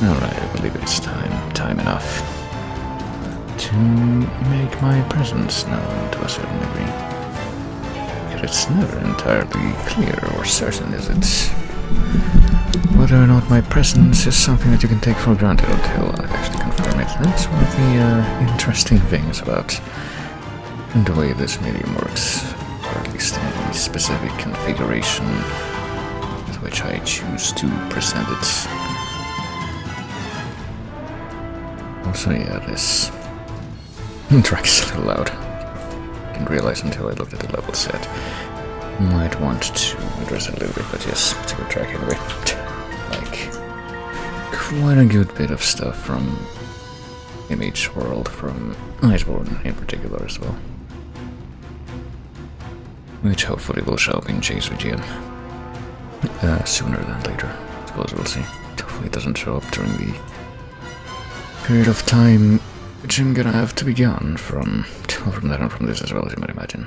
Alright, I believe it's time enough to make my presence known to a certain degree. Yet it's never entirely clear or certain, is it? Whether or not my presence is something that you can take for granted until I actually confirm it. That's one of the interesting things about the way this medium works, or at least in the specific configuration with which I choose to present it. Also, yeah, this track is a little loud. I didn't realize until I looked at the level set. Might want to address it a little bit, but yes, it's a good track anyway. Like, quite a good bit of stuff from Image World, from Iceborne in particular as well. Which hopefully will show up in Chase with GM sooner than later. I suppose we'll see. Hopefully it doesn't show up during the period of time which I'm gonna have to be gone from that and from this as well, as you might imagine.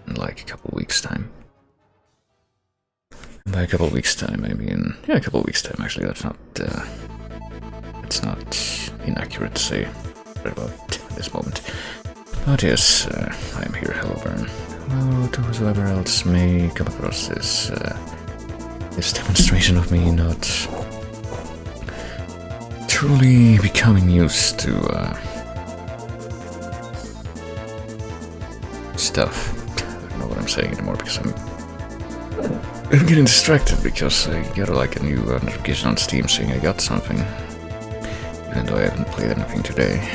In like a couple of weeks' time. And by a couple of weeks' time, I mean, yeah, a couple of weeks' time actually. That's not inaccurate to say right about this moment. But yes, I am here, hello Vern. Hello to whoever else may come across this demonstration of me not truly becoming used to stuff. I don't know what I'm saying anymore because I'm getting distracted because I got like a new notification on Steam saying I got something, even though I haven't played anything today.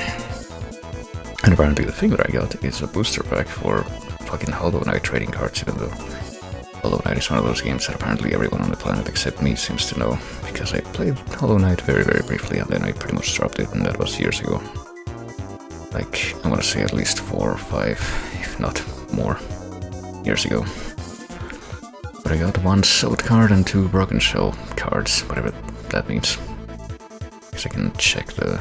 And apparently the thing that I got is a booster pack for fucking Hollow Knight trading cards, even though Hollow Knight is one of those games that apparently everyone on the planet except me seems to know, because I played Hollow Knight very, very briefly and then I pretty much dropped it, and that was years ago. Like, I want to say at least 4 or 5, if not more, years ago. But I got 1 sold card and 2 broken shell cards, whatever that means. Because I can check the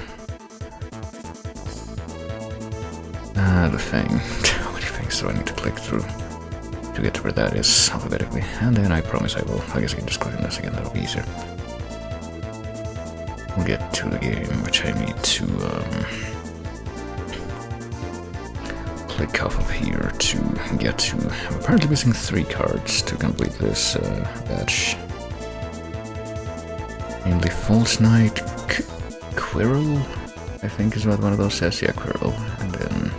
thing. How many things do I need to click through to get to where that is alphabetically? And then I promise I will. I guess I can just click on this again, that'll be easier. We'll get to the game, which I need to click off of here to get to. I'm apparently missing 3 cards to complete this batch. Namely False Knight, Quirrell, I think is what one of those says, yeah, Quirrell, and then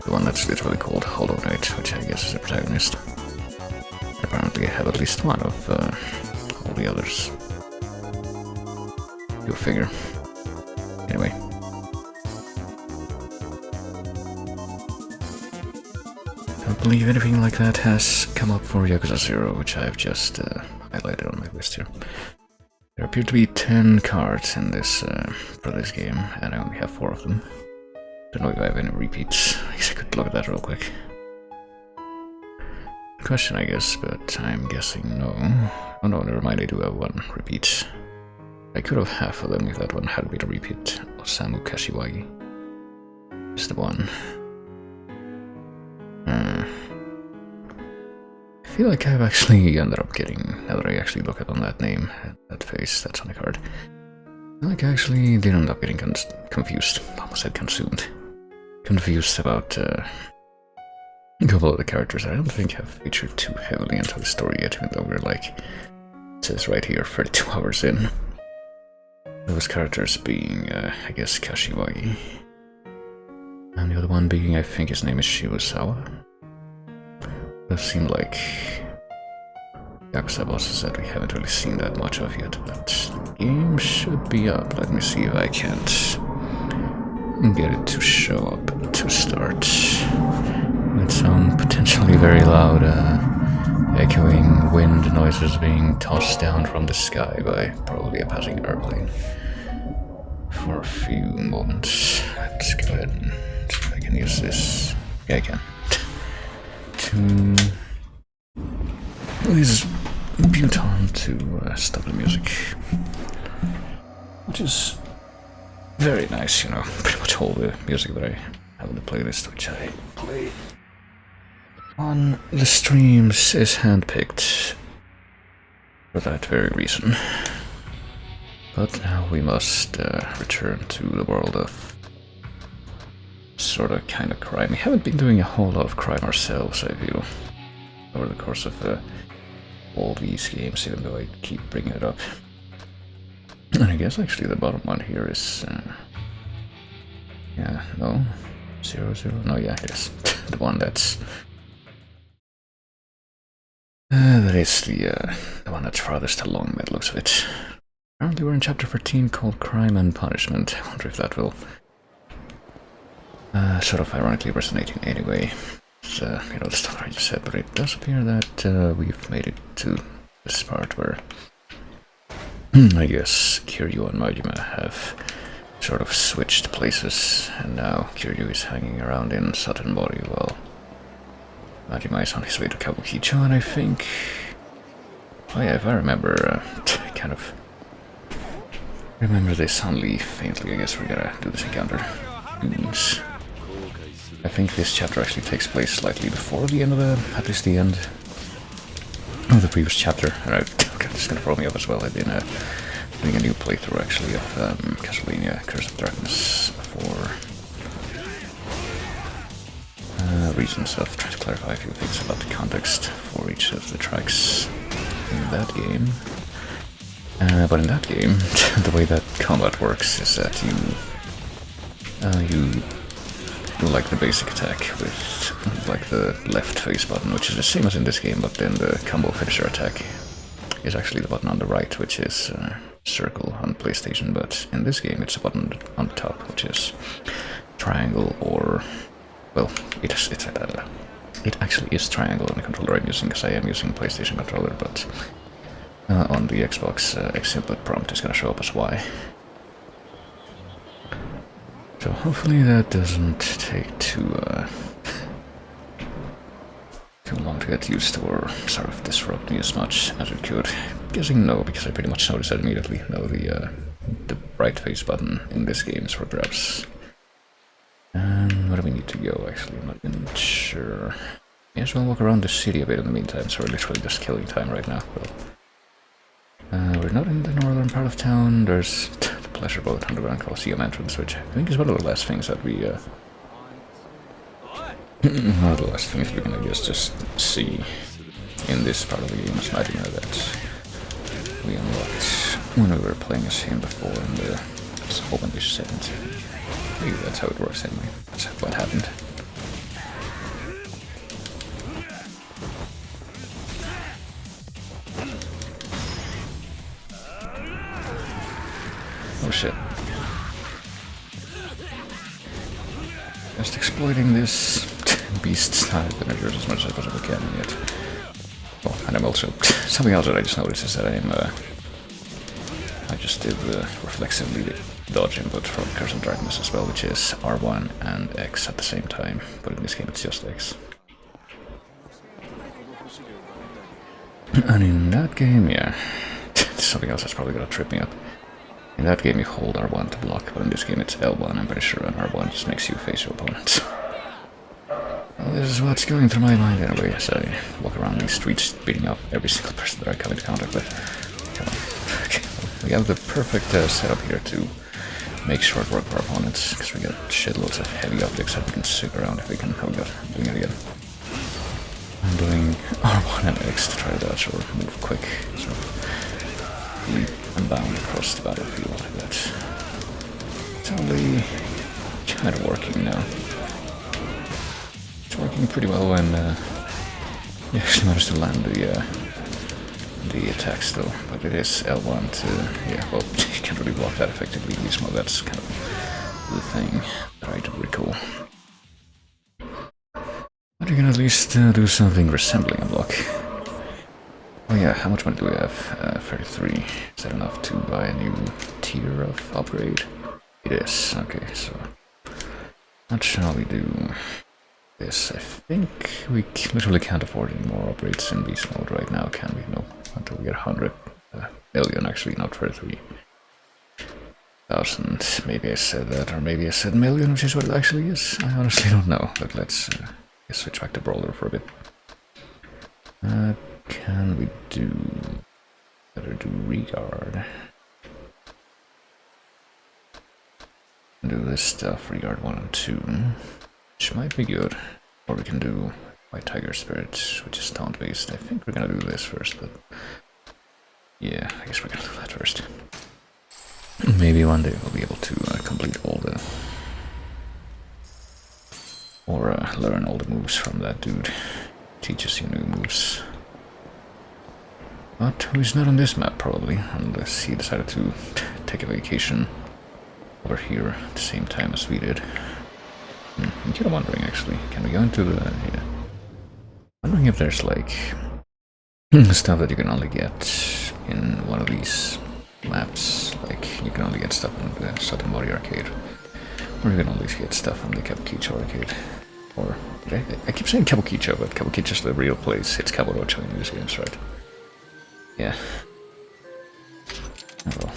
the one that's literally called Hollow Knight, which I guess is the protagonist. Apparently I have at least one of all the others. Go figure. Anyway. I believe anything like that has come up for Yakuza 0, which I've just highlighted on my list here. There appear to be 10 cards in this for this game, and I only have 4 of them. Don't know if I have any repeats. I guess I could look at that real quick. Question, I guess, but I'm guessing no. Oh no, never mind, I do have 1 repeat. I could have half of them if that one had been a repeat. Osamu Kashiwagi. Just the one. I feel like I've actually ended up getting, now that I actually look at on that name, that face, that's on the card. I feel like I actually did end up getting confused. Almost said consumed. Confused about a couple of the characters I don't think have featured too heavily into the story yet, even though we're like, it says right here, 32 hours in. Those characters being, I guess, Kashiwagi. And the other one being, I think his name is Shibusawa. Does seem like Yakuza bosses that we haven't really seen that much of yet, but the game should be up. Let me see if I can't get it to show up to start. With some potentially very loud echoing wind noises being tossed down from the sky by probably a passing airplane. For a few moments. Let's go ahead and see if I can use this. Yeah, I can. To use Buton to stop the music. Which is very nice, you know. Pretty much all the music that I have on the playlist, which I play on the streams, is handpicked for that very reason. But now we must return to the world of sort of kind of crime. We haven't been doing a whole lot of crime ourselves, I feel, over the course of all these games, even though I keep bringing it up. And I guess actually the bottom one here is... yeah, no? 0, 0? No, yeah, it is. The one that's... that is the one that's farthest along by the looks of it. Apparently we're in chapter 13 called Crime and Punishment. I wonder if that will sort of ironically resonating anyway. It's, you know, the stuff I just said, but it does appear that we've made it to this part where I guess Kiryu and Majima have sort of switched places, and now Kiryu is hanging around in Satenmori while Majima is on his way to Kabukicho, and I think... oh yeah, if I remember, kind of... remember this only faintly, I guess we gotta do this encounter. Goons. I think this chapter actually takes place slightly before the end of at least the end of the previous chapter. Alright, okay, this is gonna throw me off as well. I've been doing a new playthrough actually of Castlevania Curse of Darkness for reasons of trying to clarify a few things about the context for each of the tracks in that game. But in that game, the way that combat works is that you do like the basic attack with like the left face button, which is the same as in this game, but then the combo finisher attack is actually the button on the right, which is circle on PlayStation, but in this game it's a button on the top, which is triangle, or well, it actually is triangle on the controller I'm using, because I am using PlayStation controller, but on the Xbox X input prompt is going to show up as Y. So hopefully that doesn't take too long to get used to, or sort of disrupt me as much as it could. I'm guessing no, because I pretty much noticed that immediately. No, the right face button in this game is for grabs. And where do we need to go, actually? I'm not even sure. May as well walk around the city a bit in the meantime, so we're literally just killing time right now. Well, we're not in the northern part of town. There's the Pleasure Boat Underground Coliseum entrance, which I think is one of the last things that we one of the last things we can, I guess, just see in this part of the game. It's not even that we unlocked when we were playing as him before in the Open Dish settings. Maybe that's how it works anyway. That's what happened. Oh shit. Just exploiting this beast's type energies as much as I possibly can yet. Oh, and I'm also... something else that I just noticed is that I just did reflexively dodge input from Curse of Darkness as well, which is R1 and X at the same time, but in this game it's just X. And in that game, yeah, something else that's probably gonna trip me up. In that game you hold R1 to block, but in this game it's L1, I'm pretty sure, and R1 just makes you face your opponent. Well, this is what's going through my mind anyway, as I walk around these streets beating up every single person that I come into contact with. Come on. Okay. We have the perfect setup here to make short work for our opponents, because we got shitloads of heavy objects that we can stick around if we can. Oh god, I'm doing it again. I'm doing R1 and X to try to dodge or move quick, so leap and bound across the battlefield like that. It's only kind of working now. It's working pretty well when you actually manage to land the attacks though, but it is L1 to, yeah, well, you can't really block that effectively, at least, well, that's kind of the thing that I do recall. But you can at least do something resembling a block. Oh yeah, how much money do we have? 33. Is that enough to buy a new tier of upgrade? It is. Okay, so what shall we do? This, I think we literally can't afford any more upgrades in beast mode right now, can we? No, until we get 100 million, actually, not 33,000. Maybe I said that, or maybe I said million, which is what it actually is. I honestly don't know, but let's switch back to Brawler for a bit. Can we do... better do Regard. can do this stuff, regard 1 and 2, which might be good. Or we can do White Tiger Spirit, which is taunt based. I think we're gonna do this first, but yeah, I guess we're gonna do that first. Maybe one day we'll be able to complete all the... or learn all the moves from that dude. Teaches you new moves. But who's not on this map, probably, unless he decided to take a vacation over here at the same time as we did. I'm kind of wondering, actually, can we go into the... yeah. Wondering if there's, like, stuff that you can only get in one of these maps. Like, you can only get stuff in the Certain Arcade. Or you can only get stuff from the Kabukicho Arcade. Or, I keep saying Kabukicho, but Kabukicho's the real place. It's Kaburocho in these games, right? Yeah. Oh well.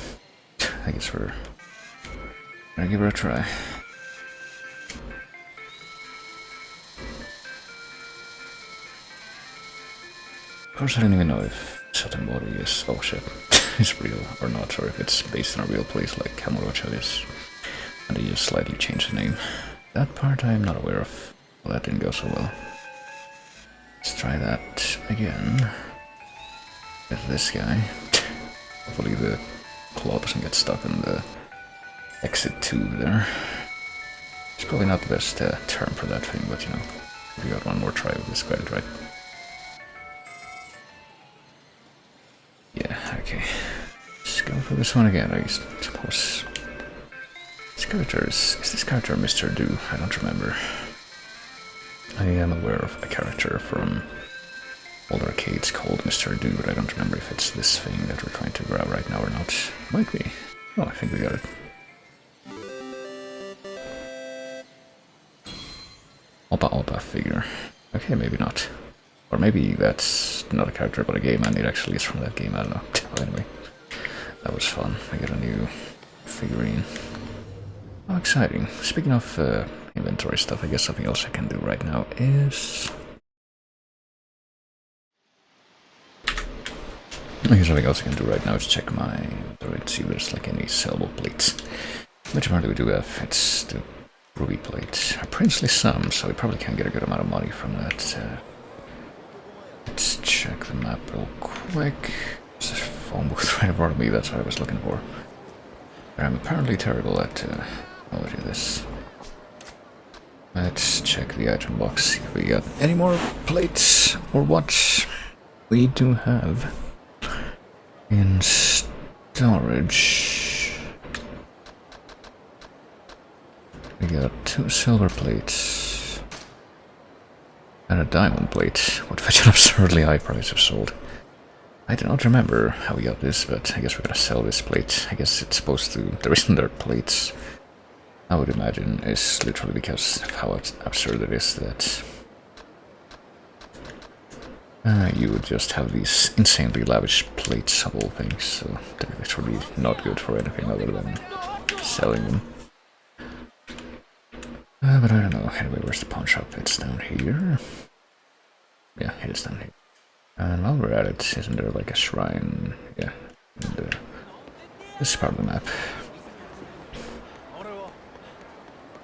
I guess we're gonna give her a try. Of course, I don't even know if Sotenbori is... oh shit. is real or not, or if it's based on a real place like Kamurocho is. And they just slightly changed the name. That part I'm not aware of. Well, that didn't go so well. Let's try that again. With this guy. Hopefully the claw doesn't get stuck in the exit tube there. It's probably not the best term for that thing, but you know, we got one more try with this credit, right? Yeah, okay. Let's go for this one again, I suppose. This character is this character Mr. Do? I don't remember. I am aware of a character from old arcades called Mr. Do, but I don't remember if it's this thing that we're trying to grab right now or not. Might be. Oh, I think we got it. Opa figure. Okay, maybe not. Or maybe that's not a character but a game and it actually is from that game, I don't know. Well, anyway, that was fun. I got a new figurine. Oh, exciting. Speaking of inventory stuff, I guess something else I can do right now is... I guess something else I can do right now is check my inventory and see if there's like any sellable plates. Which apparently we do have. It's the ruby plate. A princely sum, so we probably can get a good amount of money from that. Let's check the map real quick. There's a phone booth right in front of me, that's what I was looking for. I'm apparently terrible at knowledge of this. Let's check the item box, see if we got any more plates or what we do have in storage. We got 2 silver plates and a diamond plate, with which an absurdly high price was sold. I do not remember how we got this, but I guess we're gonna sell this plate. I guess it's supposed to... the reason they're plates, I would imagine, is literally because of how absurd it is that you would just have these insanely lavish plates of all things, so they're literally not good for anything other than selling them. But I don't know. Anyway, where's the pawn shop? It's down here. Yeah, it is down here. And while we're at it, isn't there like a shrine? Yeah, and, this is part of the map.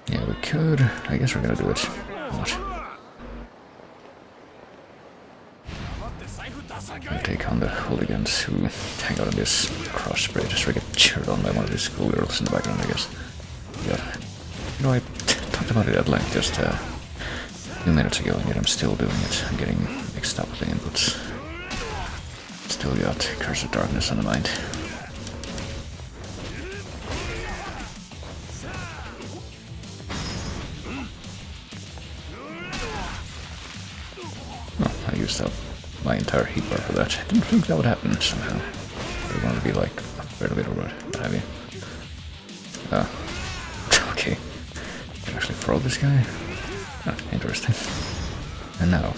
Yeah, we could. I guess we're gonna do it. What? We'll take on the hooligans who hang out on this cross bridge just to get cheered on by one of these schoolgirls in the background, I guess. Yeah. You know, I talked about it at length just a few minutes ago, and yet I'm still doing it. I'm getting mixed up with the inputs. Still got Curse of Darkness on the mind. Oh, I used up my entire heat bar for that. I didn't think that would happen somehow. They wanted to be like a fair bit or what have you. Okay. Can I actually throw this guy? Oh, interesting. And now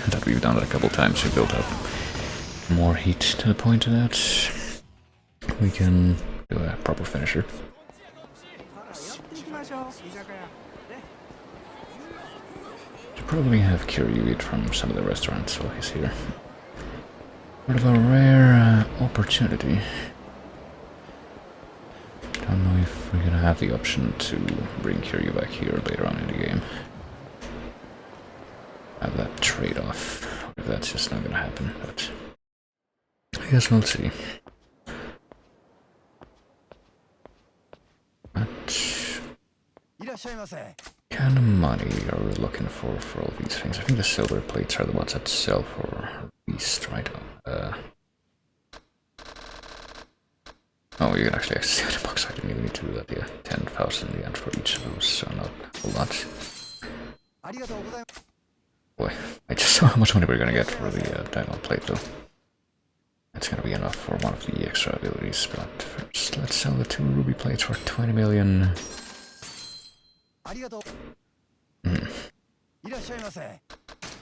that we've done it a couple times, we built up more heat to the point that we can do a proper finisher. Should probably have Kiryu eat from some of the restaurants while he's here. Part of a rare opportunity. Don't know if we we're gonna have the option to bring Kiryu back here later on in the game. Have that trade-off. If that's just not gonna happen, but I guess we'll see. What kind of money are we looking for all these things? I think the silver plates are the ones that sell for least, right? Oh, you can actually access the box. I didn't even need to do that. Yeah, 10,000 in the end for each of those, so not a lot. Boy, I just saw how much money we're gonna get for the diamond plate, though. That's gonna be enough for one of the extra abilities, but first let's sell the 2 ruby plates for 20 million.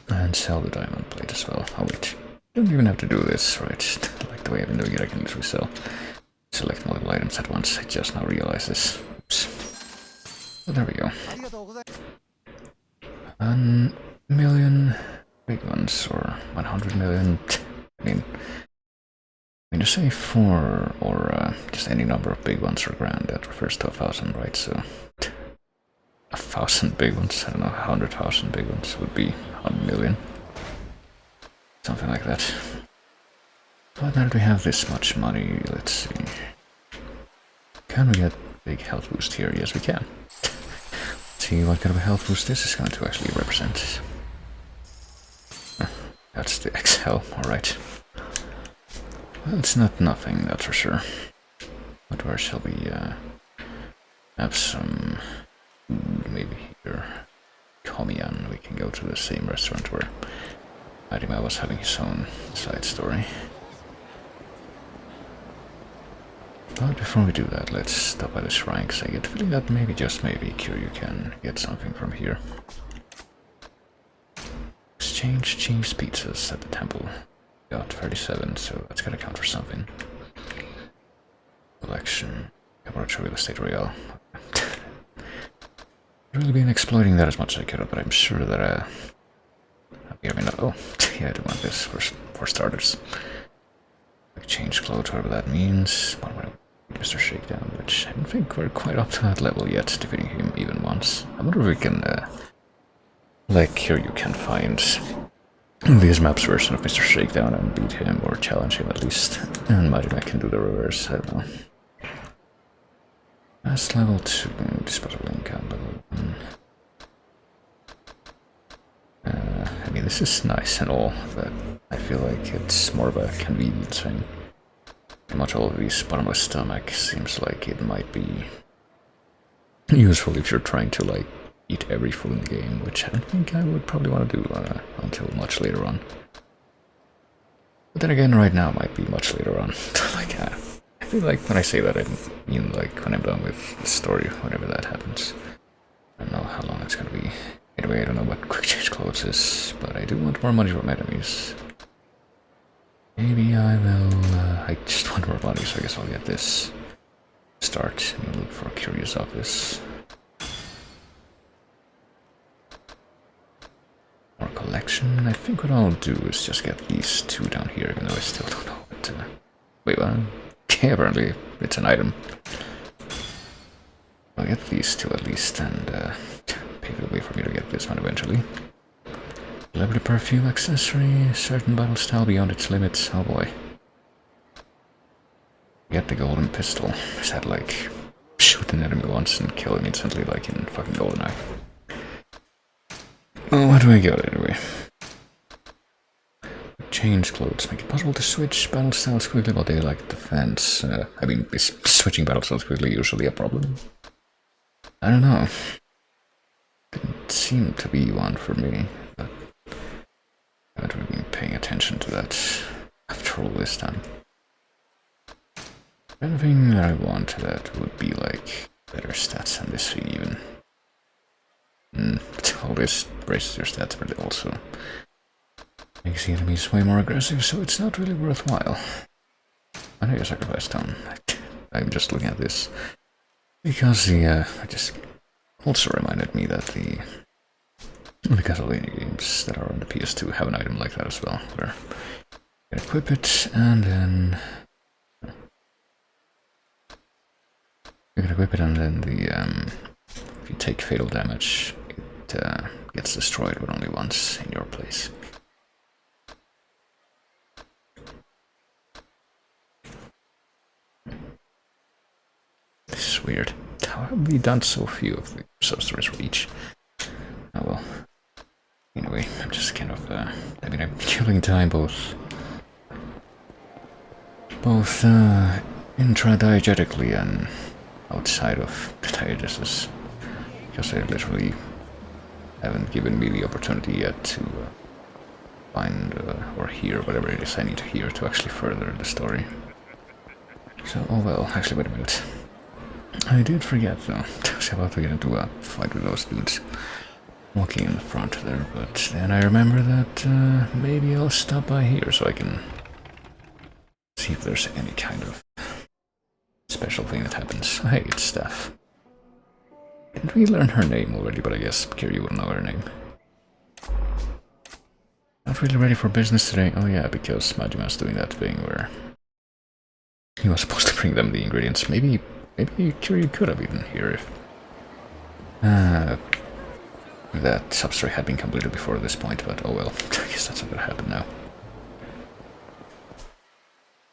And sell the diamond plate as well. Oh wait, don't even have to do this, right? Like the way I've been doing it, I can literally select multiple items at once. I just now realized this. Oops. So there we go. 1 million big ones, or 100 million. I mean, when you say 4 or just any number of big ones are grand, that refers to 1,000, right? So 1,000 big ones, I don't know, 100,000 big ones would be 1 million. Something like that. But now that we have this much money, let's see. Can we get big health boost here? Yes, we can. Let's see what kind of a health boost this is going to actually represent. That's the XL, alright. Well, it's not nothing, that's for sure. But where shall we have some food? Maybe here. Komian, we can go to the same restaurant where Arima was having his own side story. But before we do that, let's stop by the shrine, because I get the feeling that maybe, just maybe, Kiryu can get something from here. Exchange cheese pizzas at the temple. Got 37, so that's gotta count for something. Collection. Cabaret Real Estate Royale. Really been exploiting that as much as I could, but I'm sure that oh, yeah, I do want this for starters. Change clothes, whatever that means. Mr. Shakedown, which I don't think we're quite up to that level yet, defeating him even once. I wonder if we can, like, here you can find this map's version of Mr. Shakedown and beat him, or challenge him at least. And imagine I can do the reverse, I don't know. That's level 2, disposable income, level 1. I mean, this is nice and all, but I feel like it's more of a convenience thing. Pretty much all of these bottomless stomach seems like it might be useful if you're trying to, like, eat every food in the game, which I don't think I would probably want to do until much later on. But then again, right now might be much later on. Like, I feel like when I say that, I mean like when I'm done with the story, whenever that happens. I don't know how long it's gonna be. Anyway, I don't know what quick change clothes is, but I do want more money from enemies. Maybe I will, I just want more money, so I guess I'll get this. Start and look for a curious office. More collection. I think what I'll do is just get these 2 down here, even though I still don't know what wait, what? Okay, apparently it's an item. I'll get these 2 at least, and pave the way for me to get this one eventually. Celebrity perfume accessory, certain battle style beyond its limits. Oh boy. Get the golden pistol. Is that like shoot an enemy once and kill him instantly, like in fucking GoldenEye? Oh, what do I get anyway? Change clothes. Make it possible to switch battle styles quickly while they like defense. I mean, is switching battle styles quickly usually a problem? I don't know. Didn't seem to be one for me, but I haven't really been paying attention to that after all this time. Anything that I want that would be like better stats than this thing even. All this raises your stats, but it also makes the enemies way more aggressive, so it's not really worthwhile. I know you sacrifice stone. I'm just looking at this because it just also reminded me that the Castlevania games that are on the PS2 have an item like that as well, where you can equip it and then You can equip it and then if you take fatal damage, it gets destroyed but only once in your place. This is weird. How have we done so few of the sorcerer's reach? Oh well. Anyway, I'm just kind of, I'm killing time both intra-diegetically and outside of the diegesis, because they literally haven't given me the opportunity yet to find or hear whatever it is I need to hear to actually further the story. So, oh well, actually wait a minute. I did forget though, I was about to get into a fight with those dudes walking in the front there, but then I remember that maybe I'll stop by here so I can see if there's any kind of special thing that happens. Hey, it's Steph. Didn't we learn her name already, but I guess Kiryu will know her name. Not really ready for business today. Oh yeah, because Majima's doing that thing where he was supposed to bring them the ingredients. Maybe Kiryu could have eaten here if that substrate had been completed before this point, but oh well, I guess that's not gonna happen now.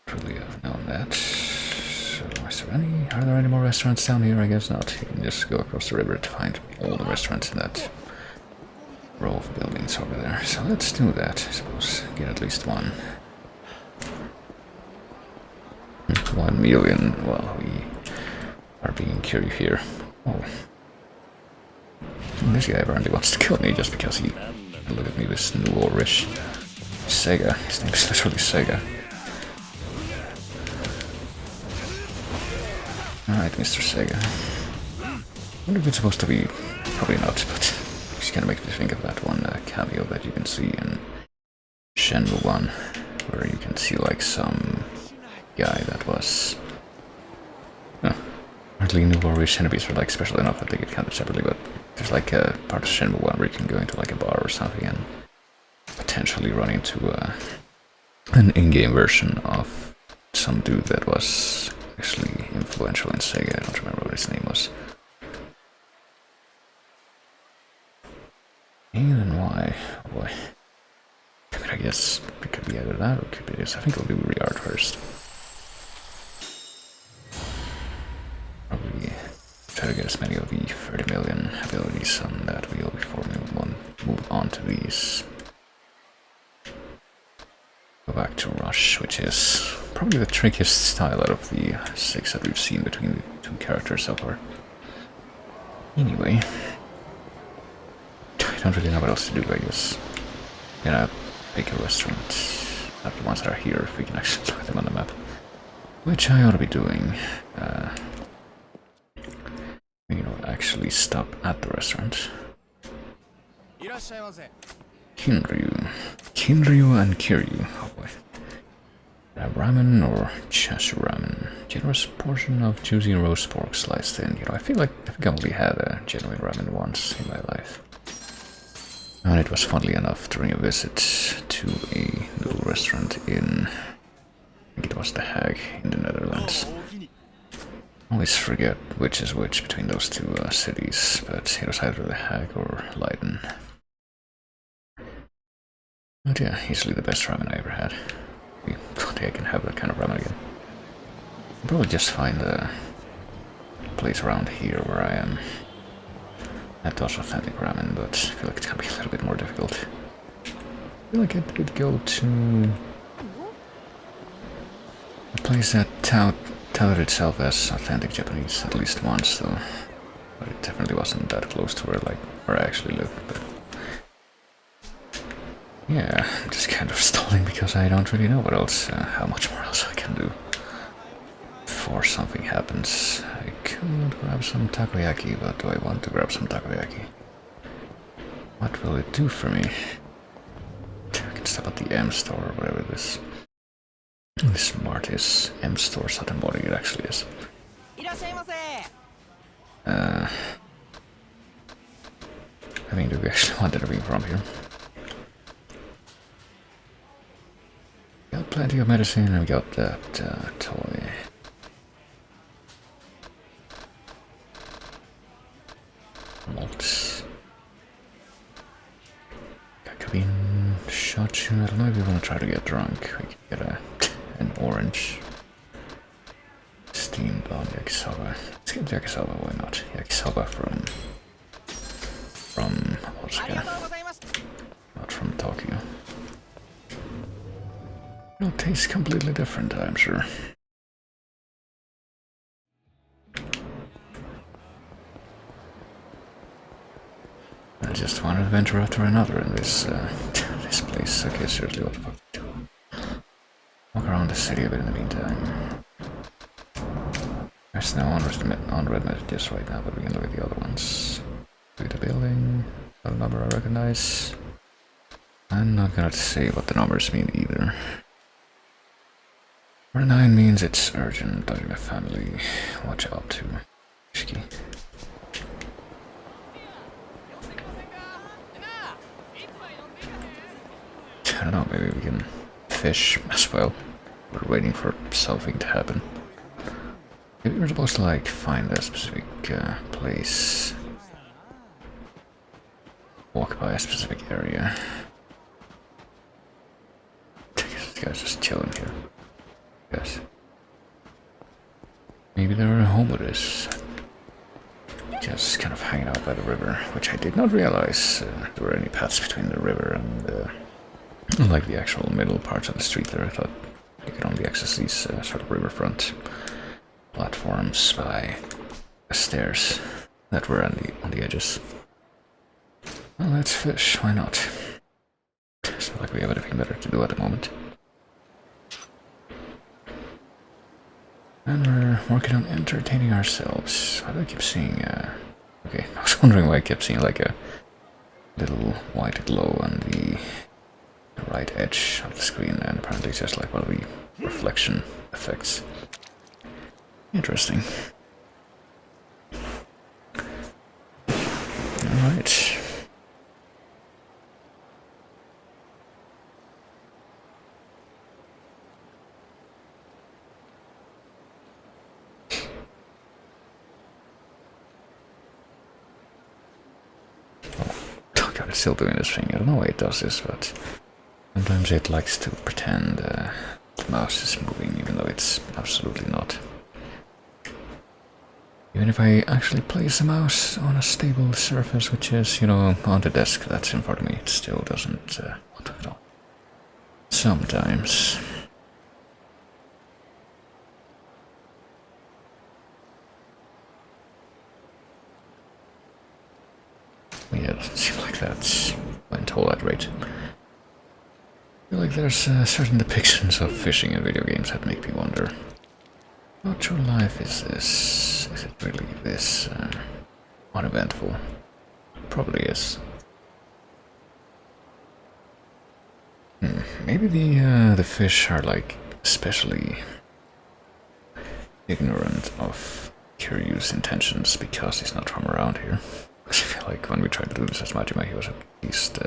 Probably have known that. So, are there any more restaurants down here? I guess not. You can just go across the river to find all the restaurants in that row of buildings over there. So let's do that, I suppose. Get at least one. 1 million. Well, we are being curious here. Oh. This guy apparently wants to kill me just because he... Look at me, this Noorish Sega. His name is literally Sega. Alright, Mr. Sega. I wonder if it's supposed to be... Probably not, but... It's gonna make me think of that one cameo that you can see in Shenmue 1, where you can see like some guy that was... Apparently Noorish enemies are like special enough that they get counted separately, but there's like a part of Shenmue 1 where you can go into like a bar or something and potentially run into an in-game version of some dude that was actually influential in Sega. I don't remember what his name was. And why? Oh boy. I mean, I guess it could be either that or it could be this. I think we'll do Reart first. Probably try to get as many of the 30 million abilities on that wheel before we move on to these. Go back to Rush, which is probably the trickiest style out of the 6 that we've seen between the two characters so far. Anyway, I don't really know what else to do, I guess. Gonna pick a restaurant, not the ones that are here, if we can actually put them on the map. Which I ought to be doing. You know, actually stop at the restaurant. Kinryu and Kiryu. Oh boy. Ramen or chashu ramen. Generous portion of juicy roast pork sliced in. You know, I think I've only had a genuine ramen once in my life. And it was funnily enough during a visit to a little restaurant in... I think it was The Hague in the Netherlands. I always forget which is which between those two cities, but it was either The Hague or Leiden. But yeah, easily the best ramen I ever had. I don't think I can have that kind of ramen again. I'll probably just find a place around here where I am that does authentic ramen, but I feel like it's gonna be a little bit more difficult. I feel like I did go to a place that touted itself as authentic Japanese at least once, though. But it definitely wasn't that close to where I actually live. But yeah, I'm just kind of stalling because I don't really know what else, how much more else I can do before something happens. I could grab some takoyaki, but do I want to grab some takoyaki? What will it do for me? I can stop at the M store or whatever this smart is. M store, Satenbori it actually is. I mean, do we actually want anything from here? Got plenty of medicine and we got that toy. malts. Cocaine, shot you. I don't know if you want to try to get drunk. We can get an orange. Steamed on Yakuza. Let's get Yakuza, why not? Yakuza from Osaka. Not from Tokyo. It'll taste completely different, I'm sure. Just one adventure after another in this this place. Okay, seriously, what the fuck do? Walk around the city a bit in the meantime. There's no unread messages right now, but we can look at the other ones. Look at the building. A number I recognize. I'm not gonna say what the numbers mean either. 49 means it's urgent. Dodging a family. Watch out too. Risky. I don't know, maybe we can fish as well. We're waiting for something to happen. Maybe we're supposed to like find a specific place. Walk by a specific area. This guy's just chilling here. Yes. Maybe they're homeless. Just kind of hanging out by the river, which I did not realize there were any paths between the river and like the actual middle parts of the street there. I thought you could only access these sort of riverfront platforms by stairs that were on the edges. Well, let's fish, why not? It's not like we have anything better to do at the moment. And we're working on entertaining ourselves. Why do I keep seeing, okay, I was wondering why I kept seeing like a little white glow on the right edge of the screen, and apparently it's just like one of the reflection effects. Interesting. Alright. Oh god, it's still doing this thing. I don't know why it does this, but sometimes it likes to pretend the mouse is moving, even though it's absolutely not. Even if I actually place the mouse on a stable surface, which is, you know, on the desk that's in front of me, it still doesn't want to at all. Sometimes. Yeah, it doesn't seem like that went all that rate. I feel like there's certain depictions of fishing in video games that make me wonder, what true life is this? Is it really this uneventful? Probably is. Maybe the fish are like especially ignorant of Kiryu's intentions because he's not from around here. Because I feel like when we tried to do this as Majima, he was at least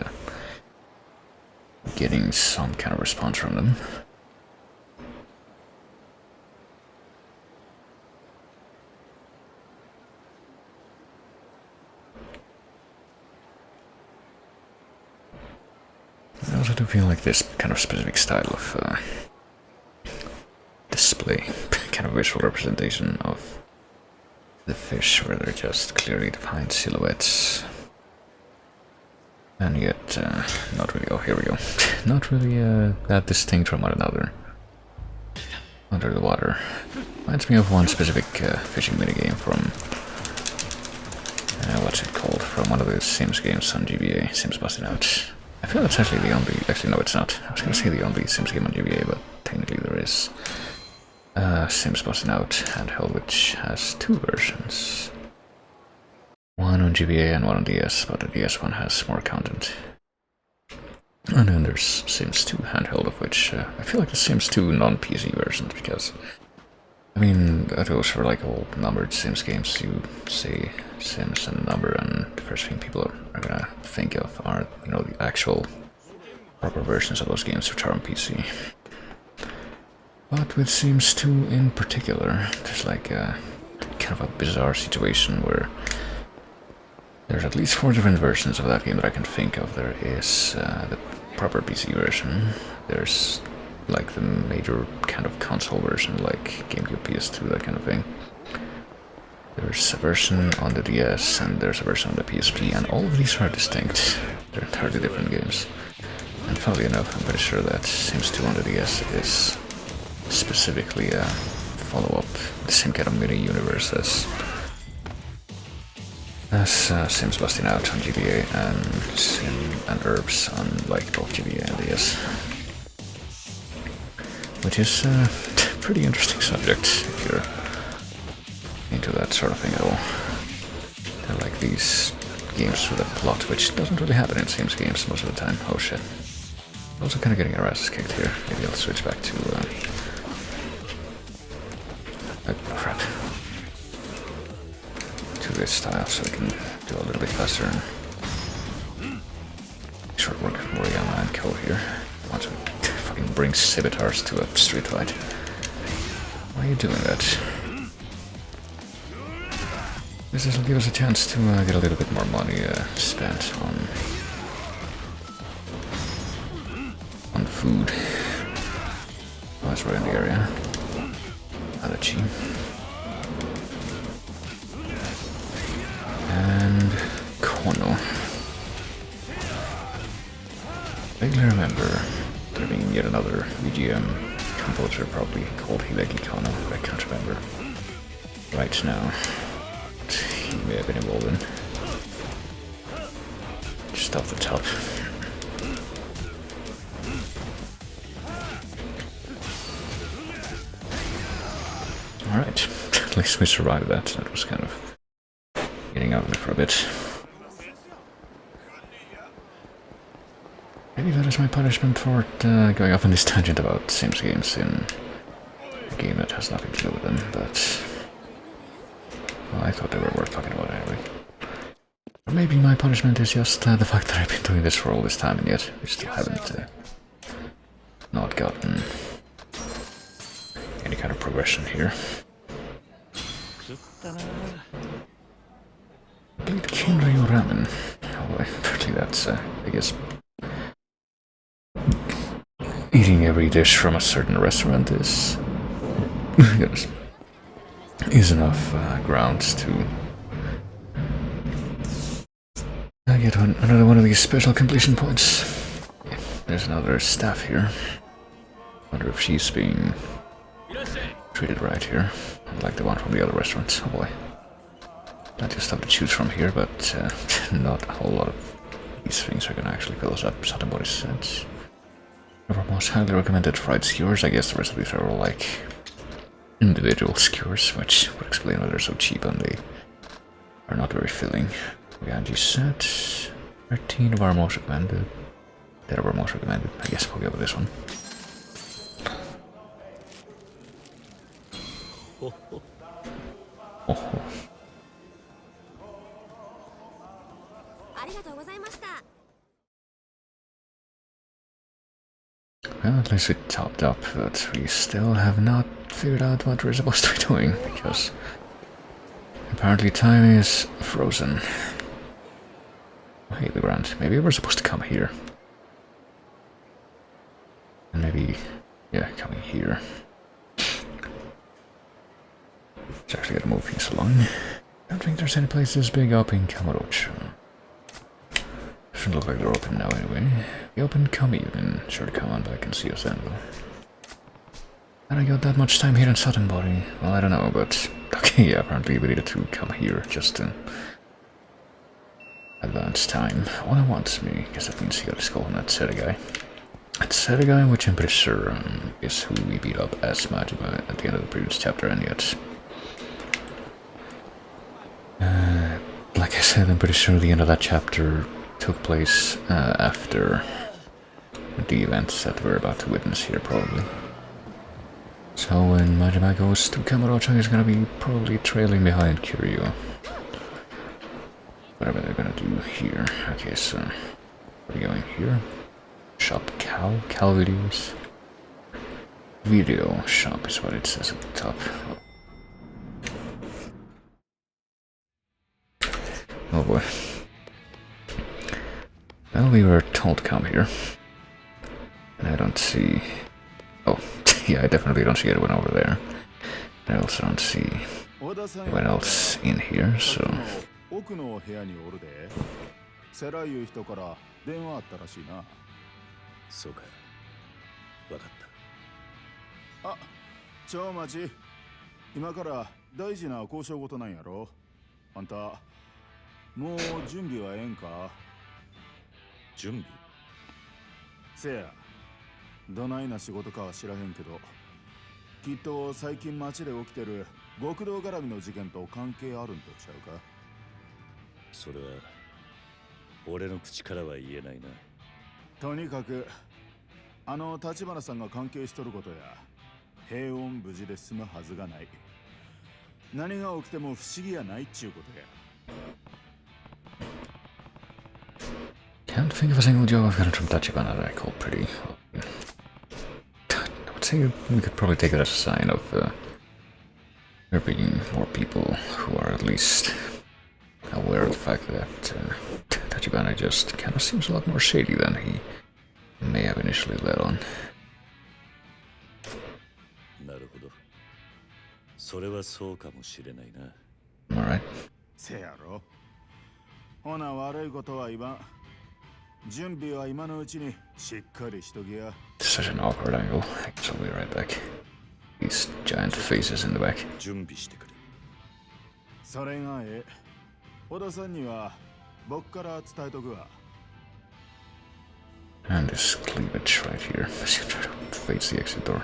getting some kind of response from them. I also do feel like this kind of specific style of display, kind of visual representation of the fish, where they're just clearly defined silhouettes, and yet not really, oh here we go, not really that distinct from one another under the water. Reminds me of one specific fishing minigame from, what's it called, from one of those Sims games on GBA, Sims Busting Out. I feel that's actually the only, actually no it's not, I was gonna say the only Sims game on GBA, but technically there is Sims Busting Out handheld, which has two versions. One on GBA and one on DS, but the DS one has more content. And then there's Sims 2 handheld, of which I feel like the Sims 2 non-PC versions, because I mean, that goes for like all numbered Sims games. You say Sims and a number, and the first thing people are gonna think of are, you know, the actual proper versions of those games which are on PC. But with Sims 2 in particular, there's like a kind of a bizarre situation where There's at least 4 different versions of that game that I can think of. There is the proper PC version. There's like the major kind of console version, like GameCube, PS2, that kind of thing. There's a version on the DS, and there's a version on the PSP, and all of these are distinct. They're entirely different games. And funnily enough, I'm pretty sure that Sims 2 on the DS is specifically a follow-up, the same kind of mini-universe as Sims Busting Out on GBA and Sim and Herbs on like both GBA and DS. Which is a pretty interesting subject if you're into that sort of thing at all. They're like these games with a plot which doesn't really happen in Sims games most of the time. Oh shit. Also kind of getting our asses kicked here. Maybe I'll switch back to... crap. To this style so we can do a little bit faster and... short work of Moriyama and Co here. Want to fucking bring Civitars to a street fight. Why are you doing that? This will give us a chance to get a little bit more money spent on food. Oh, that's right in the area. Alachi. And Kono. Vaguely remember there being yet another VGM composer probably called Hideki Kono, but I can't remember right now. He may have been involved in. Just off the top. Alright, at least we survived that. That was kind of getting ugly for a bit. Maybe that is my punishment for going off on this tangent about Sims games in a game that has nothing to do with them, but... well, I thought they were worth talking about anyway. Or maybe my punishment is just the fact that I've been doing this for all this time and yet we still haven't not gotten any kind of progression here. Bleed Kinryu Ramen. Oh, apparently that's, I guess... eating every dish from a certain restaurant is... is enough grounds to get another one of these special completion points. Yeah, there's another staff here. Wonder if she's being treated right here, like the one from the other restaurant. Oh boy. Not just have to choose from here, but not a whole lot of these things are gonna actually fill us up. Satamori said. Our most highly recommended fried skewers. I guess the rest of these are all like individual skewers, which would explain why they're so cheap and they are not very filling. Ganji set 13 of our most recommended. That are our most recommended. I guess we'll go with this one. Oh. Well, at least we topped up, but we still have not figured out what we're supposed to be doing, because apparently time is frozen. Oh, hey, the ground. Maybe we're supposed to come here. And maybe, yeah, coming here. It's actually gotta move things along. I don't think there's any place this big up in Kamurocho. Doesn't look like they're open now anyway. We opened come even. Sure to come on back and see us then though. And I got that much time here in Suttonbody. Well, I don't know, but okay, yeah, apparently we needed to come here just to advance time. All I want me, because that means he got his goal on that Seregai. That Seregai, which I'm pretty sure is who we beat up as Majima at the end of the previous chapter, and yet like I said, I'm pretty sure the end of that chapter took place after the events that we're about to witness here, probably. So when Majima goes to Kamurocho, he's gonna be probably trailing behind Kiryu. Whatever they're gonna do here. Okay, so are we going here? Shop Cal? Cal videos? Video shop is what it says at the top. Oh boy. Well, we were told to come here. And I don't see... Oh, yeah, I definitely don't see anyone over there. I also don't see anyone else in here, so... 奥の部屋におるで。セラいう人から電話あったらしいな。そうか。わかった。あ、超待ち。今から大事な交渉事なんやろ。あんた、もう準備はええんか？準備？せや、どないな仕事かは知らへんけど、きっと最近街で起きてる極道絡みの事件と関係あるんとちゃうか？それは俺の口からは言えないな。とにかくあの立花さんが関係しとることや平穏無事で済むはずがない。何が起きても不思議やないっちゅうことや。Can't think of a single job I've gotten from Tachibana that I call pretty. I would say we could probably take it as a sign of there being more people who are at least aware of the fact that Tachibana just kind of seems a lot more shady than he may have initially let on. なるほど。それはそうかもしれないな。Alright. せやろ。ほな悪いことは言わん。準備は今のうちにしっかりしときや。Such an awkward angle. I guess I'll be right back. These giant faces in the back. 準備してくれ。それがええ。小田さんには僕から伝えとくわ。And this cleavage right here. As you try to face the exit door.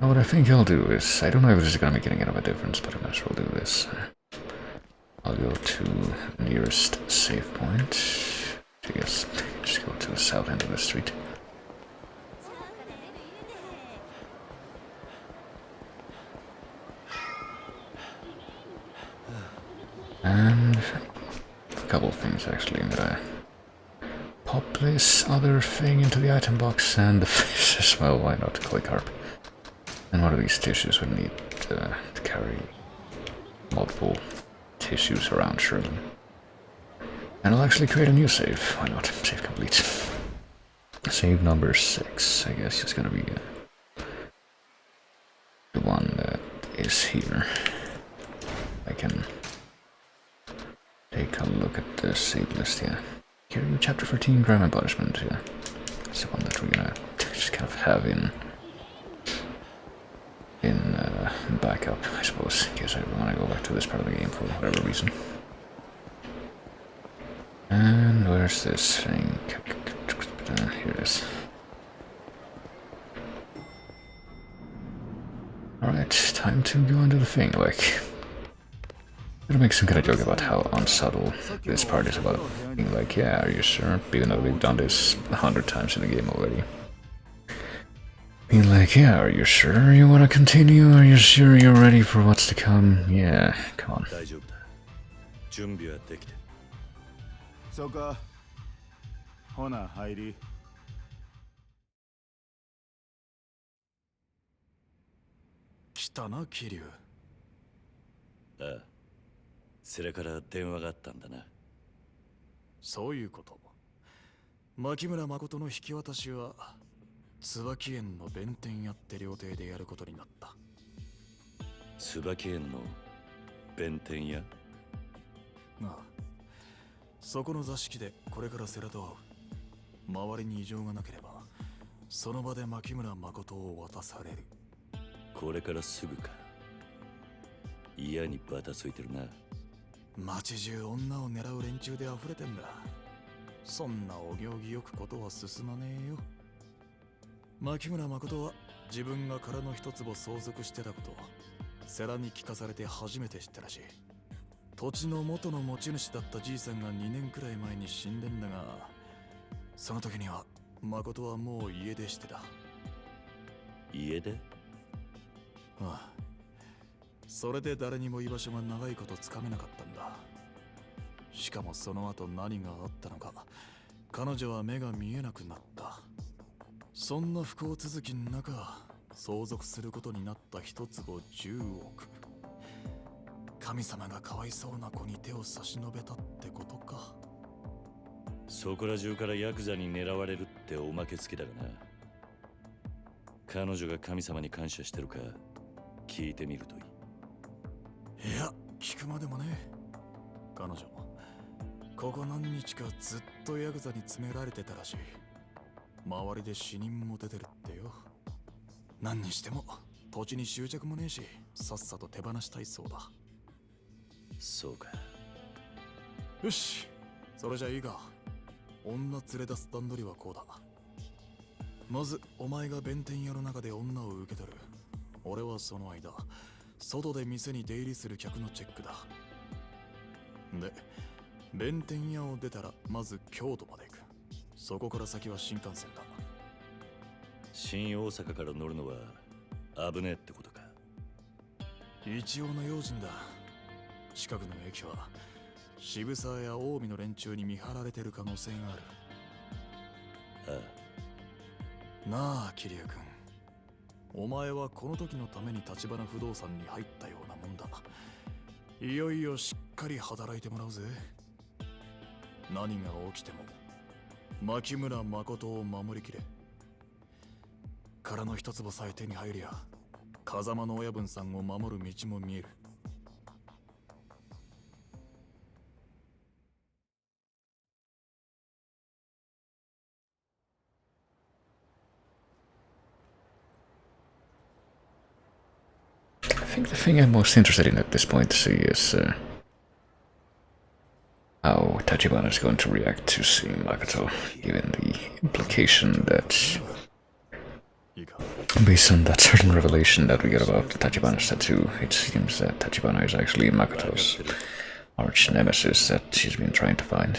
Now what I think I'll do is, I don't know if this is gonna make any kind of a difference, but I might as well do this. I'll go to nearest save point. I guess just go to the south end of the street. And a couple of things actually. I'm gonna pop this other thing into the item box and the fish as well. Why not? Clay carp. And one of these tissues we need to carry multiple tissues around, surely. And I'll actually create a new save. Why not? Save complete. Save number 6, I guess, is gonna be the one that is here. I can take a look at the save list here. Here, chapter 13, Crime and Punishment. Yeah, it's the one that we're gonna just kind of have in backup, I suppose, in case I want to go back to this part of the game for whatever reason. And where's this thing? Here it is. Alright, time to go into the thing, like... I'm gonna make some kind of joke about how unsubtle this part is about being like, yeah, are you sure? Even though we've done this 100 times in the game already. Being like, yeah, are you sure you want to continue? Are you sure you're ready for what's to come? Yeah, come on. 大丈夫だ。準備はできてる。そうか。ほな入り。来たな、桐生。ああ。それから電話があったんだな。そういうこと。牧村誠の引き渡しは椿園の弁天屋って料亭でやることになった。椿園の弁天屋？ああ、そこの座敷でこれから世良と会う。周りに異常がなければその場で牧村誠を渡される。これからすぐか。嫌にバタついてるな。街中女を狙う連中で溢れてんだ。そんなお行儀よくことは進まねえよ。牧村誠は自分が殻の一坪相続してたことを世良に聞かされて初めて知ったらしい。土地の元の持ち主だったじいさんが2年くらい前に死んでんだが、その時には誠はもう家出してた。家出？ああ、それで誰にも居場所が長いことつかめなかったんだ。しかもその後何があったのか、彼女は目が見えなくなった。そんな不幸続きの中、相続することになった一坪10億。神様がかわいそうな子に手を差し伸べたってことか。そそこら中からヤクザに狙われるっておまけつきだがな。彼女が神様に感謝してるか聞いてみるといい。いや、聞くまでもね。彼女ここ何日かずっとヤクザに詰められてたらしい。周りで死人も出てるってよ。何にしても土地に執着もねえし、さっさと手放したいそうだ。そうか。よし、それじゃいいか。女連れ出す段取りはこうだ。まずお前が弁天屋の中で女を受け取る。俺はその間外で店に出入りする客のチェックだ。で、弁天屋を出たらまず京都まで行く。そこから先は新幹線だ。新大阪から乗るのは危ねえってことか。一応の用心だ。近くの駅は渋沢や近江の連中に見張られてる可能性がある。あなあ桐生君、お前はこの時のために立花不動産に入ったようなもんだ。いよいよしっかり働いてもらうぜ。何が起きても牧村誠を守りきれ。殻の一坪さえ手に入りゃ風間の親分さんを守る道も見える。I think the thing I'm most interested in at this point to see is how Tachibana is going to react to seeing Makoto, given the implication that, based on that certain revelation that we get about Tachibana's tattoo, it seems that Tachibana is actually Makoto's arch nemesis that she's been trying to find.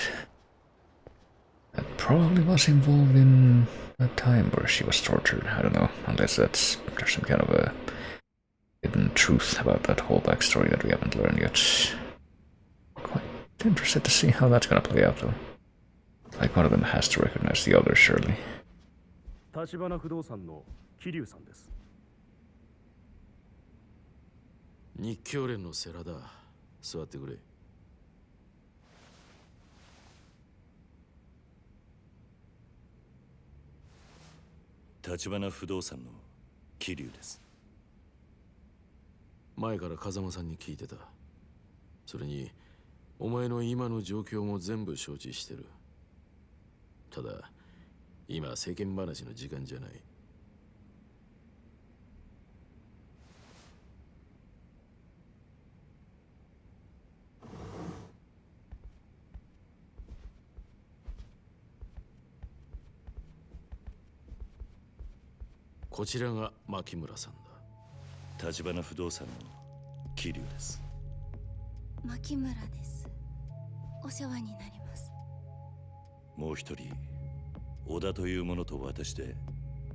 That probably was involved in a time where she was tortured. I don't know, unless there's some kind of a hidden truth about that whole backstory that we haven't learned yet. Quite interested to see how that's gonna play out, though. Like, one of them has to recognize the other, surely. 立花不動産の桐生さんです。日教連の世良だ。座ってくれ。立花不動産の桐生です。前から風間さんに聞いてた。それにお前の今の状況も全部承知してる。ただ今世間話の時間じゃない。こちらが牧村さんだ。立花不動産の桐生です。牧村です。お世話になります。もう一人小田という者と私で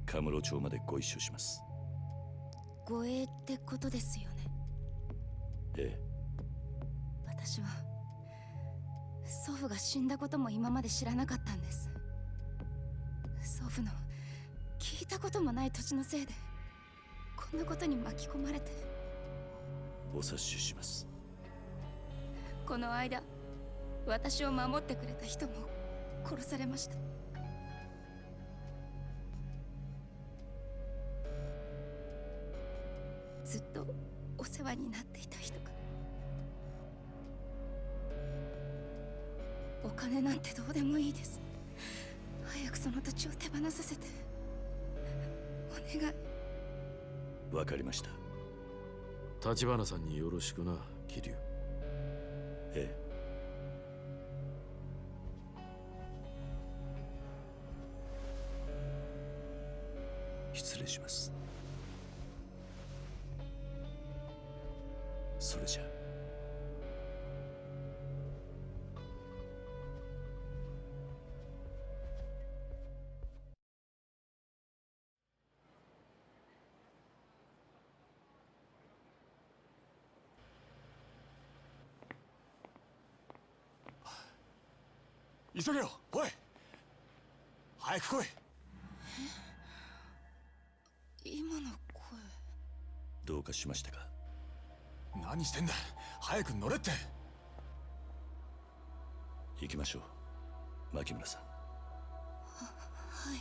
カムロ町までご一緒します。護衛ってことですよね。ええ。私は祖父が死んだことも今まで知らなかったんです。祖父の聞いたこともない土地のせいでこんなことに巻き込まれて。お察しします。この間私を守ってくれた人も殺されました。ずっとお世話になっていた人が。お金なんてどうでもいいです。早くその土地を手放させてお願い。わかりました。立花さんによろしくな、桐生。ええ。失礼します。それじゃ。急げよ、おい。早く来い。今の声。どうかしましたか？何してんだ。早く乗れって。行きましょう。牧村さん。はい。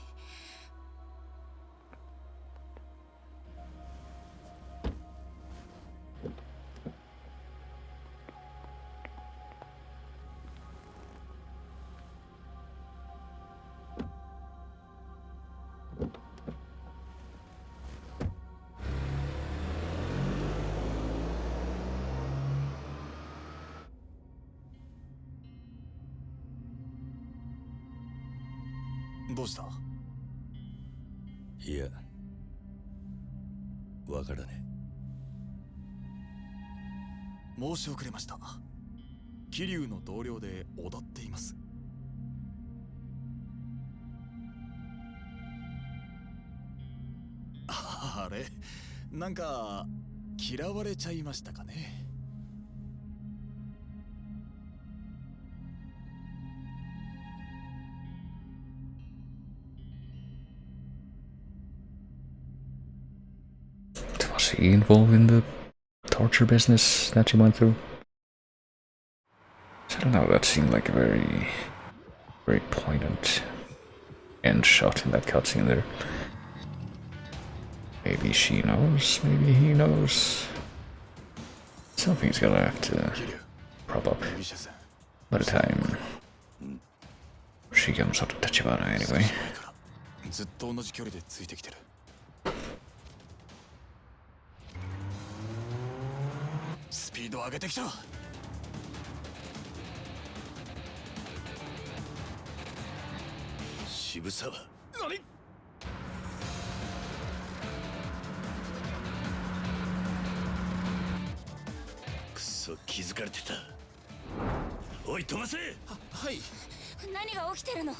どうした？いや、わからね申し遅れました。桐生の同僚で踊っています。あれ、なんか嫌われちゃいましたかね。Was he involved in the torture business that you went through? I don't know, that seemed like a very poignant end shot in that cutscene there. Maybe she knows, maybe he knows. Something's gonna have to prop up by the time she comes out of Tachibana anyway. ずっと同じ距離でついてきてる。スピード上げてきた。渋沢。何？くそ、気づかれてた。おい、飛ばせ。はい。何が起きてるの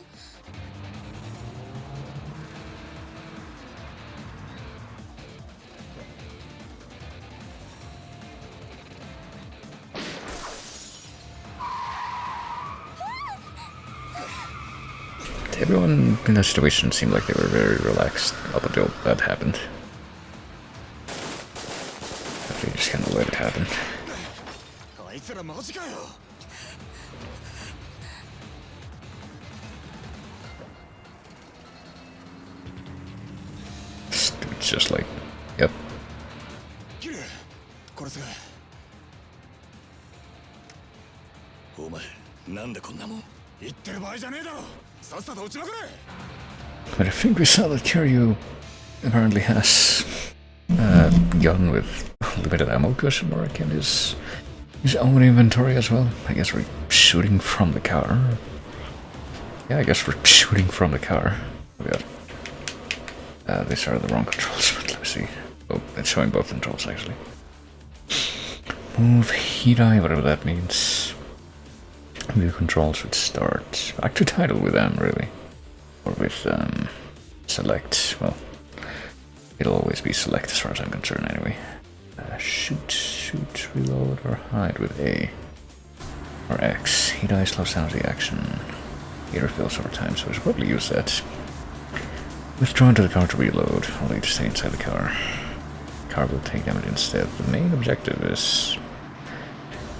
？Everyone in that situation seemed like they were very relaxed up until that happened. But they just kind of let it happen. あいつらマジかよ。It's just like, yep. キル、これす。お前、なんでこんなもん。言ってる場合じゃねえだろ。さっさと撃ちまくれ。 But I think we saw that Kiryu apparently has a gun with limited ammo question mark in his own inventory as well. I guess we're shooting from the car. Yeah, I guess we're shooting from the car. Oh god. These are the wrong controls, but let me see. Oh, it's showing both controls actually. Move, Hidai, whatever that means. View controls would start back to title with M, really. Or with select. Well, it'll always be select as far as I'm concerned anyway. Shoot, reload, or hide with A. Or X. He dies, slows down the action. He refills over time, so I should probably use that. Withdraw into the car to reload, only to stay inside the car. Car will take damage instead. The main objective is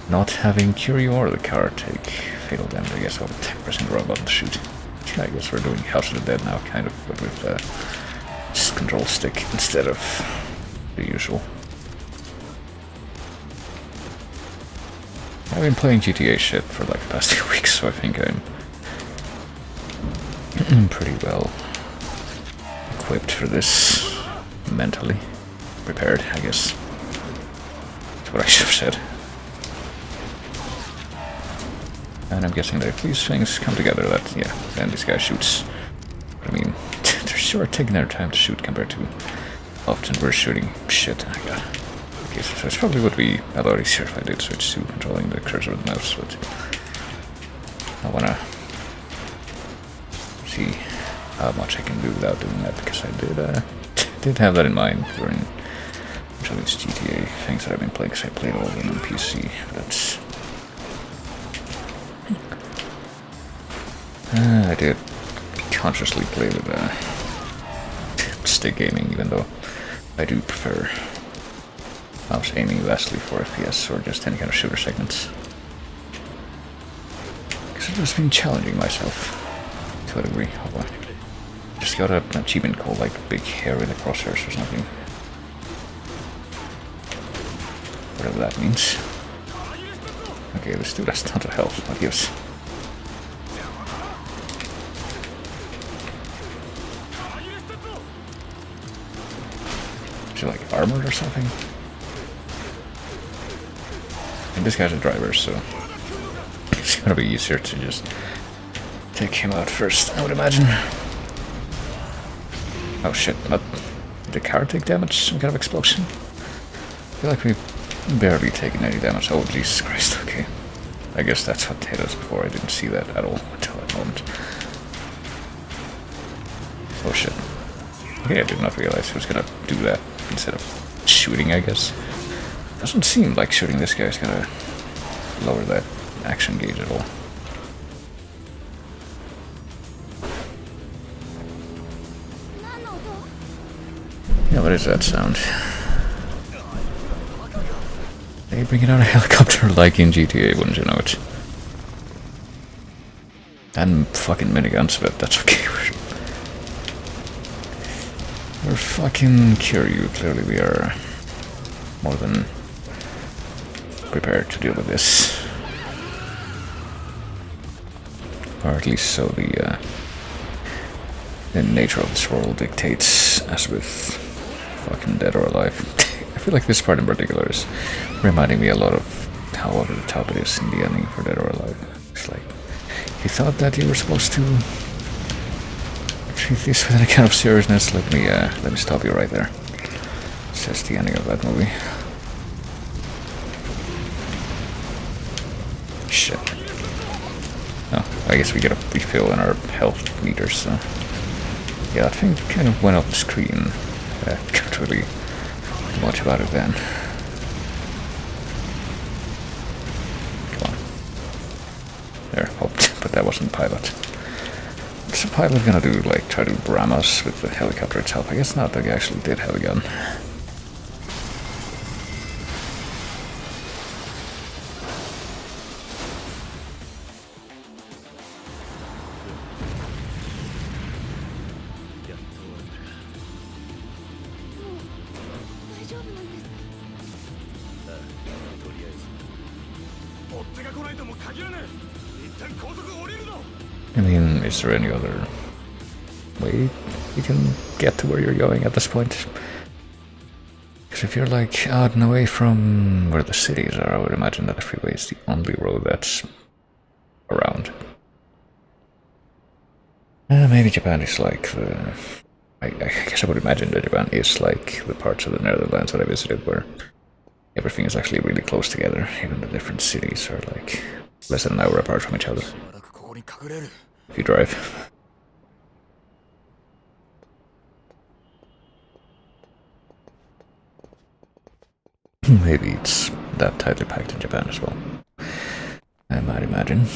not having Kiryu or the car take fatal damage. I guess I'll pressing the wrong button to shoot. Yeah, I guess we're doing House of the Dead now, kind of, but with just control stick instead of the usual. I've been playing GTA shit for like the past 2 weeks, so I think I'm pretty well equipped for this, mentally prepared, I guess. That's what I should have said. And I'm guessing that if these things come together, that, yeah, then this guy shoots. But I mean, they're sure taking their time to shoot compared to often we're shooting shit. Okay, so it probably would be a lot easier if I did switch to controlling the cursor with the mouse, but I wanna see how much I can do without doing that, because I did have that in mind during some of these GTA things that I've been playing, because I played all of them on PC, but that's... I did consciously play with stick gaming, even though I do prefer mouse aiming vastly for FPS or just any kind of shooter segments. Because I've just been challenging myself. to a degree. Oh, boy. Just got an achievement called like Big Hair in the Crosshairs or something. Whatever that means. Okay, this dude has tons of health. What gives? Is he like armored or something? And this guy's a driver, so it's gonna be easier to just take him out first, I would imagine. Oh shit, not... Did the car take damage? Some kind of explosion? I feel like we've barely taken any damage. Oh Jesus Christ, okay. I guess that's what hit us before. I didn't see that at all until that moment. Oh shit. Okay, I did not realize he was gonna do that instead of shooting, I guess. Doesn't seem like shooting this guy is gonna lower that action gauge at all. Yeah, what is that sound? They bringing out a helicopter like in GTA, wouldn't you know it? And fucking miniguns, but that's okay. We're fucking Kiryu. Clearly we are more than prepared to deal with this. Or at least so the nature of this world dictates, as with fucking Dead or Alive. I feel like this part in particular is reminding me a lot of how over the top it is in the ending for Dead or Alive. It's like, you thought that you were supposed to treat this with any kind of seriousness? Let me stop you right there. It's just the ending of that movie. Shit. Oh, I guess we get a refill in our health meters, so... Yeah, that thing kind of went off the screen. I can't really do much about it then. Come on. There, hoped, but that wasn't pilot. What's the pilot gonna do, like try to ram us with the helicopter itself? I guess not, the guy actually did have a gun. I mean, is there any other way you can get to where you're going at this point? Because if you're like out and away from where the cities are, I would imagine that the freeway is the only road that's around. Maybe Japan is like the... I guess I would imagine that Japan is like the parts of the Netherlands that I visited where everything is actually really close together. Even the different cities are like less than an hour apart from each other. If you drive. Maybe it's that tightly packed in Japan as well. I might imagine.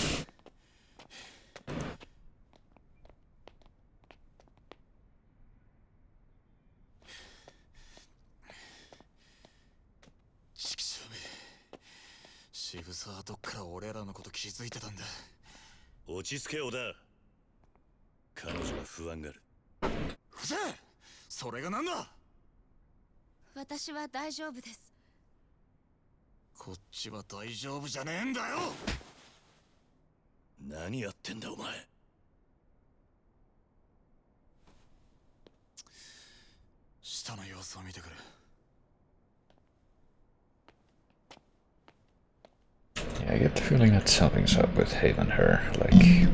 Yakuzaはどっから俺らのこと気づいてたんだ。落ち着けよだ。彼女が不安がる。ふざけ！それがなんだ？私は大丈夫です。こっちは大丈夫じゃねえんだよ。何やってんだお前。下の様子を見てくる。Yeah, I get the feeling that something's up with Haven and her. Like,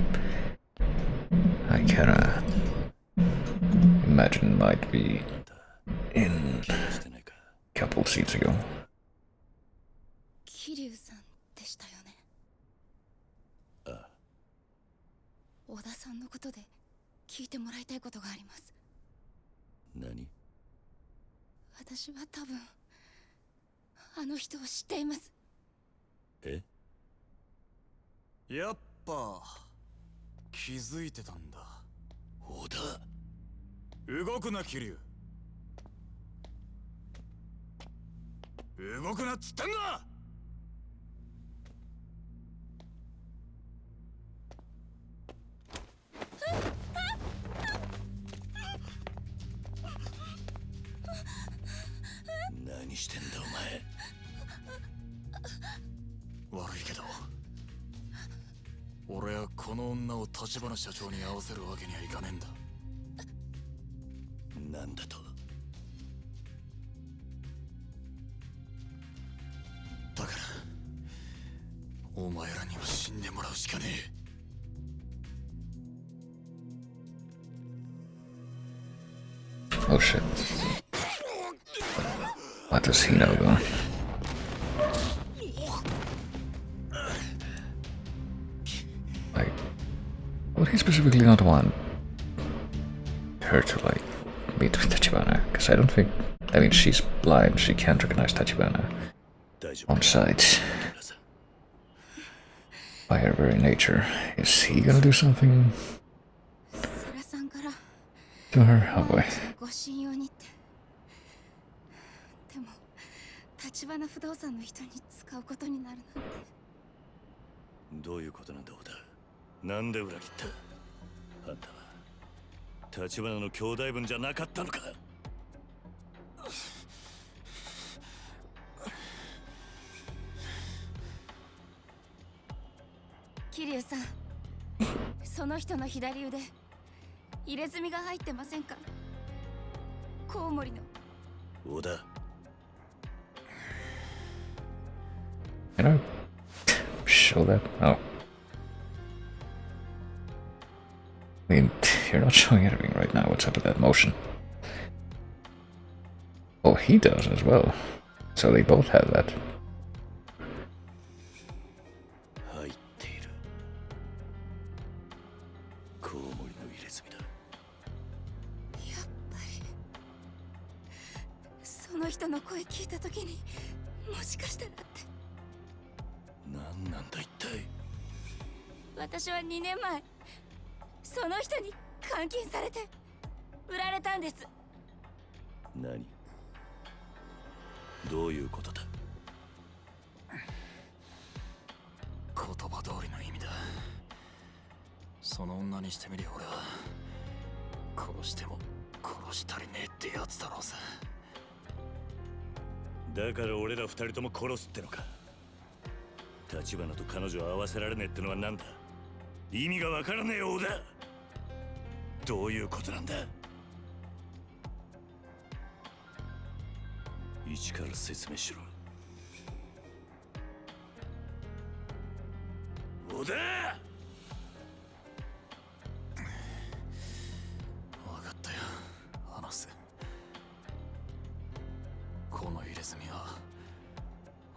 I kinda imagine might be in a couple seats ago. 桐生さんでしたよね。ああ。小田さんのことで聞いてもらいたいことがあります。何？私は多分あの人を知っています。え？やっぱ気づいてたんだ。小田。動くな桐生。動くなっつってんだ。ゃこの女を立花社長に会わせるわけにはいかねえんだ。なんだと？だからお前らには死んでもらうしかねえ。Oh shit. What does he know though? Like, would he specifically not want her to like meet with Tachibana? Because I don't think. I mean, she's blind, she can't recognize Tachibana 大丈夫 on sight. By her very nature. Is he gonna do something 世良さんから to her? Oh boy. ご信用にって。でも立花不動産の人に使うことになるなんて。どういうことなんだ小田。なんで裏切った？あんたは立花の兄弟分じゃなかったのか？桐生さん、その人の左腕入れ墨が入ってませんか？コウモリの。小田。Can I show that? Oh. I mean, you're not showing anything right now. What's up with that motion? Oh, he does as well. So they both have that. 入っている。コウモリの入れ墨だ。やっぱりその人の声聞いた時に、もしかしたらって。何なんだ一体。私は2年前その人に監禁されて売られたんです。何？どういうことだ？言葉通りの意味だ。その女にしてみりゃ俺は殺しても殺し足りねえってやつだろうさ。だから俺ら二人とも殺すってのか？立花と彼女を会わせられねえってのは何だ？意味がわからねえようだ。どういうことなんだ？一から説明しろ。小田！分かったよ、話す。この入れ墨は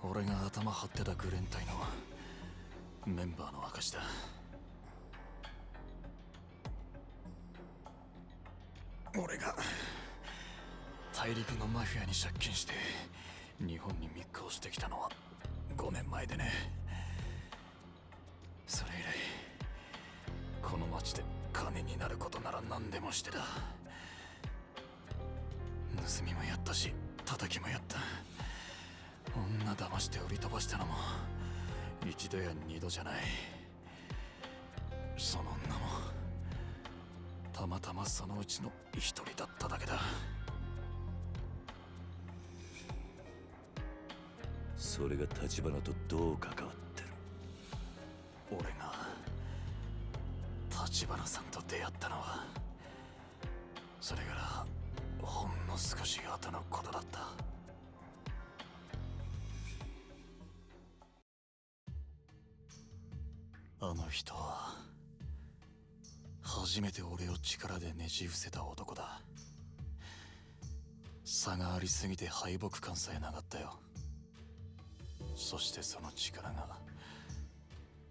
俺が頭張ってたグレン隊のメンバーの証だ。俺が大陸のマフィアに借金して日本に密航してきたのは5年前でね。それ以来この町で金になることなら何でもしてた。盗みもやったし叩きもやった。女騙して売り飛ばしたのも一度や二度じゃない。その女もたまたまそのうちの一人だっただけだ。それが立花とどう関わってる？俺が立花さんと出会ったのはそれからほんの少し後のことだった。あの人は初めて俺を力でねじ伏せた男だ。差がありすぎて敗北感さえなかったよ。そしてその力が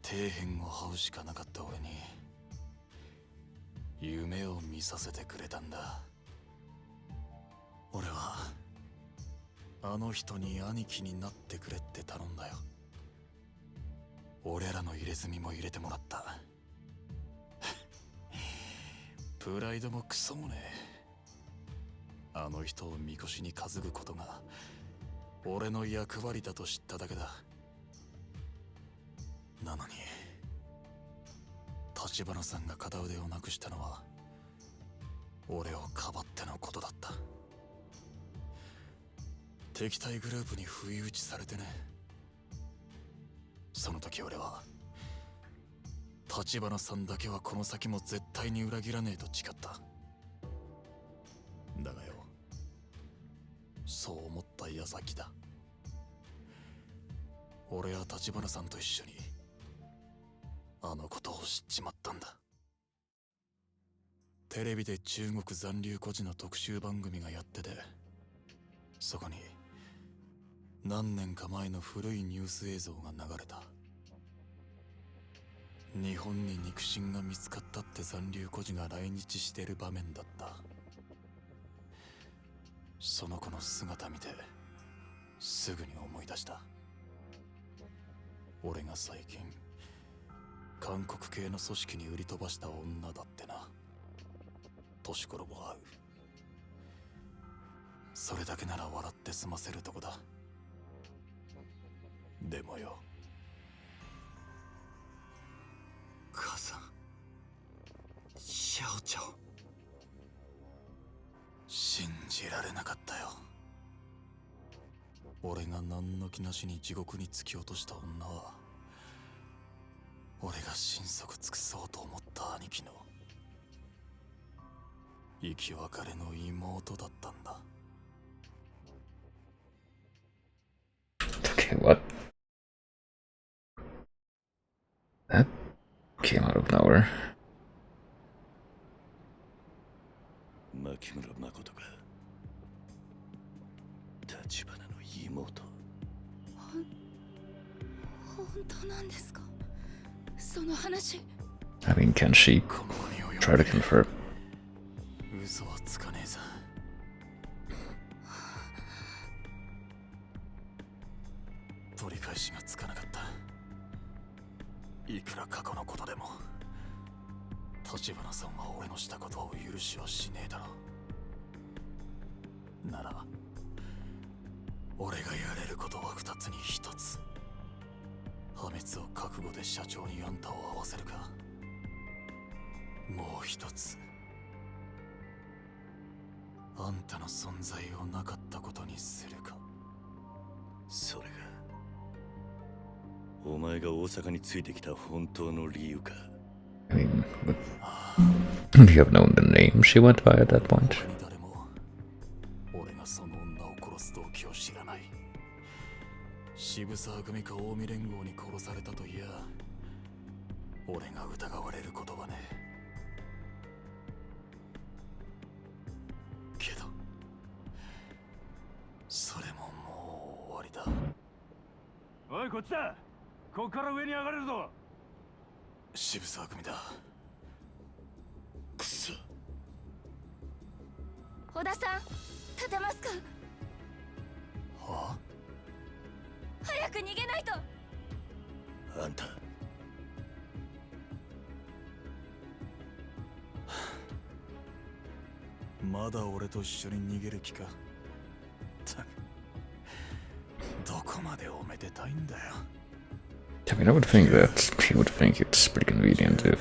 底辺を這うしかなかった俺に夢を見させてくれたんだ。俺はあの人に兄貴になってくれって頼んだよ。俺らの入れ墨も入れてもらった。プライドもクソもねえ。あの人をみこしに担ぐことが俺の役割だと知っただけだ。なのに立花さんが片腕をなくしたのは俺をかばってのことだった。敵対グループに不意打ちされてね。その時俺は立花さんだけはこの先も絶対に裏切らねえと誓った。だがよ、そう思った矢先だ。俺は立花さんと一緒にあのことを知っちまったんだ。テレビで中国残留孤児の特集番組がやってて、そこに何年か前の古いニュース映像が流れた。日本に肉親が見つかったって残留孤児が来日してる場面だった。その子の姿見てすぐに思い出した。俺が最近韓国系の組織に売り飛ばした女だってな。年頃も合う。それだけなら笑って済ませるとこだ。でもよ、母さん、シャオちゃん、信じられなかったよ。俺が何の気なしに地獄に突き落とした女は、俺が心底尽くそうと思った兄貴の生き別れの妹だったんだ。Okay, what? That came out of nowhere. 牧村誠が立花の妹。本当なんですか、その話。I mean, can she この期に及んで try to confirm? 嘘はつかねえさ。取り返しがつかなかった。いくら過去のことでも立花さんは俺のしたことを許しはしねえだろう。なら俺がやれることは二つに一つ。破滅を覚悟で社長にあんたを会わせるか、もう一つ、あんたの存在をなかったことにするか。それがお前が大阪についてきた本当の理由か。 I mean, would you have known the name she went by at that point? 他に誰も俺がその女を殺す動機を知らない。渋沢組か近江連合に殺されたといや、俺が疑われることはね。けどそれももう終わりだ。おい、こっちだ。こっから上に上がれるぞ。渋沢組だ。くそ。小田さん、立てますか。はあ、早く逃げないと。あんたまだ俺と一緒に逃げる気か。ったくどこまでおめでたいんだよ。 I mean, I would think that he would think it's pretty convenient if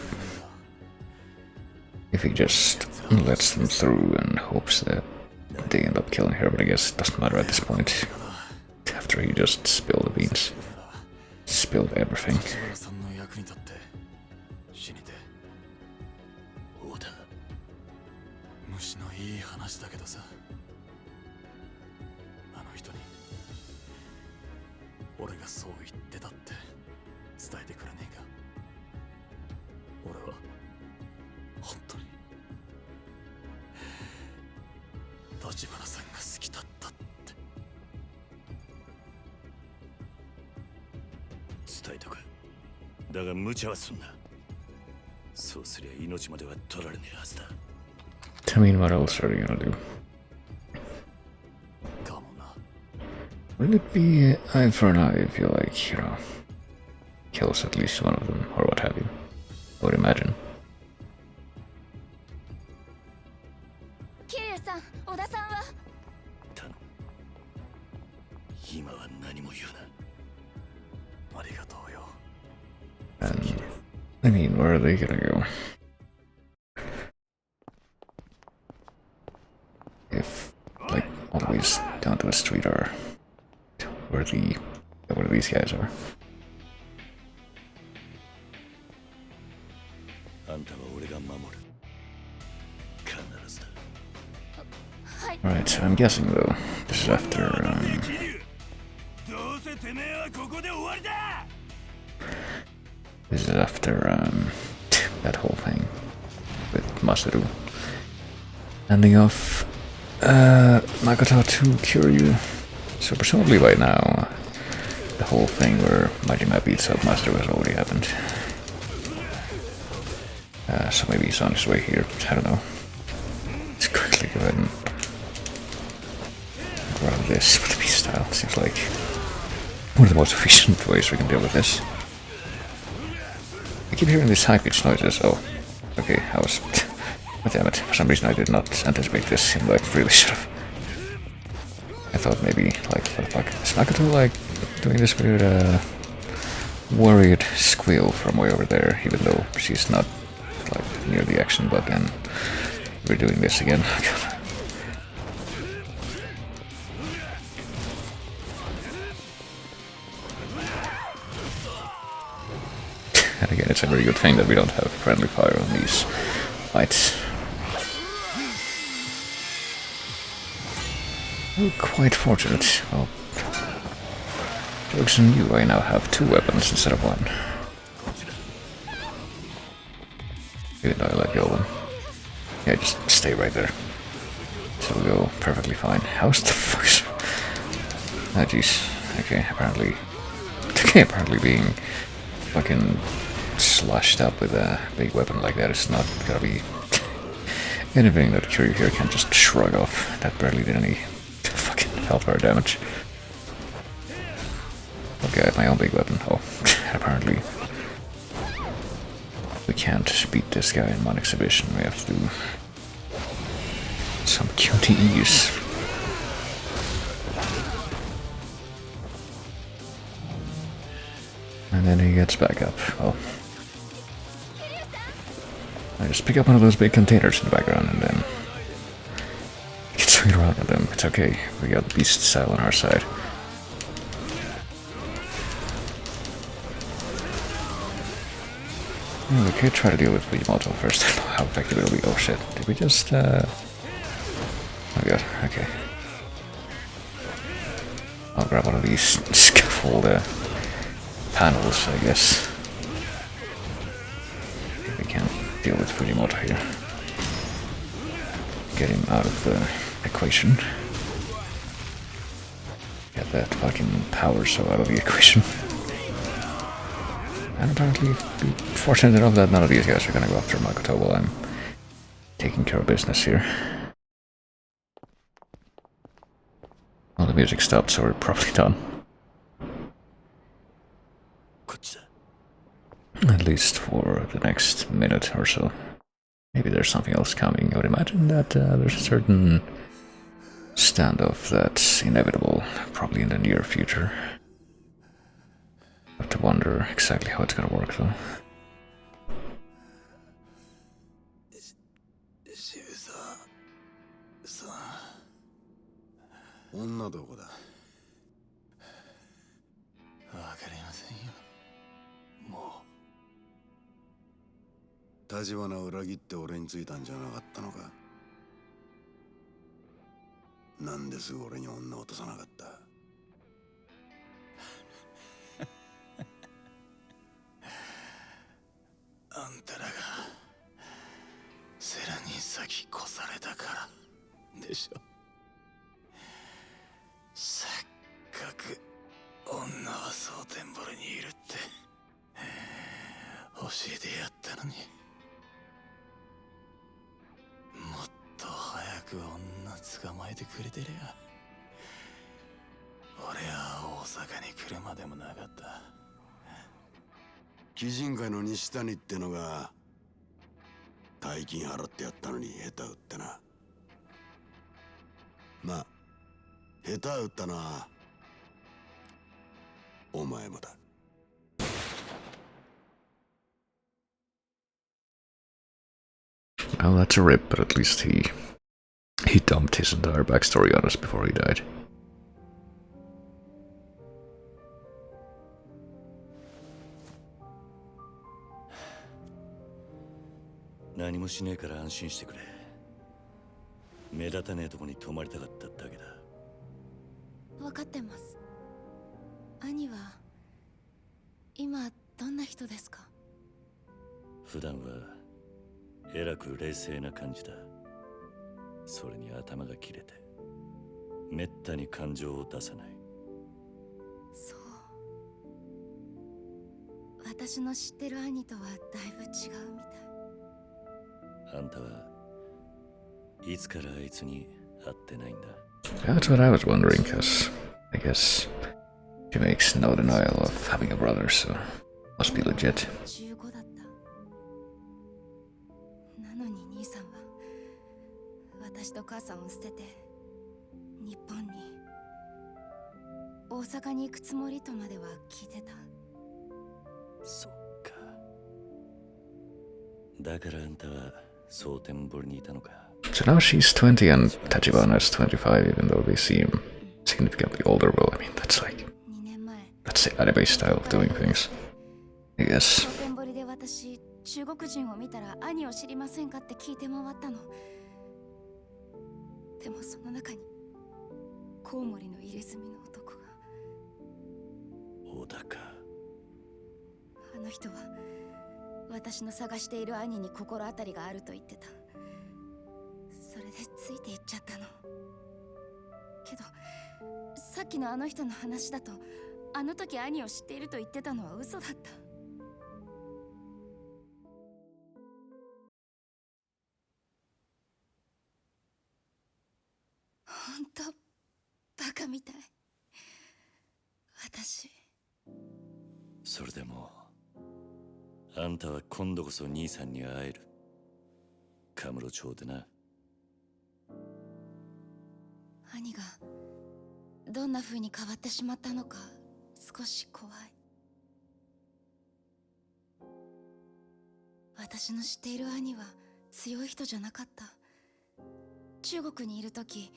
he just lets them through and hopes that they end up killing her, but I guess it doesn't matter at this point. After he just spilled the beans. Spilled everything. 立花さんの役に立って死にて小田。虫のいい話だけどさ、あの人に俺がそう言ってたって伝えてくれねえか。俺は本当に立花さんが好きだったって。伝えとく。だが無茶はすんな。そうすりゃ命までは取られねえはずだ。 I mean, what else are you gonna do? かもな。 Wouldn't it be eye for an eye if you, like, you know, kills at least one of them, or what have you? I would imagine. 桐生さん、小田さんは。頼む。今は何も言うな。ありがとうよ。 And, I mean, where are they gonna go? If, like, all the ways down to the street are where these guys are. あんたは俺が守る。必ずだ。はい。 Alright, so I'm guessing though, this is after, どうせてめえはここで終わりだ。 this is after, that whole thing with Masaru. Ending off, Makoto to Kiryu. So presumably by now, the whole thing where Majima beats up Masaru has already happened. So maybe he's on his way here, I don't know. Let's quickly go ahead and grab this with the beast style. Seems like one of the most efficient ways we can deal with this. I keep hearing these high-pitched noises. Oh, okay, I was... Oh, damn it, for some reason I did not anticipate this. Seemed like really should have. I thought maybe, like, what the fuck? Is Makoto, like, doing this weird, worried squeal from way over there, even though she's not, like, near the action, but then we're doing this again. And again, it's a very good thing that we don't have friendly fire on these fights. Oh, quite fortunate. Well, jokes on you, I now have 2 weapons instead of 1. Even though I let go of them. Yeah, just stay right there. So we'll go perfectly fine. How's the fuck? Oh jeez. Okay, apparently... Okay, apparently being fucking slashed up with a big weapon like that is not gonna be anything that Kiryu here can just shrug off. That barely did any fucking hellfire damage. Okay, I have my own big weapon. Oh, apparently we can't beat this guy in one exhibition. We have to do some QTEs. And then he gets back up. Well, I just pick up one of those big containers in the background and then you can swing around with them. It's okay. We got beast style on our side. Yeah, we could try to deal with Fujimoto first. I don't know how effective it'll be. Oh shit. Did we just oh god, okay. I'll grab one of these scaffold panels, I guess. We can deal with Fujimoto here. Get him out of the equation. Get that fucking power so out of the equation. And apparently be fortunate enough that none of these guys are gonna go after Makoto while I'm taking care of business here. Well, the music stopped, so we're probably done. At least for the next minute or so. Maybe there's something else coming. I would imagine that there's a certain standoff that's inevitable, probably in the near future. I have to wonder exactly how it's gonna work, though. 女どこだ。わかりませんよ。もう。立花を裏切って俺についたんじゃなかったのか。なんですぐ俺に女を落とさなかった。あんたらがセラに先越されたからでしょ。せっかく女は蒼天堀にいるって教えてやったのに、もっと早く女捕まえてくれてりゃ俺は大阪に来るまでもなかった。鬼人会の西谷ってのが大金払ってやったのに下手打ってな。まあ下手打ったのはお前もだ。Well, that's a rip, but at least he dumped his entire backstory on us before he died. 何もしねえから安心してくれ。目立たねえとこに泊まりたかっただけだ。分かってます。兄は今どんな人ですか？普段はえらく冷静な感じだ。それに頭が切れてめったに感情を出さない。そう。私の知ってる兄とはだいぶ違うみたい。あんたはいつからあいつに会ってないんだ？ Yeah, that's what I was wondering, because I guess she makes no denial of having a brother, so must be legit. 15だった。なのに兄さんは私と母さんを捨てて日本に、大阪に行くつもりとまでは聞いてた。そっか。だからあんたは蒼天堀にいたのか。So now she's 20 and Tachibana is 25, even though they seem significantly older. Well, I mean, that's like, 2年前、 that's the anime style of doing things, I guess. 蒼天堀で私、中国人を見たら兄を知りませんかって聞いて回ったの。でもその中にコウモリの入れ墨の男が。小田か。あの人は私の探している兄に心当たりがあると言ってた。それでついていっちゃったの。けどさっきのあの人の話だと、あの時兄を知っていると言ってたのは嘘だった。ほんとバカみたい私。それでもあんたは今度こそ兄さんに会える。カムロ町でな。兄がどんな風に変わってしまったのか少し怖い。私の知っている兄は強い人じゃなかった。中国にいる時、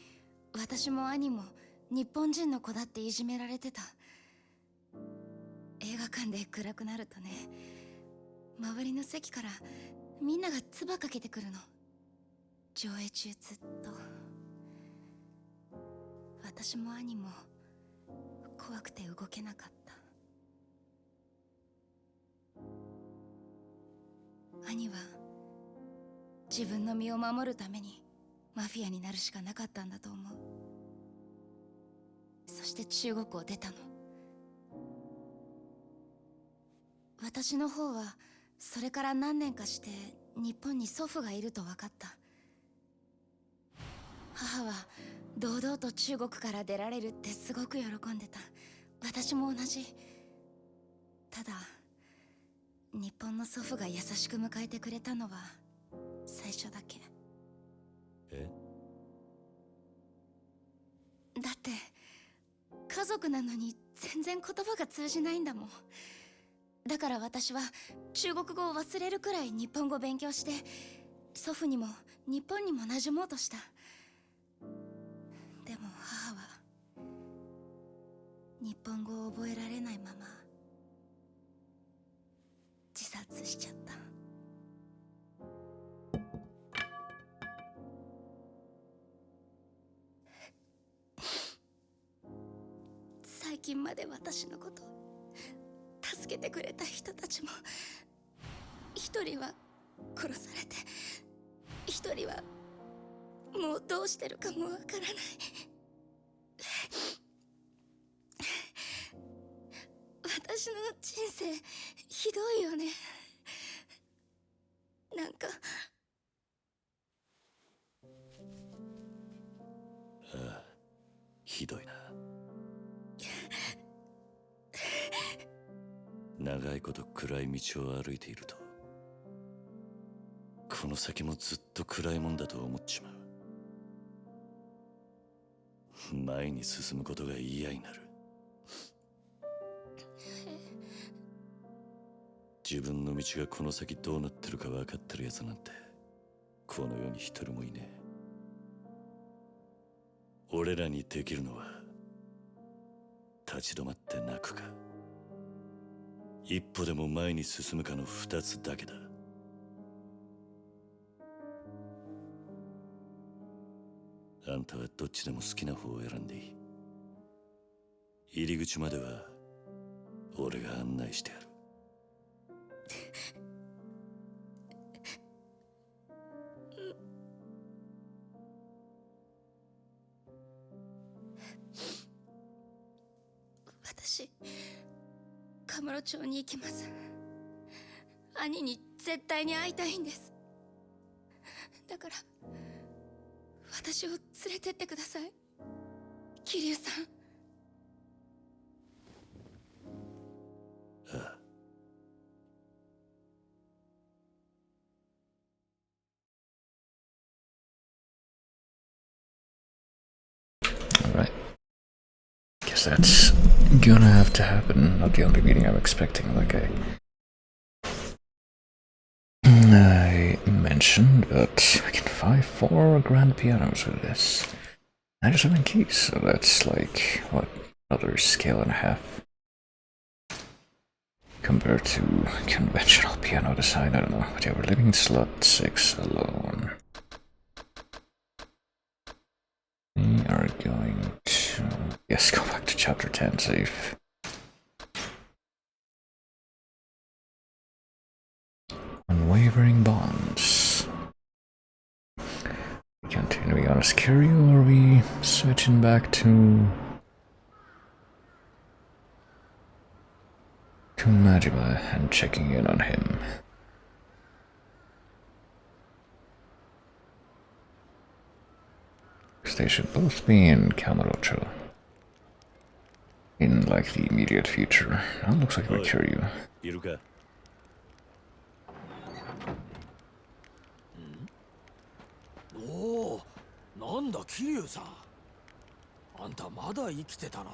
私も兄も日本人の子だっていじめられてた。映画館で暗くなるとね、周りの席からみんなが唾かけてくるの。上映中ずっと。私も兄も怖くて動けなかった。兄は自分の身を守るためにマフィアになるしかなかったんだと思う。そして中国を出たの。私の方はそれから何年かして日本に祖父がいると分かった。母は堂々と中国から出られるってすごく喜んでた。私も同じ。ただ日本の祖父が優しく迎えてくれたのは最初だけ。え？だって家族なのに全然言葉が通じないんだもん。だから私は中国語を忘れるくらい日本語勉強して、祖父にも日本にも馴染もうとした。でも母は日本語を覚えられないまま自殺しちゃった。最近まで私のこと助けてくれた人たちも、一人は殺されて、一人はもうどうしてるかもわからない。私の人生ひどいよね。なんかああ、ひどいな。長いこと暗い道を歩いていると、この先もずっと暗いもんだと思っちまう。前に進むことが嫌になる。自分の道がこの先どうなってるか分かってるやつなんてこの世に一人もいねえ。俺らにできるのは立ち止まって泣くか、一歩でも前に進むかの二つだけだ。あんたはどっちでも好きな方を選んでいい。入り口までは俺が案内してやる。私、カムロ町に行きます。兄に絶対に会いたいんです。だから私を連れてってください、桐生さん。ああ。Alright. Guess that's gonna have to happen. Not the only meeting I'm expecting, like I mentioned, but I can buy 4 grand pianos with this. 97 keys, so that's like, what, another scale and a half. Compared to conventional piano design, I don't know. But yeah, we're leaving slot 6 alone. We are going to, yes, go back to chapter 10, save. Unwavering bonds. Continuing on as Kiryu, or are we switching back to Majima and checking in on him? Because they should both be in Kamurocho. In like the immediate future. That looks like we're Kiryu. いるか。おお、なんだ桐生さん。あんたまだ生きてたな。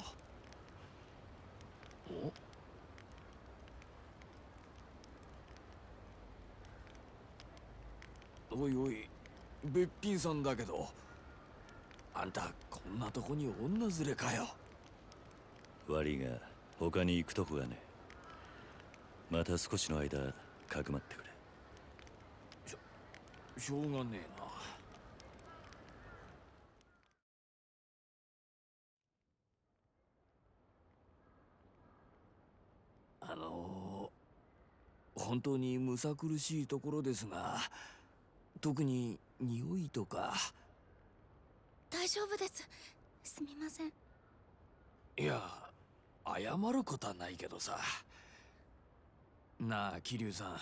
おいおい、べっぴんさんだけど、あんたこんなとこに女連れかよ。悪いが他に行くとこがね。また少しの間かくまってくれ。しょうがねえな。本当にむさ苦しいところですが、特に匂いとか。大丈夫です。すみません。いや、謝ることはないけどさ。なあ桐生さ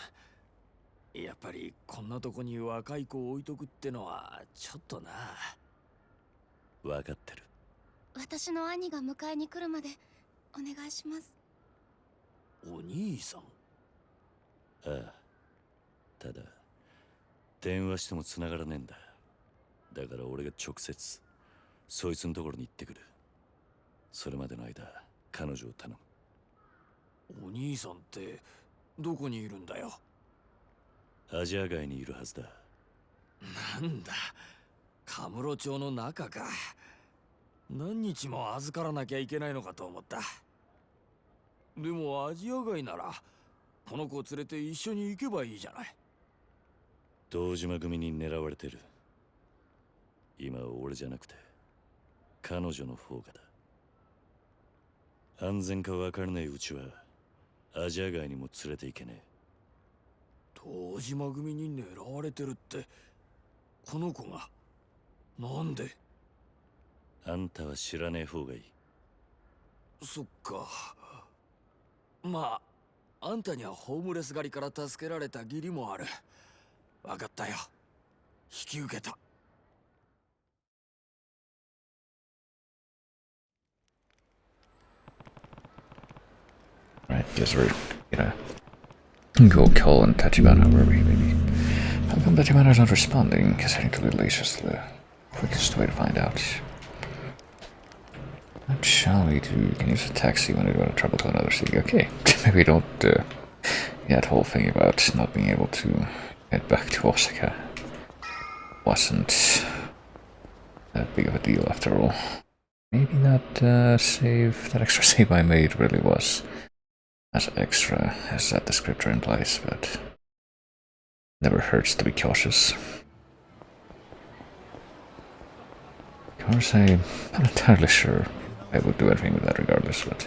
ん、やっぱりこんなとこに若い子を置いとくってのはちょっとな。分かってる。私の兄が迎えに来るまでお願いします。お兄さん。ああ。ただ電話しても繋がらねえんだ。だから俺が直接そいつのところに行ってくる。それまでの間彼女を頼む。お兄さんってどこにいるんだよ。アジア街にいるはずだ。なんだ、カムロ町の中か。何日も預からなきゃいけないのかと思った。でもアジア街ならこの子を連れて一緒に行けばいいじゃない。堂島組に狙われてる。今は俺じゃなくて彼女の方がだ。安全か分からないうちはアジア街にも連れて行けねえ。堂島組に狙われてるって、この子がなんで。あんたは知らねえ方がいい。そっか。まああんたにはホームレス狩りから助けられた義理もある。分かったよ、引き受けた。Right, guess we're gonna go call on Tachibana, were we, maybe? How come Tachibana's not responding? Guess I need to Little Ace is the quickest way to find out. What shall we do? You can use a taxi when you're in trouble to another city. Okay, maybe don't, yeah, that whole thing about not being able to get back to Osaka wasn't that big of a deal after all. Maybe that that extra save I made really was as extra as that descriptor implies, but never hurts to be cautious. course, I'm not entirely sure I would do anything with that regardless, but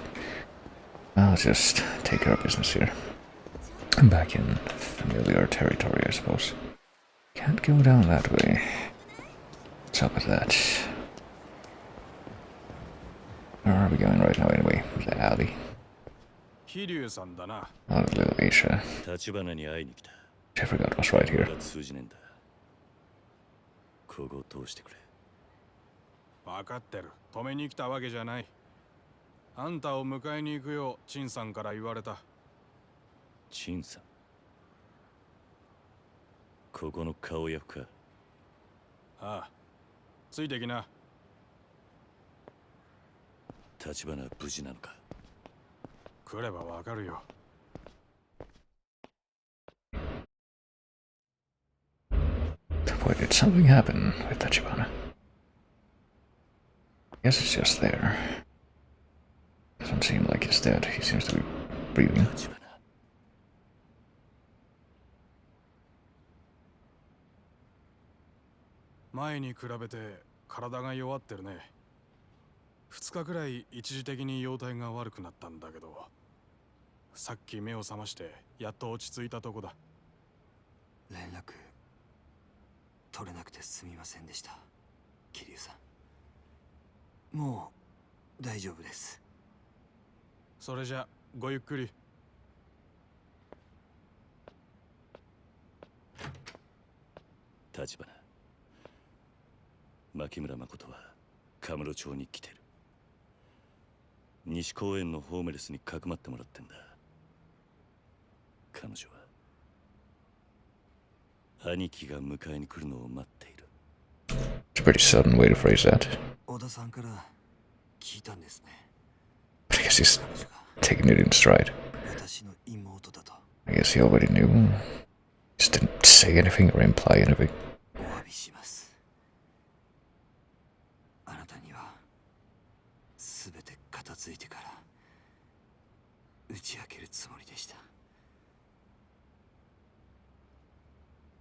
I'll just take care of business here. I'm back in familiar territory, I suppose. Can't go down that way. What's up with that? Where are we going right now anyway? The alley. 桐生さんだな。 Oh, little Asia. 立花に会いに来た。 I forgot what's right here. が通じねえんだ。ここを通してくれ。分かってる。止めに来たわけじゃない。あんたを迎えに行くよう陳さんから言われた。陳さん。ここの顔役か。ああ、ついてきな。立花は無事なのか。来ればわかるよ。Why did something happen with Tachibana? I guess it's just there. Doesn't seem like he's dead. He seems to be breathing. 立花。前に比べて体が弱ってるね。2日くらい一時的に容体が悪くなったんだけど、さっき目を覚ましてやっと落ち着いたとこだ。連絡取れなくてすみませんでした、桐生さん。もう大丈夫です。それじゃごゆっくり。立花。牧村誠はカムロ町に来てる。西公園のホームレスにかくまってもらってんだ。彼女は兄貴が迎えに来るのを待っている。 It's a pretty sudden way to phrase that. 小田さんから聞いたんですね。 But I guess he's 彼女が taking it in stride. 私の妹だと。 I guess he already knew. Just didn't say anything or imply anything. お詫びします。あなたには全て片付いてから打ち明けるつもりでした。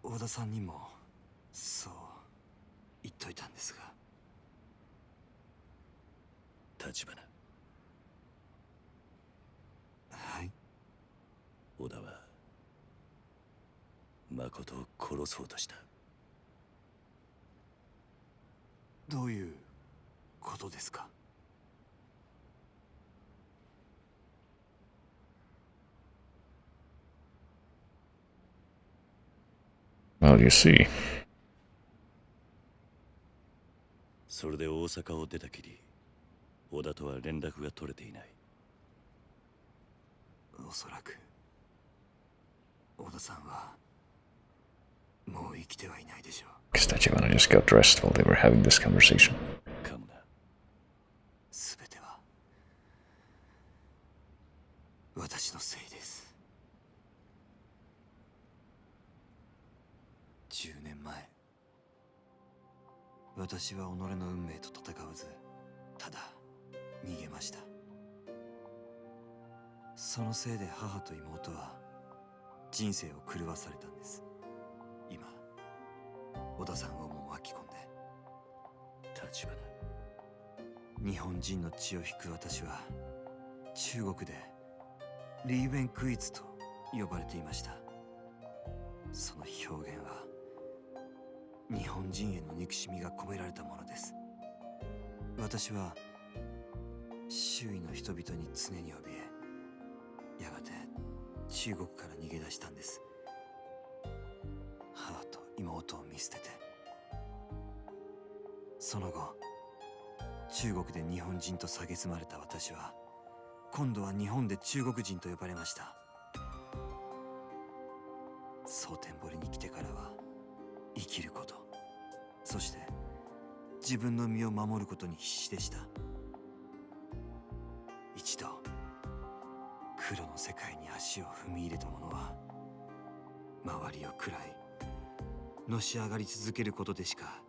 小田さんにもそう言っといたんですが。立花。はい。小田は誠を殺そうとした。どういうことですか。Well, you see. それで大阪を出たきり、小田とは連絡が取れていない。おそらく小田さんはもう生きてはいないでしょう。 Guess Tachibana just got dressed while they were having this conversation. かもな。全ては私のせいです。10年前、私は己の運命と戦わず、ただ逃げました。そのせいで母と妹は人生を狂わされたんです。今、小田さんをも巻き込んで。立花。日本人の血を引く私は中国でリーベンクイツと呼ばれていました。その表現は日本人への憎しみが込められたものです。私は周囲の人々に常に怯え、やがて中国から逃げ出したんです。母と妹を見捨てて。その後、中国で日本人と蔑まれた私は、今度は日本で中国人と呼ばれました。蒼天堀に来てからは生きること、そして自分の身を守ることに必死でした。一度黒の世界に足を踏み入れた者は、周りを喰らいのし上がり続けることでしか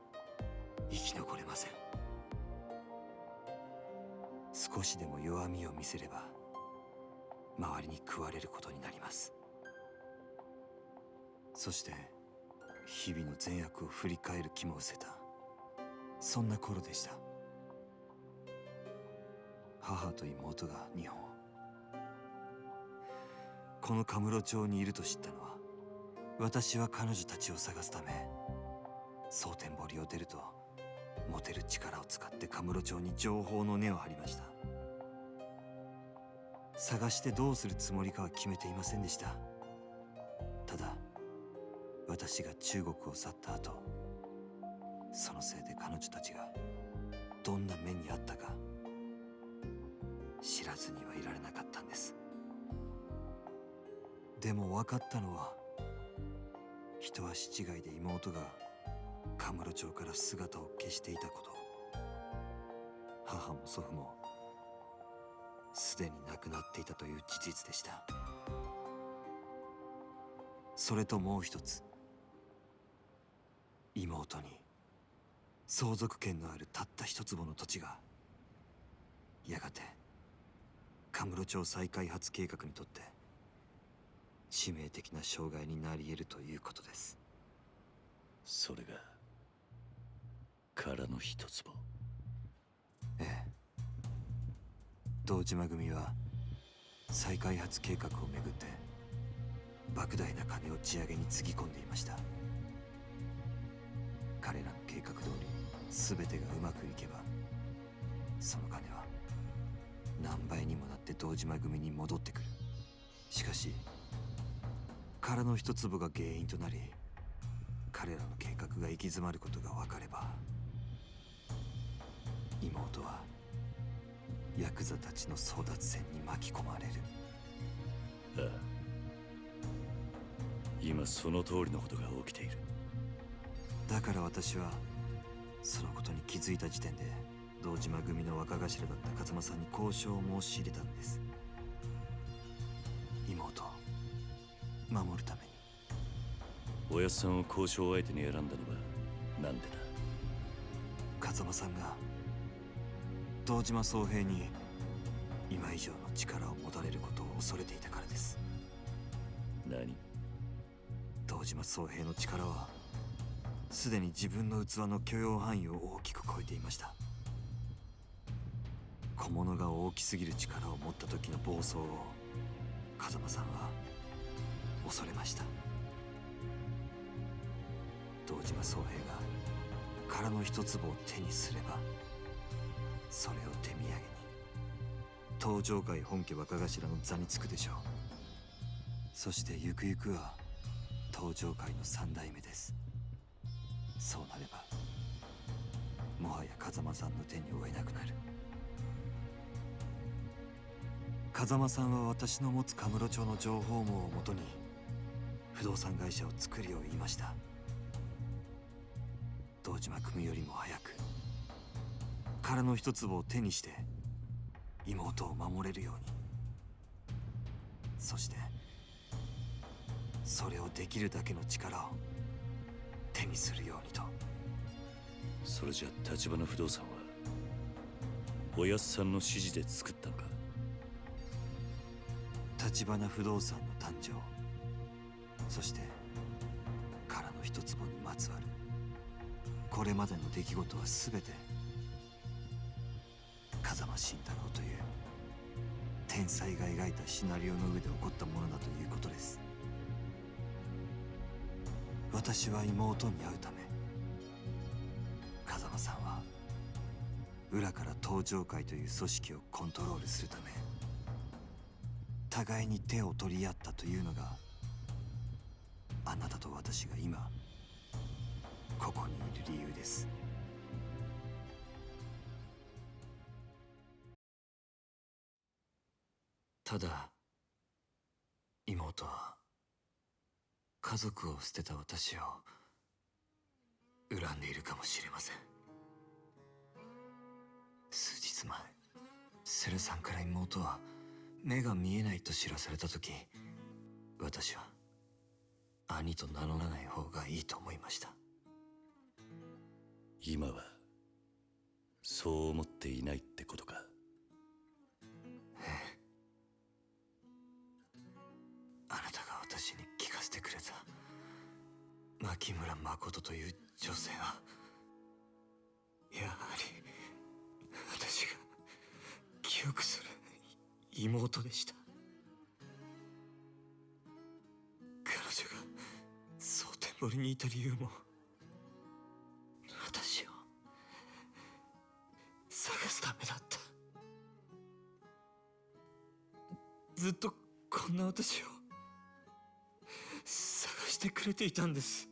生き残れません。少しでも弱みを見せれば周りに食われることになります。そして日々の善悪を振り返る気も失せた、そんな頃でした。母と妹が日本を。このカムロ町にいると知ったのは、私は彼女たちを探すため蒼天堀を出ると、持てる力を使ってカムロ町に情報の根を張りました。探してどうするつもりかは決めていませんでした。ただ私が中国を去った後、そのせいで彼女たちがどんな目にあったか知らずにはいられなかったんです。でも分かったのは、一足違いで妹がカムロ町から姿を消していたこと。母も祖父もすでに亡くなっていたという事実でした。それともう一つ、妹に相続権のあるたった一坪の土地がやがてカムロ町再開発計画にとって致命的な障害になり得るということです。それが殻の一坪。ええ。堂島組は再開発計画をめぐって莫大な金を地上げにつぎ込んでいました。彼らの計画通り全てがうまくいけば、その金は何倍にもなって堂島組に戻ってくる。しかし殻の一粒が原因となり、彼らの計画が行き詰まることが分かれば、妹はヤクザたちの争奪戦に巻き込まれる。ああ、今その通りのことが起きている。だから私はそのことに気づいた時点で堂島組の若頭だった風間さんに交渉を申し入れたんです。妹を守るために。おやっさんを交渉相手に選んだのはなんでだ。風間さんが堂島宗平に今以上の力を持たれることを恐れていたからです。何？堂島宗平の力はすでに自分の器の許容範囲を大きく超えていました。小物が大きすぎる力を持った時の暴走を風間さんは恐れました。堂島宗平が殻の一粒を手にすれば、それを手土産に東上界本家若頭の座につくでしょう。そしてゆくゆくは東上界の三代目です。そうなればもはや風間さんの手に負えなくなる。風間さんは私の持つカムロ町の情報網をもとに不動産会社を作るよう言いました。堂島組よりも早く殻の一粒を手にして妹を守れるように、そしてそれをできるだけの力を手にするようにと。それじゃ橘不動産はおやっさんの指示で作ったのか。橘不動産の誕生、そして殻の一坪にまつわるこれまでの出来事は全て風間慎太郎という天才が描いたシナリオの上で起こったものだということです。私は妹に会うため、風間さんは裏から東上会という組織をコントロールするため互いに手を取り合ったというのが、あなたと私が今ここにいる理由です。ただ妹は家族を捨てた私を恨んでいるかもしれません。数日前、セルさんから妹は目が見えないと知らされた時、私は兄と名乗らない方がいいと思いました。今はそう思っていないってことか。ええ。あなたが私に聞かせてくれた牧村誠という女性は、やはり私が記強くする妹でした。彼女が蒼天堀にいた理由も私を探すためだった。ずっとこんな私を探してくれていたんです。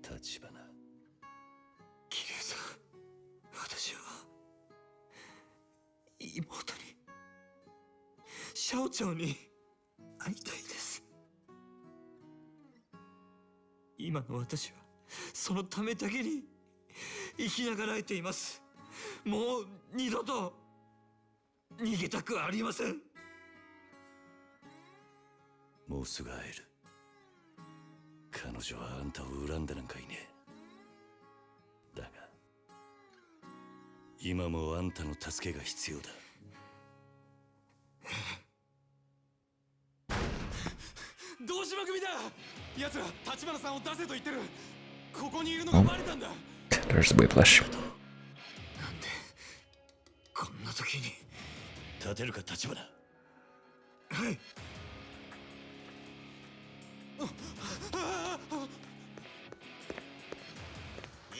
立花、桐生さん、私は妹に、シャオちゃんに会いたいです。今の私はそのためだけに生きながらえています。もう二度と逃げたくありません。もうすぐ会える。彼女はあんたを恨んでなんかいねえ。だが今もあんたの助けが必要だ。堂島組だ。奴ら立花さんを出せと言ってる。ここにいるのがバレたんだ。 There's the whiplash. なんでこんな時に。立てるか立花。はい。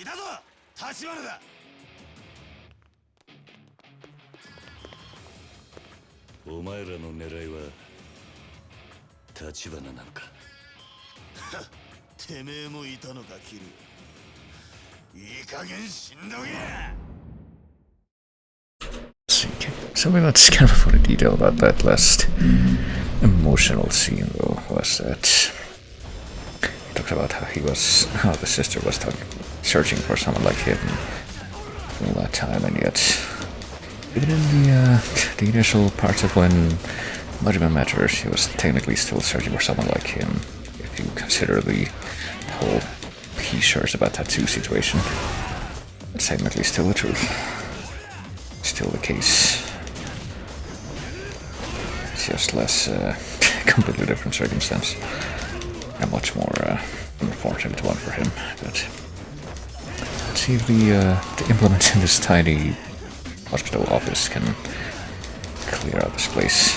いたぞ立花だ。お前らの狙いは立花なのか。てめえもいたのかキル。いい加減死んどけ。 So that's kind of a funny detail about that last emotional scene, though, was that he talked about how the sister was searching for someone like him all that time, and yet even in the initial parts of when Majima matters, he was technically still searching for someone like him. If you consider the whole he shares about tattoo situation, it's technically still the truth, still the case. It's just less completely different circumstance, and much more unfortunate one for him. But let's see if the implements in this tiny hospital office can clear out this place.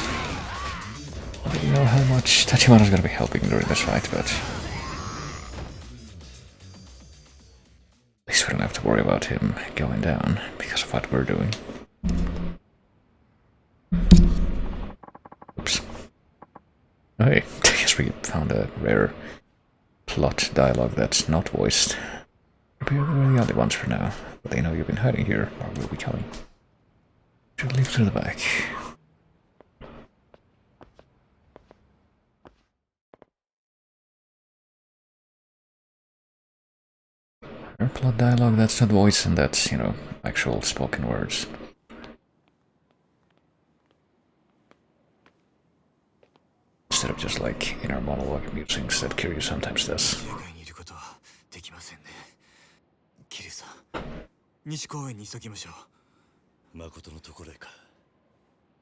I don't know how much Tachibana's gonna be helping during this fight, but at least we don't have to worry about him going down because of what we're doing. Oops. Oh, hey, I guess we found a rare plot dialogue that's not voiced. We're the only ones for now, but they know you've been hiding here, or will be coming. Should leave through the back. Rare plot dialogue that's not voiced, and that's, you know, actual spoken words. Instead of just like inner monologue musings that Kiryu sometimes does. 世界にいることはできませんね。桐生さん、西公園に急ぎましょう。誠のところへか。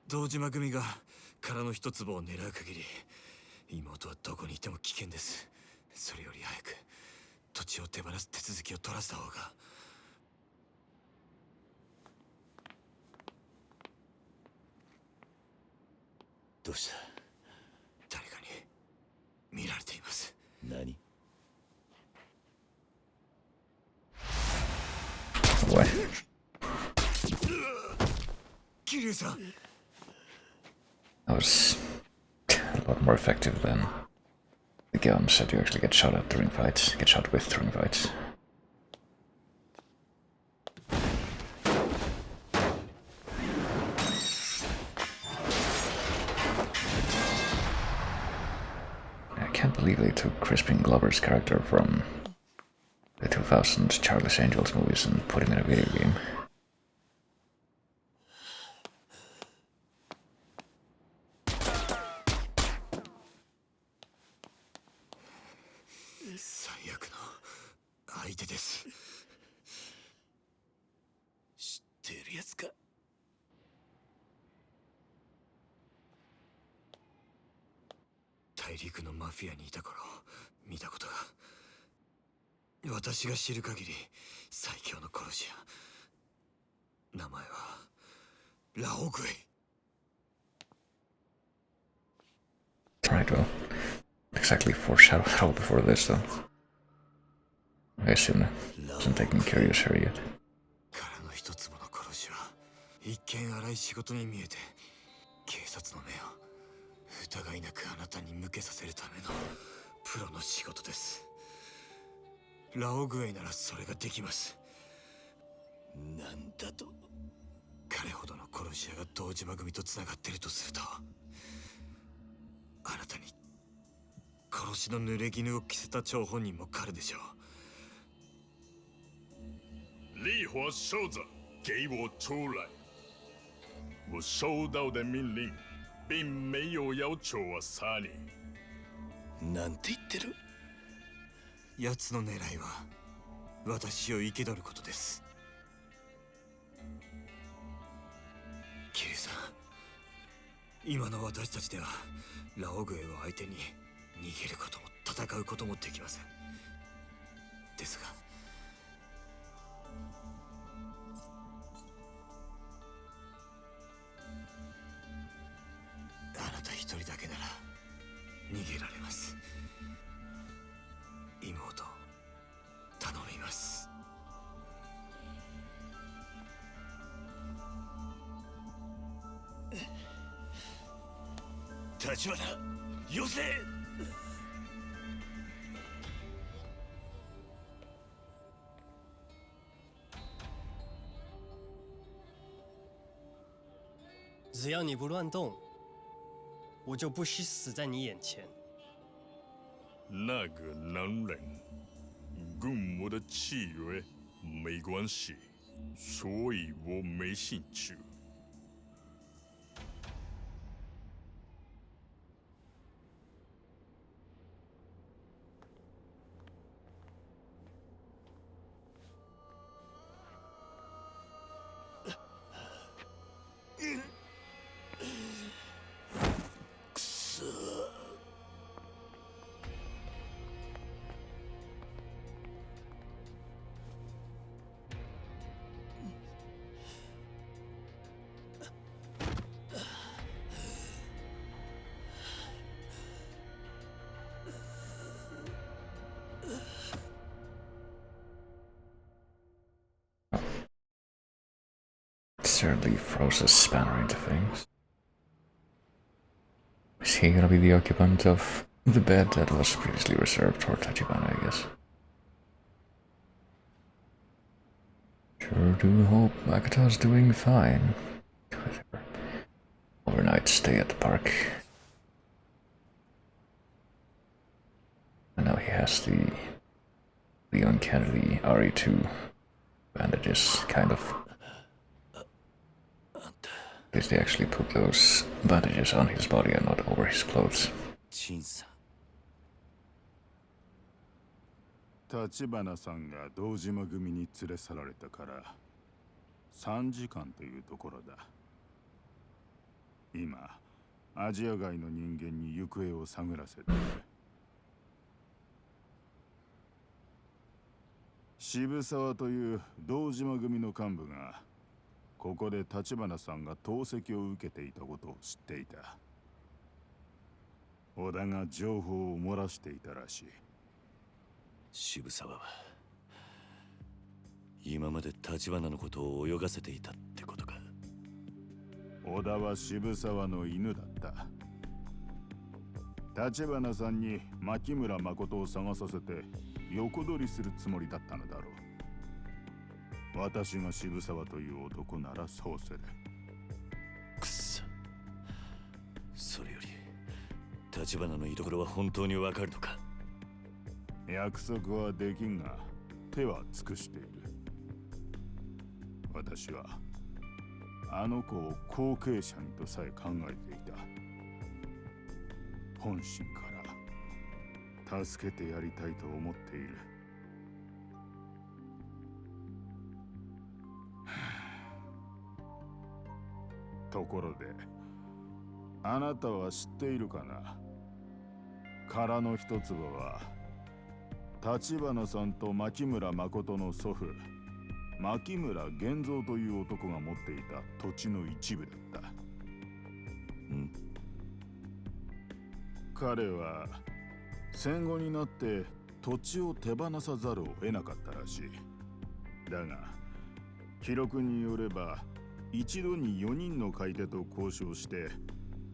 堂島組が殻の一粒を狙う限り、妹はどこにいても危険です。それより早く土地を手放す手続きを取らせた方が。どうした。誰かに見られています。何。What? 桐生さん。That was a lot more effective than the guns that you actually get shot at during fights, get shot with during fights. I can't believe they took Crispin Glover's character from the 2000 Charlie's Angels movies and put him in a video game. Yakuza 私が知る限り最強の殺し屋。名前はラオグエイ。 Right, well, exactly foreshadowed before this, though. I assume wasn't taking curious here yet. からの一粒の殺しは一見荒い仕事に見えて、警察の目を疑いなくあなたに向けさせるためのプロの仕事です。ラオグエイならそれができます。なんだと。彼ほどの殺し屋が堂島組とつながってるとすると、あなたに殺しの濡れ衣を着せた張本人も彼でしょう。烈火烧着，给我出来！我收到的命令，并没有要求我杀你。なんて言ってる。奴の狙いは私を生け取ることです。キリュウさん、今の私たちではラオグエを相手に逃げることも戦うこともできません。ですがあなた一人だけなら逃げられます。妹、頼みます。立花、よせ。只要你不乱动，我就不惜死在你眼前。那个男人跟我的契约没关系，所以我没兴趣。Certainly throws a spanner into things. Is he gonna be the occupant of the bed that was previously reserved for Tachibana, I guess? Sure do hope Makoto's doing fine. Overnight stay at the park. And now he has the uncannily RE2 bandages, kind of. Because they actually put those bandages on his body and not over his clothes. 立花さんが堂島組に連れ去られたから3時間というところだ。今アジア外の人間に行方を探らせている。渋沢という堂島組の幹部がここで立花さんが投石を受けていたことを知っていた。織田が情報を漏らしていたらしい。渋沢は今まで立花のことを泳がせていたってことか。織田は渋沢の犬だった。立花さんに牧村誠を探させて横取りするつもりだったのだろう。私が渋沢という男ならそうする。くっそ。それより立花の居所は本当にわかるのか。約束はできんが手は尽くしている。私はあの子を後継者にとさえ考えていた。本心から助けてやりたいと思っている。ところであなたは知っているかな。殻の一粒は立花さんと牧村誠の祖父牧村源三という男が持っていた土地の一部だった。彼は戦後になって土地を手放さざるを得なかったらしい。だが記録によれば一度に4人の買い手と交渉して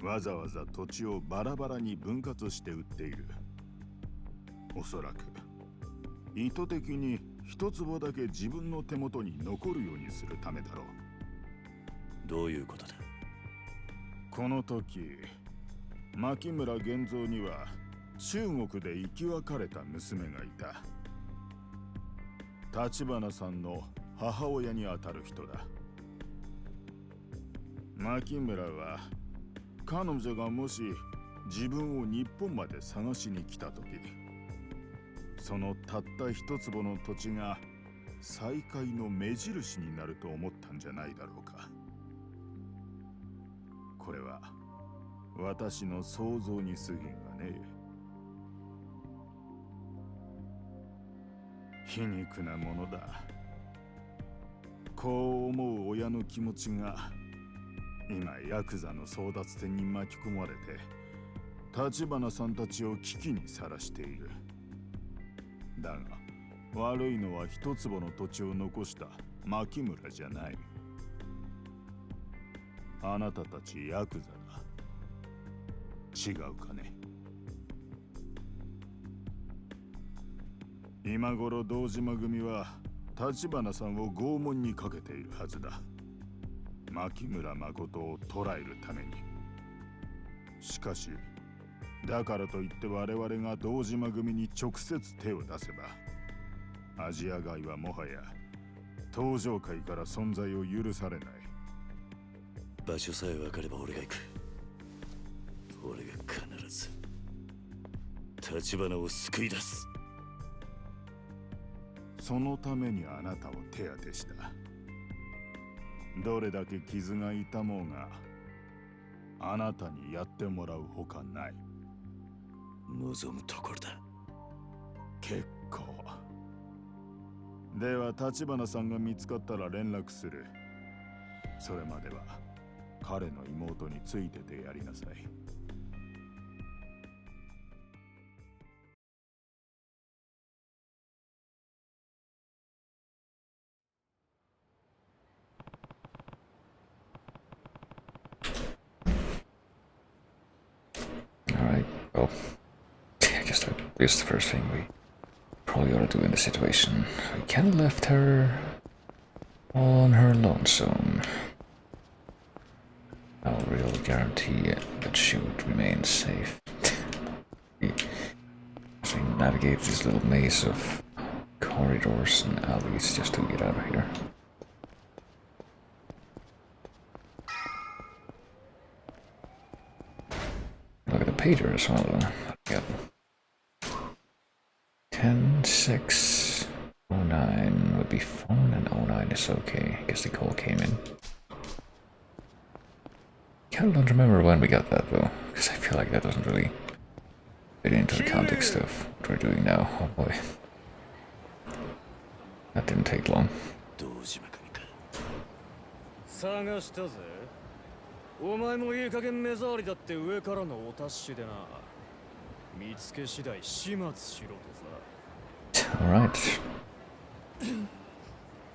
わざわざ土地をバラバラに分割して売っている。おそらく意図的に一坪だけ自分の手元に残るようにするためだろう。どういうことだ？この時牧村源三には中国で生き別れた娘がいた。立花さんの母親にあたる人だ。牧村は彼女がもし自分を日本まで探しに来た時、そのたった一坪の土地が再会の目印になると思ったんじゃないだろうか。これは私の想像に過ぎんがね。皮肉なものだ。こう思う親の気持ちが今ヤクザの争奪戦に巻き込まれて立花さんたちを危機にさらしている。だが悪いのは一坪の土地を残した牧村じゃない。あなたたちヤクザだ。違うかね。今頃堂島組は立花さんを拷問にかけているはずだ。牧村誠を捕らえるために。しかしだからといって我々が堂島組に直接手を出せばアジア街はもはや東上界から存在を許されない。場所さえ分かれば俺が行く。俺が必ず立花を救い出す。そのためにあなたを手当てした。どれだけ傷が痛もうがあなたにやってもらうほかない。望むところだ。結構。では立花さんが見つかったら連絡する。それまでは彼の妹についててやりなさい。Well, I guess that is the first thing we probably ought to do in the situation. We kind of left her on her lonesome. I'll really guarantee that she would remain safe. As we navigate this little maze of corridors and alleys just to get out of here. Look at the pager as well. Yep. 10-6-09 would be phone and 09 is okay. I guess the call came in. Kind of don't remember when we got that though, because I feel like that doesn't really fit into the context of what we're doing now. Oh boy. That didn't take long. 探したぜ。お前もいい加減目障りだって上からのお達しでな。見つけ次第始末しろとさ。Alright.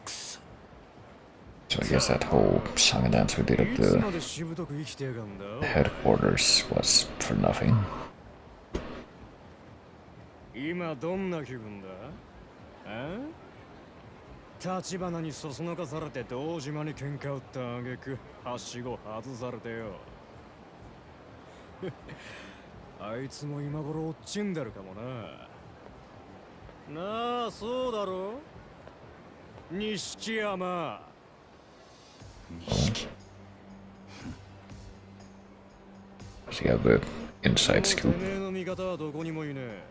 So I guess that whole song and dance we did at the headquarters was for nothing. 今どんな気分だ？立花にそそのかされて堂島に喧嘩売った挙句はしご外されてよ。あいつも今頃落ちんでるかもな。なあ、そうだろ？錦山。So you have the inside scoop. てめえの味方はどこにもいねえ。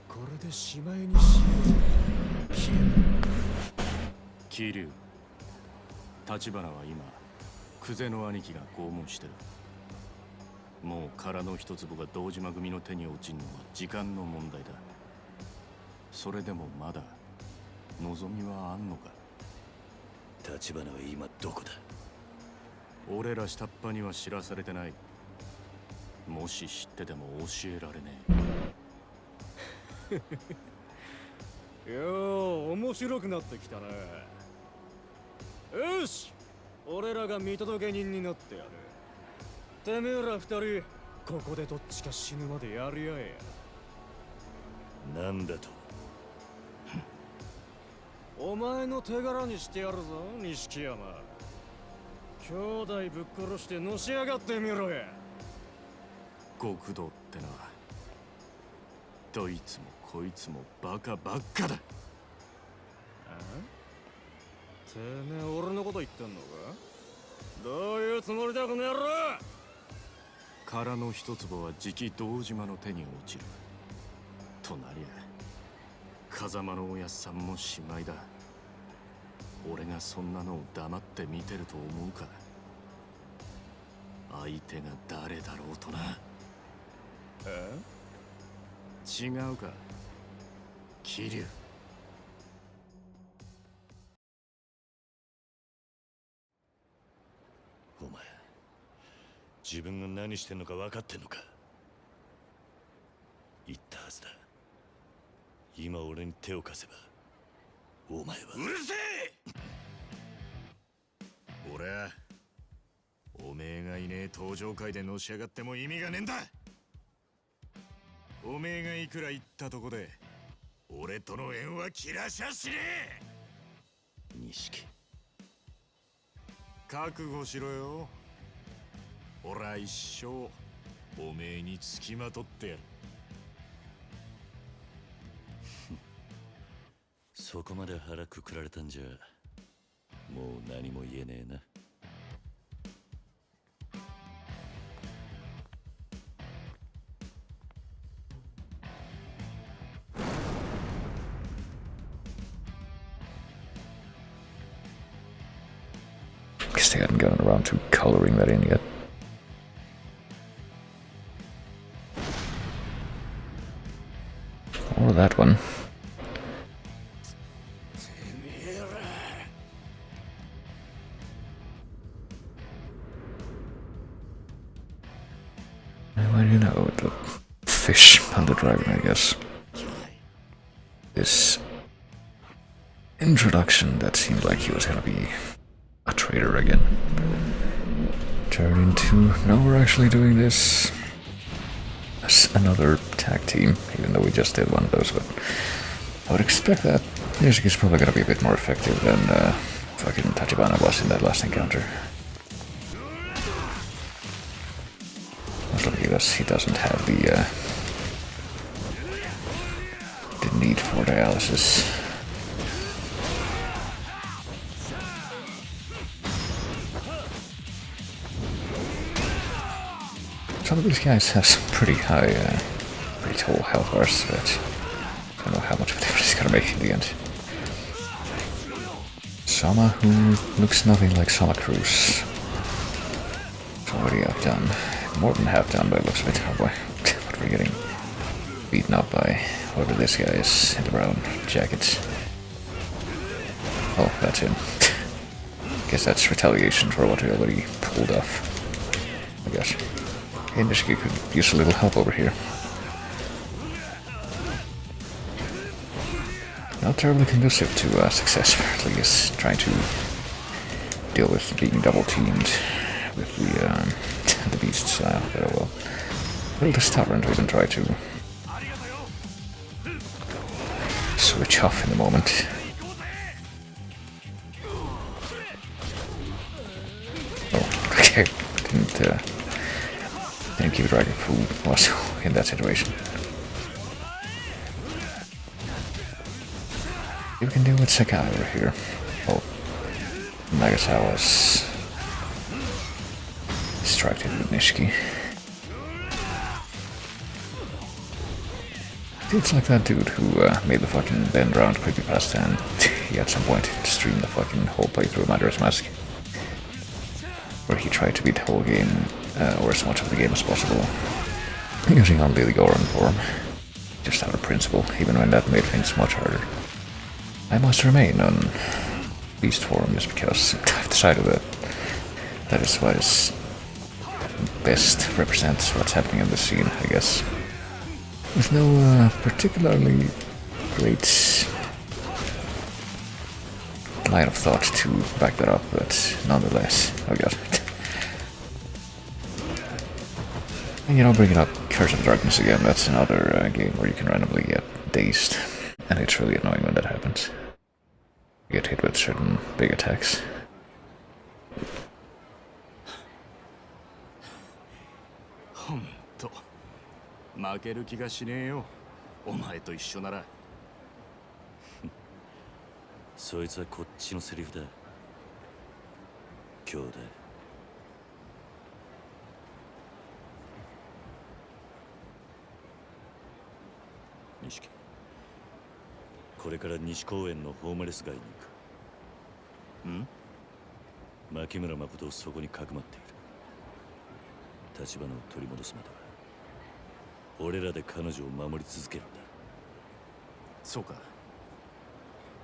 これでしまいにしよう。桐生、立花は今久世の兄貴が拷問してる。もう殻の一坪が堂島組の手に落ちるのは時間の問題だ。それでもまだ望みはあんのか？立花は今どこだ？俺ら下っ端には知らされてない。もし知ってても教えられねいやー、面白くなってきたね。よし、俺らが見届け人になってやる。てめえら二人、ここでどっちか死ぬまでやり合えや。なんだと？お前の手柄にしてやるぞ、錦山。兄弟ぶっ殺してのし上がってみろや。極道ってな、どいつもこいつもバカばっかだ。てめえ俺のこと言ってんのか？どういうつもりだこの野郎！殻の一坪はじき堂島の手に落ちる。となりゃ風間のおやっさんもしまいだ。俺がそんなのを黙って見てると思うか？相手が誰だろうとな。違うか、桐生。お前、自分が何してんのか分かってんのか？言ったはずだ。今俺に手を貸せばお前は。うるせえ！俺はおめえがいねえ登場会でのし上がっても意味がねえんだ。おめえがいくら言ったとこで俺との縁は切らしゃしねえ。錦、覚悟しろよ。俺は一生おめえにつきまとってやる。そこまで腹くくられたんじゃもう何も言えねえな。Guess they hadn't gotten around to coloring that in yet. Or that one. Well, you know, the fish and the dragon, I guess. This introduction that seemed like he was gonna be a traitor again. Turn into, no, we're actually doing this as another tag team, even though we just did one of those, but I would expect that music is probably gonna be a bit more effective than fucking Tachibana was in that last encounter. Mostly because he doesn't have the need for dialysis. Some of these guys have some pretty high, pretty tall health bars, but I don't know how much of a difference it's gonna make in the end. Sama, who looks nothing like Sama Cruz. It's already outdone. More than half done by the looks of it. Oh boy, but we're getting beaten up by whoever this guy is in the brown jacket. Oh, that's him. Guess that's retaliation for what we already pulled off. I guess. Hey, Nishiki could use a little help over here. Not terribly conducive to success, apparently, is trying to deal with being double teamed with the beasts. But oh well. A little too stubborn to even try to switch off in the moment. Oh, okay. Didn't keep track of who was in that situation. You can deal with Sakai over here. Oh, Nagasawa's distracted with Nishiki. It's like that dude who made the fucking bend round creepypasta and he at some point streamed the fucking whole playthrough of Majora's Mask. Where he tried to beat the whole game, or as much of the game as possible, using only the Goron form. Just out of principle, even when that made things much harder. I must remain beast form, just because I've decided that that is what is best represents what's happening in the scene, I guess. With no particularly great line of thought to back that up, but nonetheless, oh god. And you know, bringing up Curse of Darkness again, that's another game where you can randomly get dazed, and it's really annoying when that happens. You get hit with certain big attacks. ほんと負ける気がしねえよお前と一緒ならそいつはこっちのセリフだ兄弟錦これから西公園のホームレス街に行く牧村誠をそこにかくまっている立花を取り戻すまでは俺らで彼女を守り続けるんだそうか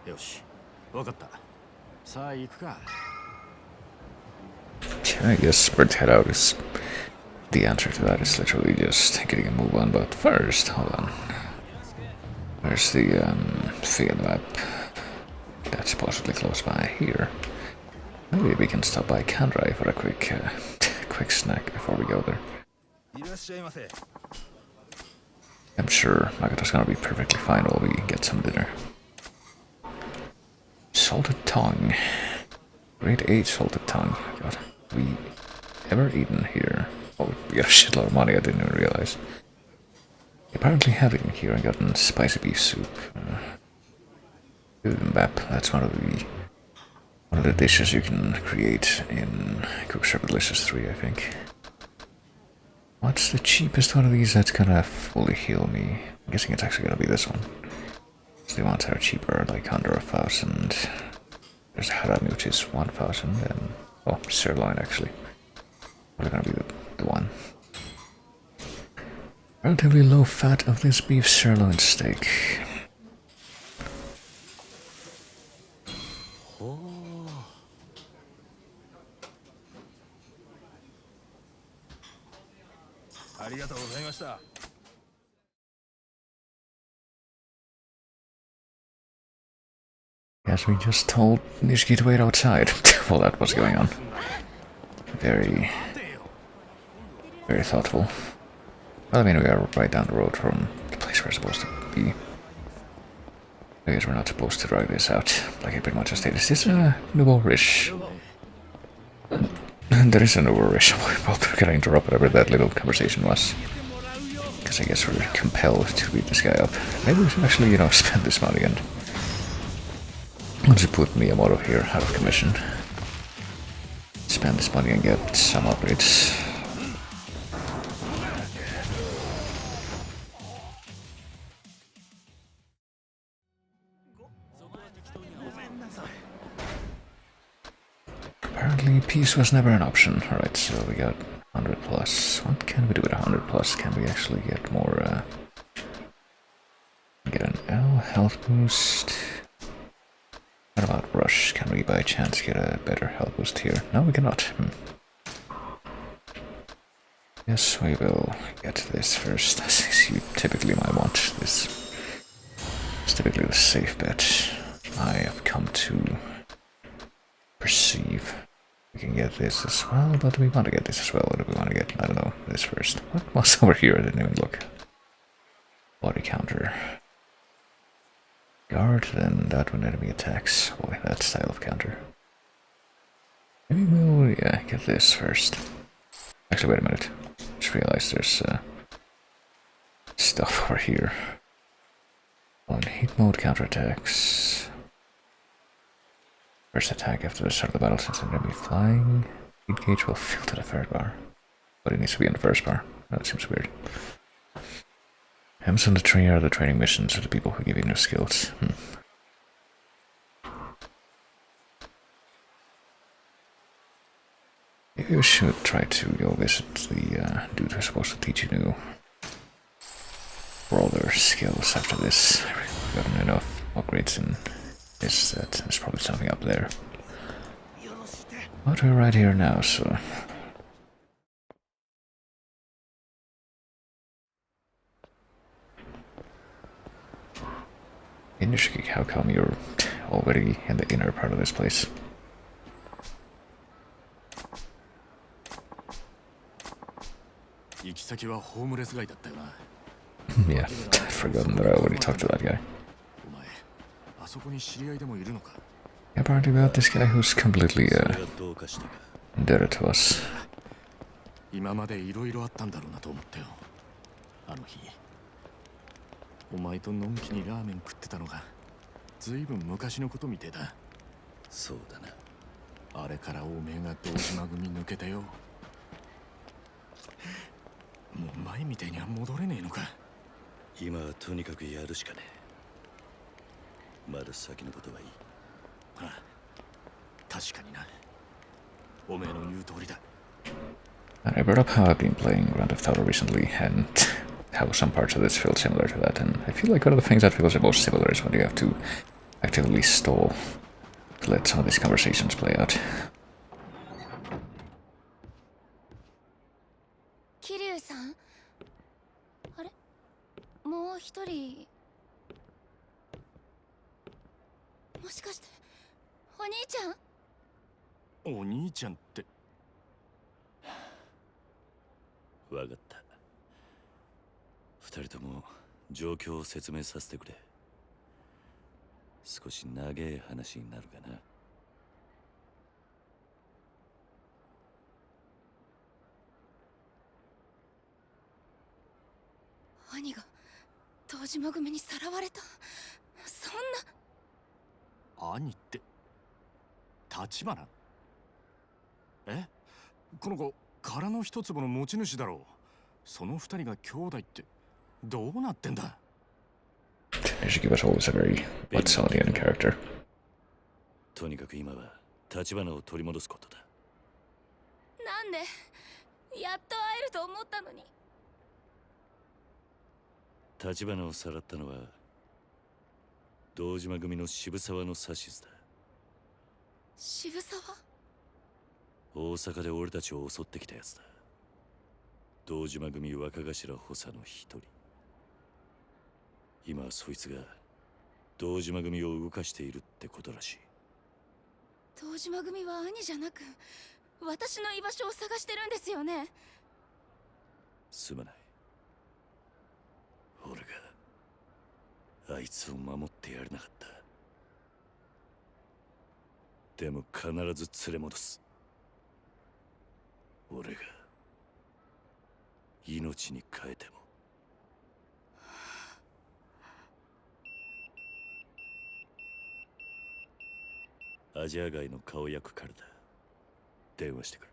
よし分かったさあ行くか I guess spread head out is the answer to that is literally just getting a move on, but first, hold on. Where's the field map? That's possibly close by here. Maybe we can stop by Kandrai for a quick quick snack before we go there. I'm sure Makoto's gonna be perfectly fine while we get some dinner. Salted tongue. Grade 8 salted tongue. God, have we ever eaten here? Oh, we got a shitload of money, I didn't even realize. Apparently have eaten here and gotten spicy beef soup. Bibimbap, that's one of the dishes you can create in Cook Serve Delicious 3, I think. What's the cheapest one of these that's gonna fully heal me? I'm guessing it's actually gonna be this one. So the ones that are cheaper, like under 1,000. There's Harami, which is 1,000, and oh, sirloin actually. Probably gonna be the one. Relatively low fat of this beef sirloin steak. Yes, we just told Nishiki to wait outside while that was going on. Very thoughtful. Well, I mean, we are right down the road from the place we're supposed to be. I guess we're not supposed to drag this out, like I pretty much just stated. Is this a nouveau-riche? There is a nouveau-riche. We're gonna interrupt whatever that little conversation was. Because I guess we're compelled to beat this guy up. Maybe we should actually, you know, spend this money and... once you put Miyamoto here out of commission. Spend this money and get some upgrades. Apparently peace was never an option. Alright, so we got 100 plus. What can we do with 100 plus? Can we actually get more, get an L health boost? What about Rush? Can we by chance get a better health boost here? No, we cannot. Yes, we will get this first, as you typically might want. This is typically the safe bet I have come to perceive. We can get this as well, but do we want to get this as well, or do we want to get, I don't know, this first? What was over here? I didn't even look. Body counter. Guard, then that when enemy attacks. Boy, that style of counter. Maybe we'll, yeah, get this first. Actually, wait a minute. Just realized there's stuff over here. On heat mode counterattacks. First attack after the start of the battle since I'm gonna be flying. Heat gauge will fill to the third bar. But it needs to be on the first bar. That seems weird. Hems on the tree are the training missions of the people who give you new skills. Maybe we should try to go visit the dude who's supposed to teach you new brawler skills after this. We've gotten enough upgrades in this that there's probably something up there. But we're right here now, so... Inishiki, how come you're already in the inner part of this place? Yeah, I'd forgotten that I already talked to that guy. Apparently about this guy who's completely indebted to us. 今までいろいろあったんだろうなと思ったよ。あの日お前とのんきにラーメン食ってたのがずいぶん昔のことみてえだ。そうだな。あれからおめえが堂島組抜けてよ。もう前みたいには戻れねえのか。今はとにかくやるしかねえ。まだ先のことはいい。ああ、確かにな。おめえの言う通りだ。I brought up how I've been playing Grand Theft Auto recently and how some parts of this feel similar to that, and I feel like one of the things that feels the most similar is when you have to actively stall to let some of these conversations play out. 桐生さん、あれ、もう一人、もしかしてお兄ちゃん？お兄ちゃんって。わかった。二人とも状況を説明させてくれ。少し長い話になるかな。兄が堂島組にさらわれた。そんな。兄って立花？え？この子殻の一粒の持ち主だろう。その二人が兄弟ってどうなってんだ？ Nishiki was always a very Watsonian character. とにかく今は立花を取り戻すことだ。なんでやっと会えると思ったのに。立花をさらったのは堂島組の渋沢の指図だ。渋沢？大阪で俺たちを襲ってきたやつだ。堂島組若頭補佐の一人。今はそいつが堂島組を動かしているってことらしい。堂島組は兄じゃなく私の居場所を探してるんですよね。すまない。俺があいつを守ってやれなかった。でも必ず連れ戻す。俺が命に変えても。アジア街の顔役からだ。電話してくる。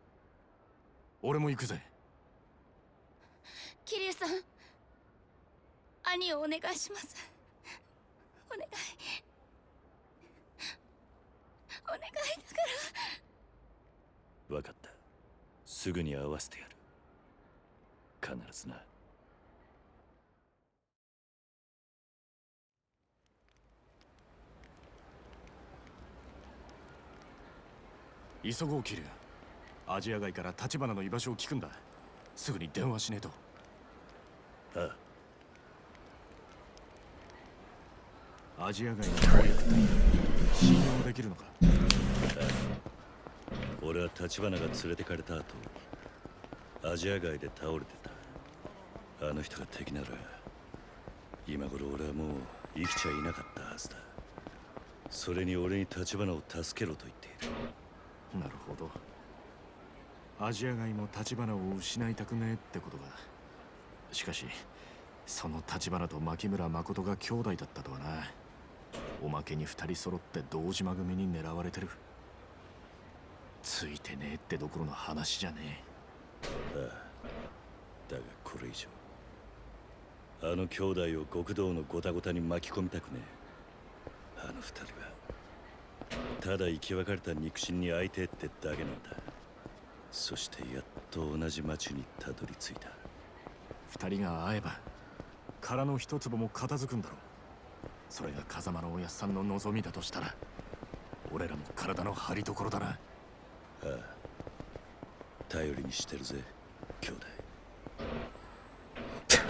俺も行くぜ。桐生さん、兄をお願いします。お願い。お願いだから。分かった。すぐに会わせてやる。必ずな。急ごう桐生。アジア街から立花の居場所を聞くんだ。すぐに電話しねえと。ああ。アジア街の攻略隊信用できるのか？ああ。俺は立花が連れてかれた後、アジア街で倒れてた。あの人が敵なら今頃俺はもう生きちゃいなかったはずだ。それに俺に立花を助けろと言っている。なるほど。アジア街も立花を失いたくねえってことか。しかしその立花と牧村誠が兄弟だったとはな。おまけに二人揃って堂島組に狙われてる。ついてねえってどころの話じゃねえ。ああ。だがこれ以上あの兄弟を極道のゴタゴタに巻き込みたくねえ。あの二人はただ生き別れた肉親に会いてえってだけなんだ。そしてやっと同じ町にたどり着いた。二人が会えば殻の一粒も片付くんだろう。それが風間のおやっさんの望みだとしたら俺らも体の張りどころだな。ああ、頼りにしてるぜ、兄弟。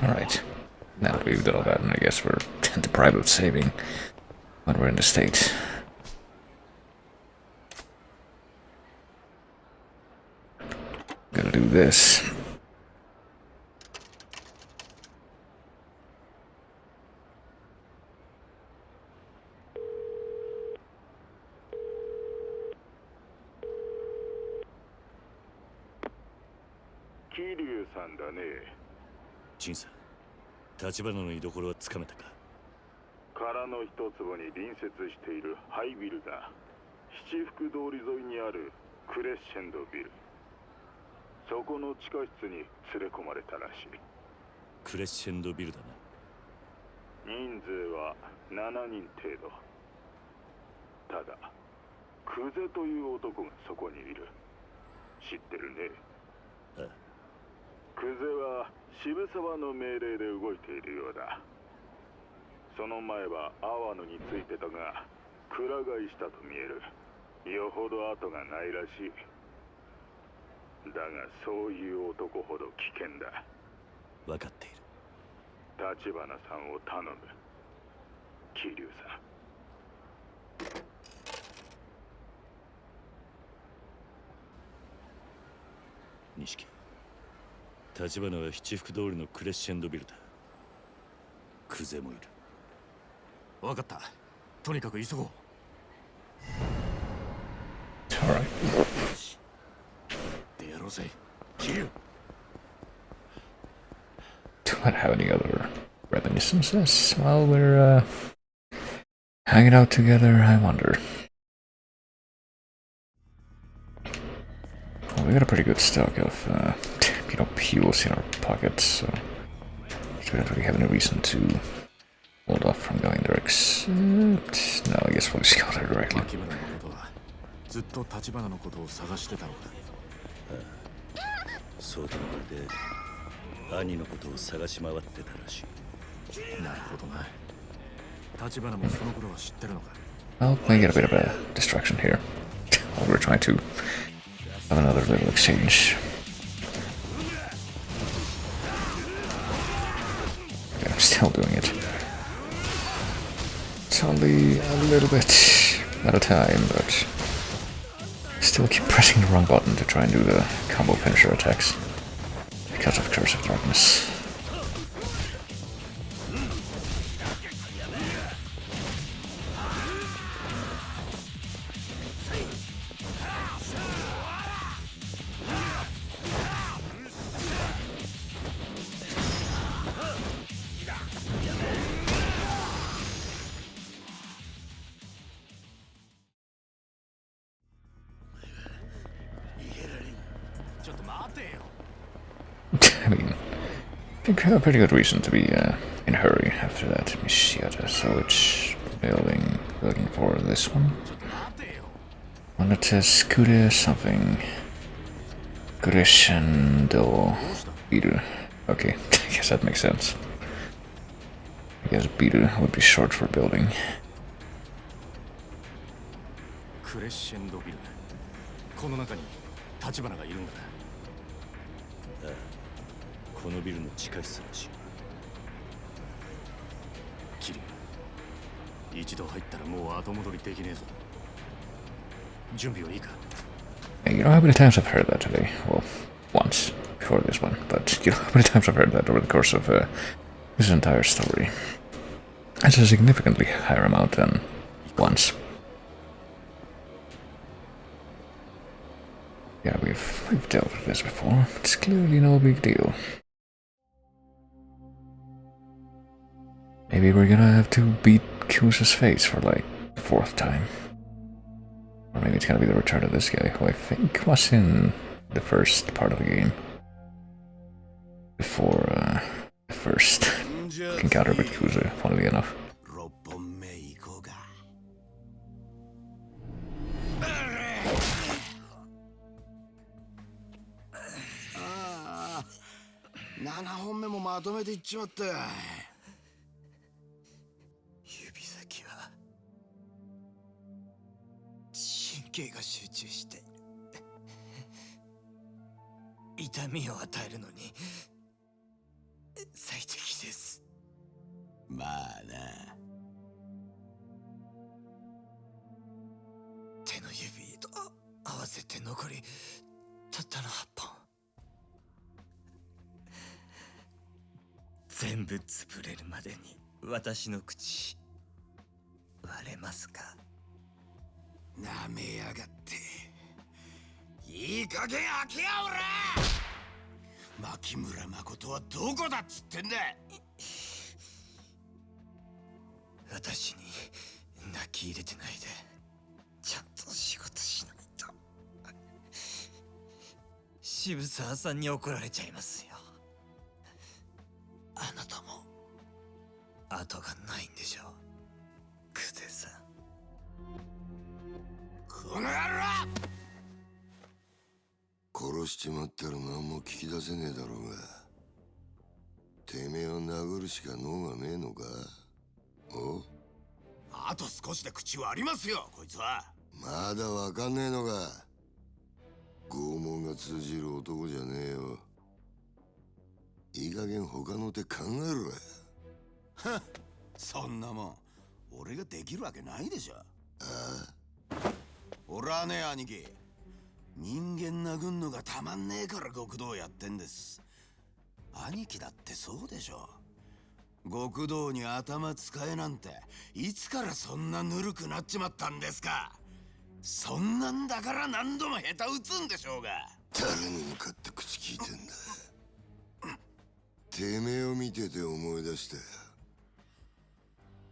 Alright. Now that we've done all that, and I guess we're deprived of saving when we're in the state. Gonna do this. Kiryu さんだね。ジンさん、立花の居所はつかめたか？殻の一坪に隣接しているハイビルだ。七福通り沿いにあるクレッシェンドビル。そこの地下室に連れ込まれたらしい。クレッシェンドビルだな。人数は7人程度。ただクゼという男がそこにいる。知ってるね。ああ、クゼは渋沢の命令で動いているようだ。その前は阿波野についてたがくら替えしたと見える。よほど後がないらしい。だがそういう男ほど危険だ。分かっている。立花さんを頼む、桐生さん。錦、立花は七福通りのクレッシェンドビルだ。クゼもいる。分かった。とにかく急ごう。Alright. でやろうぜ、桐生。Do not have any other reminiscences while we're hanging out together, I wonder. Well, we got a pretty good stock of, fuels in our pockets, so we don't really have any reason to hold off from going there, except... No, I guess we'll just go there directly. 牧村のことはずっと立花のことを探してたのか。ああ、そうともまるで兄のことを探し回ってたらしい。なるほどな。立花もその頃は知ってるのか。I'll make it a bit of a distraction here while we're trying to have another little exchange. Okay, I'm still doing it. It's only a little bit at a time, but still keep pressing the wrong button to try and do the combo finisher attacks because of Curse of Darkness. I mean, I think I have a pretty good reason to be in a hurry after that. Let me see so which building looking for this one. One that says Kure something. Crescendo Biru. Okay, I guess that makes sense. I guess Biru would be short for building. クレッシェンドビル。この中に立花がいるんだな。ああ、このビルの地下室らしい。桐生、一度入ったらもう後戻りできねえぞ。準備はいいか。 You know how many times I've heard that today? Well, once before this one, but you know how many times I've heard that over the course of this entire story. It's a significantly higher amount than once. Yeah, we've dealt with this before. It's clearly no big deal. Maybe we're gonna have to beat Yakuza's face for like the 4th time. Or maybe it's gonna be the return of this guy, who I think was in the first part of the game. Before the first encounter with Yakuza, funnily enough. 7本目もまとめていっちまった。指先は神経が集中している。痛みを与えるのに最適です。まあな。手の指と合わせて残りたったの8本。全部潰れるまでに私の口割れますか？なめやがって。いい加減開けやおら。牧村誠はどこだっつってんだ。私に泣き入れてないでちゃんと仕事しないと渋沢さんに怒られちゃいますよ。あなたも後がないんでしょう、久世さん。この野郎！殺しちまったら何も聞き出せねえだろうが、てめえを殴るしか能がねえのか？お？あと少しで口はありますよ、こいつは。まだわかんねえのか？拷問が通じる男じゃねえよ。いい加減他の手考えろや。はっ、そんなもん俺ができるわけないでしょ。ああ？俺はね、兄貴、人間殴んのがたまんねえから極道やってんです。兄貴だってそうでしょ。極道に頭使えなんていつからそんなぬるくなっちまったんですか？そんなんだから何度も下手打つんでしょうが。誰に向かって口聞いてんだ。てめえを見てて思い出したよ。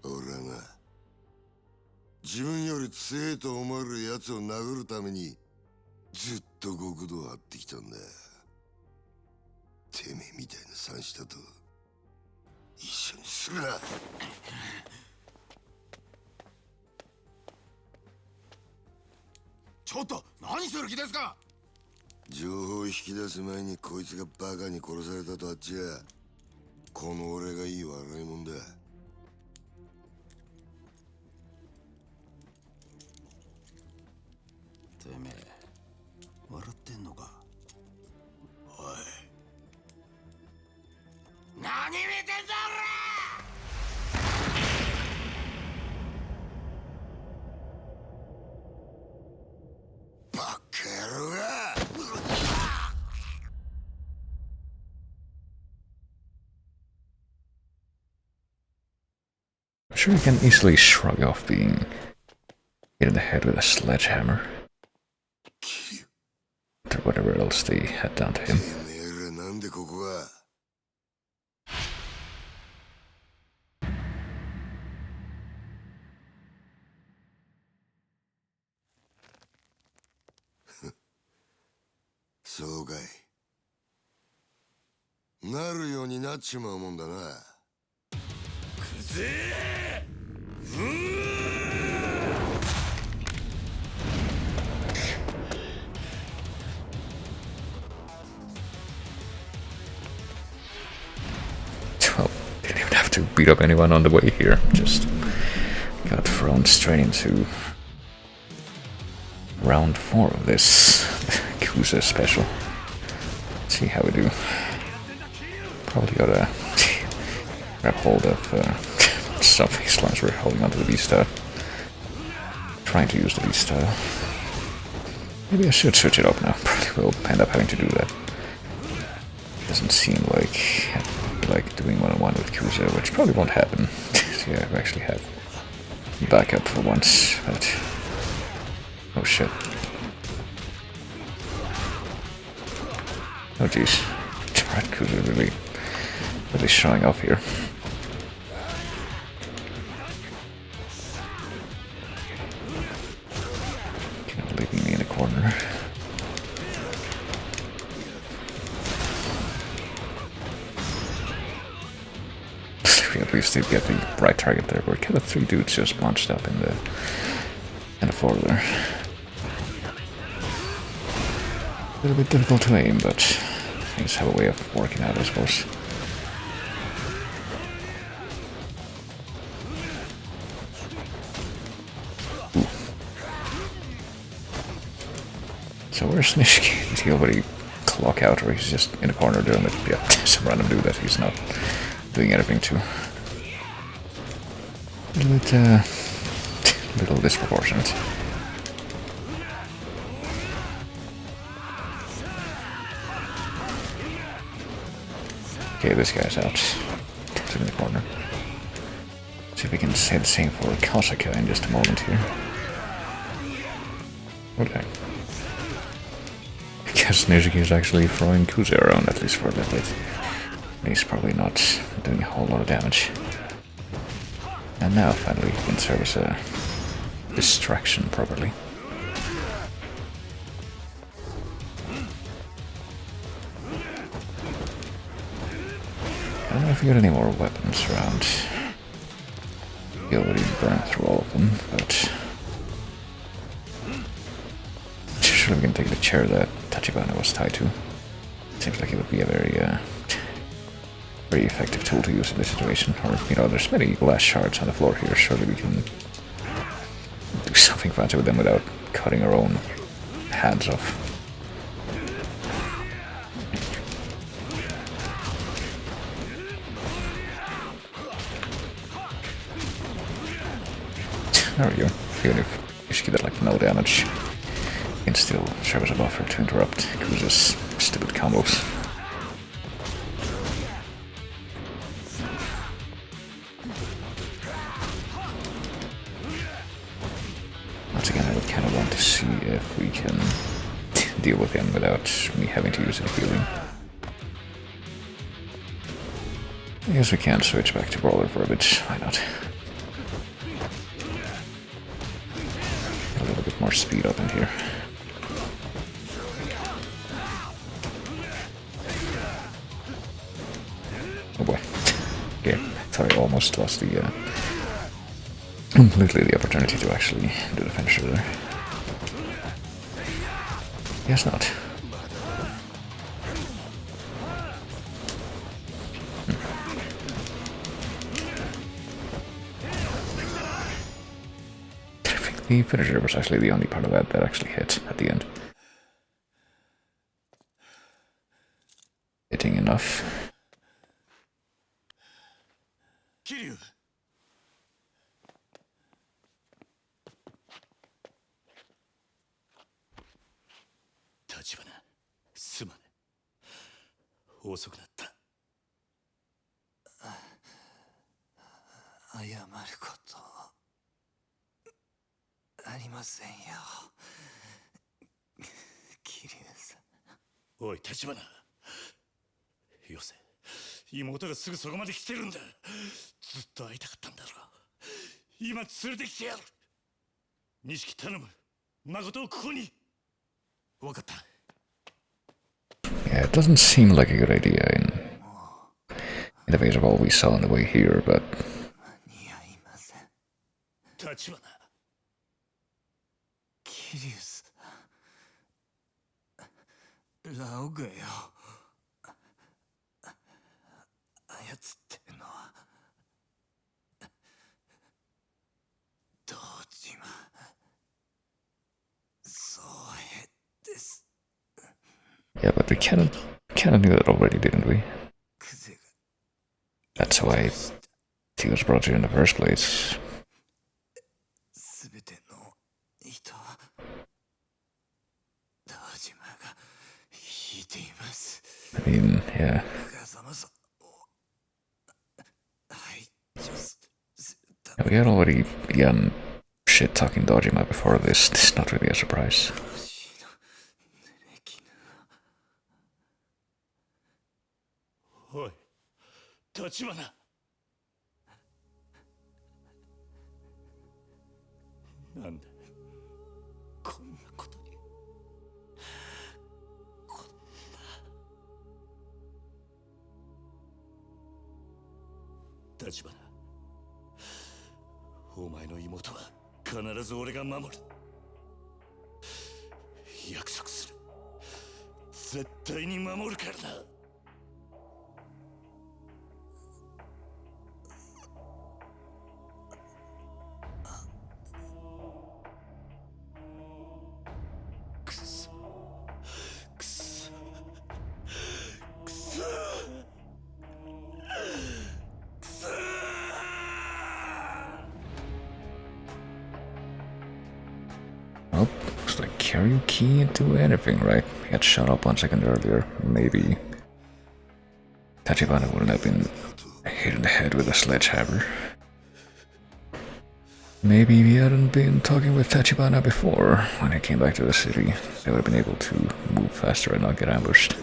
俺はな、自分より強えと思える奴を殴るためにずっと極道を張ってきたんだ。てめえみたいな三下と一緒にするな。ちょっと何する気ですか？情報を引き出す前にこいつがバカに殺されたとあっちゃ、この俺がいい笑いもんだ。てめえ笑ってんのか？おい、何見てんだ俺！バカ野郎が！I'm sure you can easily shrug off being hit in the head with a sledgehammer. Or whatever else they had done to him. なんでここが？そうかい。なるようになっちまうもんだな。くぜー！Well, didn't even have to beat up anyone on the way here. Just got thrown straight into round 4 of this Yakuza special. Let's see how we do. Probably gotta grab hold of stuff as long as we're holding onto the beast style. Trying to use the beast style. Maybe I should switch it up now. Probably will end up having to do that. Doesn't seem like doing one-on-one with Yakuza, which probably won't happen. Yeah, I actually have backup for once, but oh shit. Oh jeez. Right, Yakuza really showing off here. Kind of leaving me in a corner. At least did get the right target there. We're kind of 3 dudes just bunched up in the floor there. A little bit difficult to aim, but things have a way of working out, I suppose. Ooh. So where's Nishiki? Is he already clock out, or he's just in a corner doing it. Yeah, some random dude that he's not doing anything to. A little disproportionate. Okay, this guy's out. He's in the corner. See if we can say the same for Kosaka in just a moment here. Okay. I guess Nizuki is actually throwing Yakuza around, at least for a little bit. He's probably not doing a whole lot of damage. And now finally he can serve as a distraction properly. I don't know if we got any more weapons around. We already burned through all of them, but surely we can take the chair that Tachibana was tied to. Seems like it would be a very effective tool to use in this situation. Or, you know, there's many glass shards on the floor here. Surely we can do something fancy with them without cutting our own hands off. There we go. Even if you should get like no damage, you can still serve as a buffer to interrupt Yakuza's stupid combos. Once again, I would kind of want to see if we can deal with him without me having to use any healing. I guess we can switch back to Brawler for a bit. Why not? A little bit more speed up in here. Oh boy. Okay, I thought I almost lost the completely the opportunity to actually do the finisher there. Guess not. The finisher was actually the only part of that actually hit at the end. Hitting enough. Kiryu! 立花、すまね。遅くなった。謝ることありませんよ。桐生さん。おい、立花。よせ。妹がすぐそこまで来てるんだ。ずっと会いたかったんだろう。今連れてきてやる。錦頼む。誠をここに。わかった。Yeah, it doesn't seem like a good idea in the face of all we saw on the way here, but... 立花。桐生さん。ラオグよ。操ってるのは堂島宗平です。 Yeah, but we kind of knew that already, didn't we? That's why he was brought here in the first place. I mean, yeah. We had already begun shit-talking Dojima before this. This is not really a surprise. おい、立花。なんでこんなことに。こんな。立花。お前の妹は必ず俺が守る。約束する。絶対に守るからな。Oh, looks like Kiryu can't do anything, right? He had shut up 1 second earlier. Maybe Tachibana wouldn't have been hit in the head with a sledgehammer. Maybe we hadn't been talking with Tachibana before. When he came back to the city, they would have been able to move faster and not get ambushed.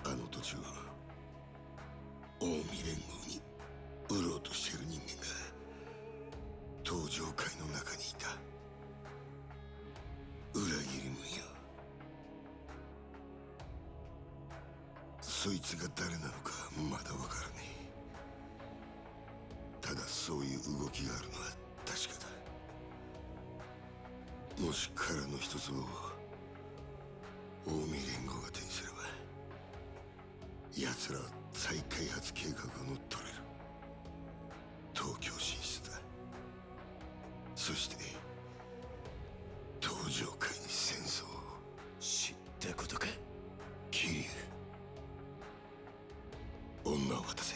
あの土地は近江連合に売ろうとしている人間が登場界の中にいた。裏切り者よ。そいつが誰なのかまだわからねえ。ただそういう動きがあるのは確かだ。もし彼の一つを近江連合が手にすれば、奴らは再開発計画を乗っ取れる。東京進出だ。そして東上界に戦争を。知ったことか桐生。女を渡せ。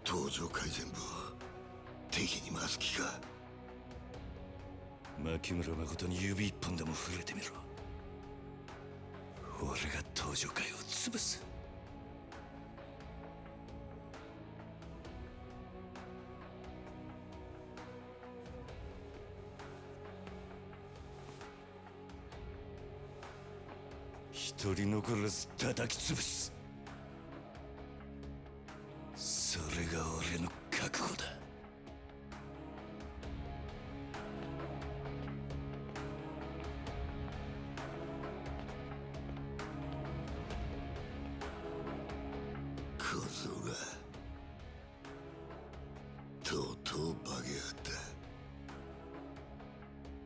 東上界全部を敵に回す気か。牧村誠に指一本でも触れてみろ。俺が東上界を潰す。一人残らず叩き潰す。それが俺の覚悟だ。小僧がとうとう化けやがった。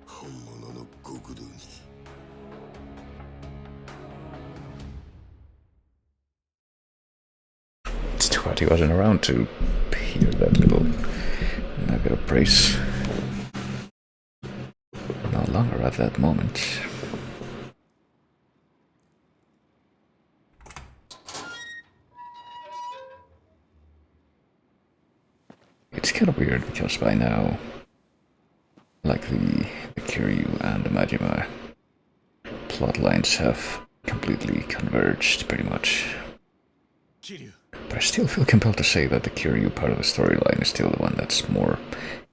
本物の極道に。It's too bad he wasn't around to hear that little nugget of praise. No longer at that moment. It's kind of weird because by now, like the Kiryu and the Majima plot lines have completely converged pretty much. But I still feel compelled to say that the Kiryu part of the storyline is still the one that's more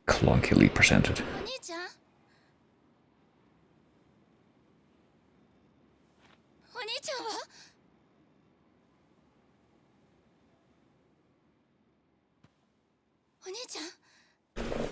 clunkily presented. お兄ちゃん、お兄ちゃんは？お兄ちゃん、ここ。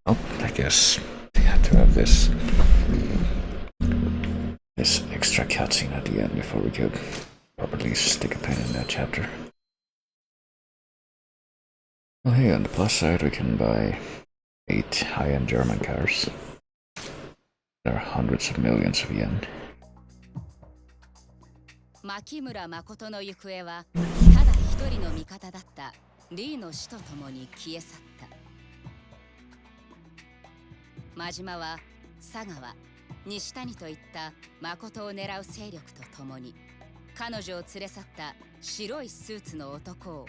Oh, I guess they had to have this extra cutscene at the end before we could properly stick a pin in that chapter. Well, hey, on the plus side, we can buy 8 high-end German cars. There are hundreds of millions of yen. 牧村誠の行方はただ一人の味方だったリーの死とともに消え去った。真島は佐川、西谷といった誠を狙う勢力とともに彼女を連れ去った白いスーツの男を追う。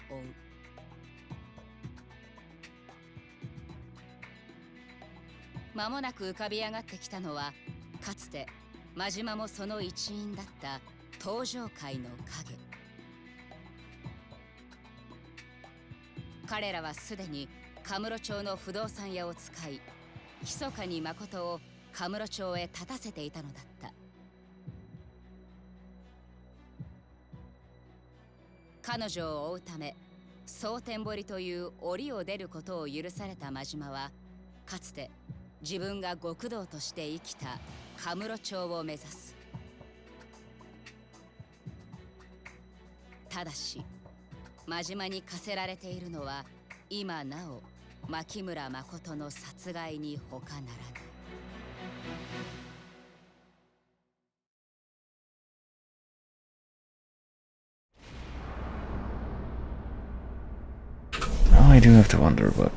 間もなく浮かび上がってきたのは、かつて真島もその一員だった登場界の影。彼らはすでにカムロ町の不動産屋を使い、密かに誠をカムロ町へ立たせていたのだった。彼女を追うため蒼天堀という檻を出ることを許された真島は、かつて自分が極道として生きたカムロ町を目指す。ただし真島に課せられているのは今なお牧村誠の殺害に他ならない。I do have to wonder what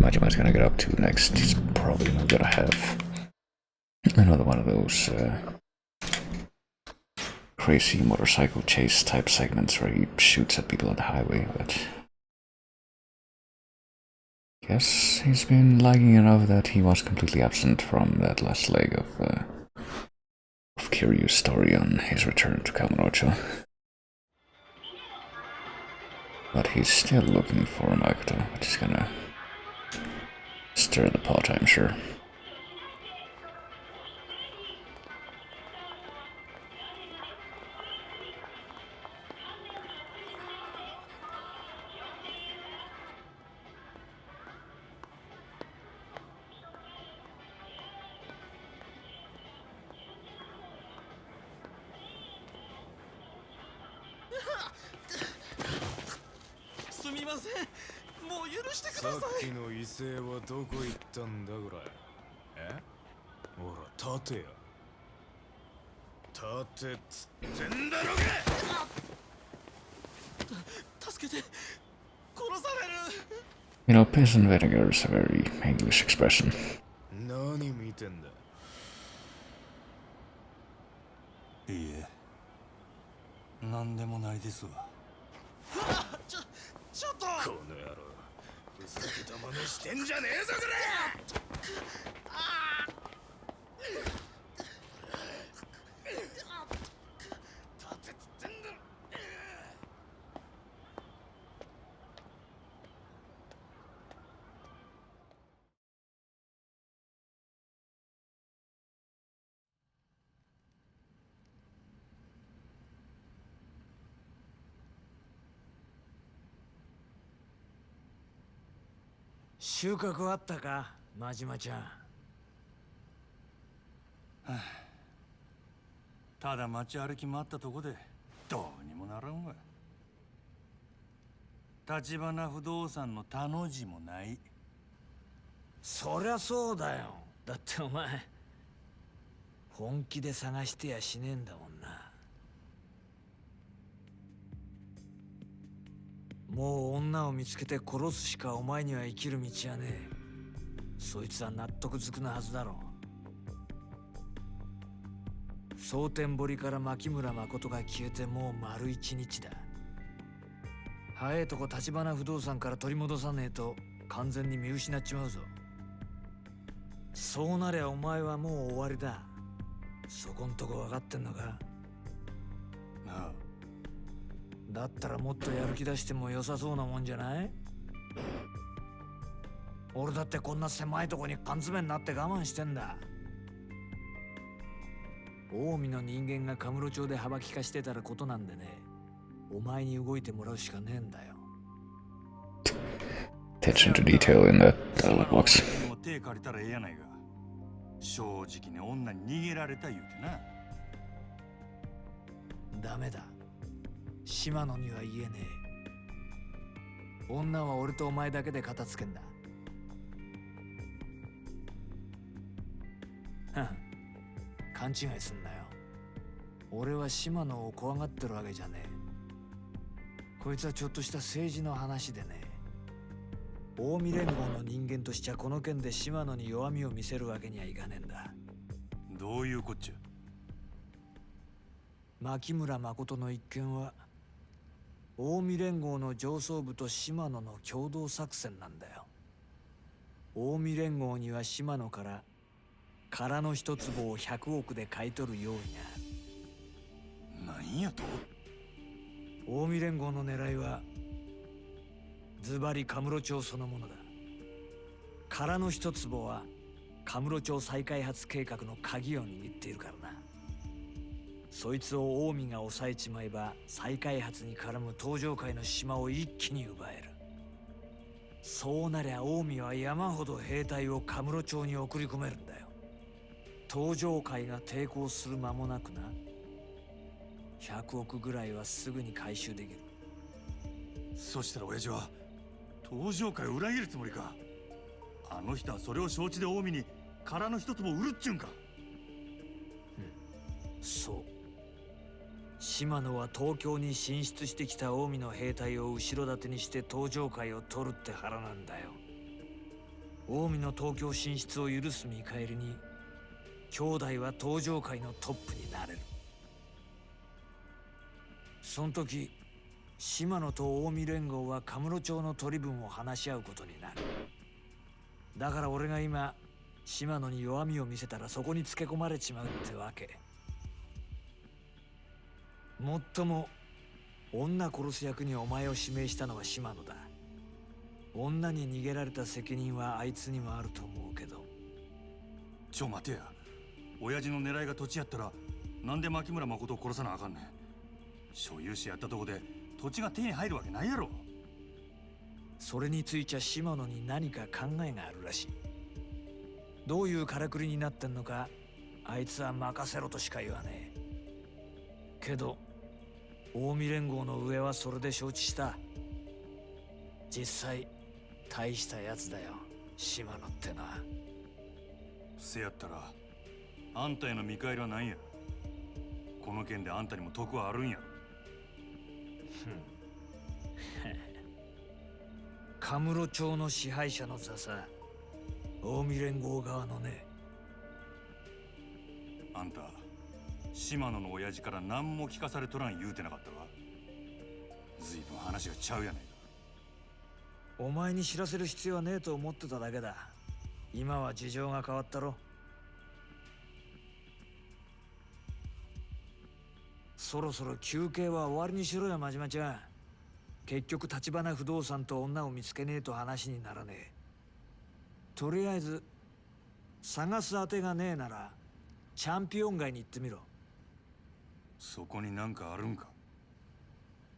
Majima's gonna get up to next. He's probably not gonna have another one of those crazy motorcycle chase type segments where he shoots at people on the highway, but I guess he's been lagging enough that he was completely absent from that last leg of Kiryu's story on his return to Kamurocho. But he's still looking for Makoto, which is gonna stir the pot, I'm sure.さっきの威勢はどこ行ったんだこれ。え？ほら立てや。立てっつってんだろが。助けて、殺される。You know, piss and vinegar is a very English expression. 何見てんだ。いいえ、何でもないですわ。ちょっとこの野郎、ふざけた真似してんじゃねえぞこれ。立てっつってんだ。収穫あったか、真島ちゃん。ただ街歩き回ったとこでどうにもならんわ。橘不動産の他の字もない。そりゃそうだよ。だってお前本気で探してやしねえんだもんな。もう女を見つけて殺すしかお前には生きる道はねえ。そいつは納得づくなはずだろう。蒼天堀から牧村誠が消えてもう丸一日だ。早いとこ橘不動産から取り戻さねえと完全に見失っちまうぞ。そうなりゃお前はもう終わりだ。そこんとこ分かってんのか？ああ。だったらもっとやる気出しても良さそうなもんじゃない？俺だってこんな狭いとこに缶詰になって我慢してんだ。近江の人間がカムロ町で幅利かしてたらことなんでね。お前に動いてもらうしかねえんだよ。Attention to detail in that dialogue box. 手借りたらええやないか。正直に女に逃げられた言うてな。ダメだ。島野には言えねえ。女は俺とお前だけで片付けんだ。勘違いすんなよ。俺は島野を怖がってるわけじゃねえ。こいつはちょっとした政治の話でね。近江連合の人間としちゃこの件で島野に弱みを見せるわけにはいかねえんだ。どういうこっちゃ。牧村誠の一件は近江連合の上層部と島野の共同作戦なんだよ。近江連合には島野から空の一坪を100億で買い取る用意がある。なんやと。近江連合の狙いはズバリカムロ町そのものだ。空の一坪はカムロ町再開発計画の鍵を握っているからな。そいつを近江が抑えちまえば再開発に絡む東上界の島を一気に奪える。そうなりゃ近江は山ほど兵隊をカムロ町に送り込めるんだよ。東上界が抵抗する間もなくな。100億ぐらいはすぐに回収できる。そしたら親父は東上界を裏切るつもりか。あの人はそれを承知で近江に空の一坪を売るっちゅうんか。そう。島野は東京に進出してきた近江の兵隊を後ろ盾にして東上界を取るって腹なんだよ。近江の東京進出を許す見返りに兄弟は東上界のトップになれる。その時島野と近江連合はカムロ町の取り分を話し合うことになる。だから俺が今島野に弱みを見せたらそこにつけ込まれちまうってわけ。もっとも女殺す役にお前を指名したのは島野だ。女に逃げられた責任はあいつにもあると思うけど。ちょ待てや。親父の狙いが土地やったらなんで牧村誠を殺さなあかんねん。所有者やったとこで土地が手に入るわけないやろ。それについちゃ島野に何か考えがあるらしい。どういうからくりになってんのかあいつは任せろとしか言わねえ。けど近江連合の上はそれで承知した。実際大したやつだよ島野ってのは。せやったらあんたへの見返りは何や。この件であんたにも得はあるんやろ。カムロ町の支配者の座さ。近江連合側のね。あんた島野の親父から何も聞かされとらん言うてなかったわ。ずいぶん話がちゃうやないか。お前に知らせる必要はねえと思ってただけだ。今は事情が変わったろ。そろそろ休憩は終わりにしろよ真島ちゃん。結局橘不動産と女を見つけねえと話にならねえ。とりあえず探す当てがねえならチャンピオン街に行ってみろ。そこになんかあるんか。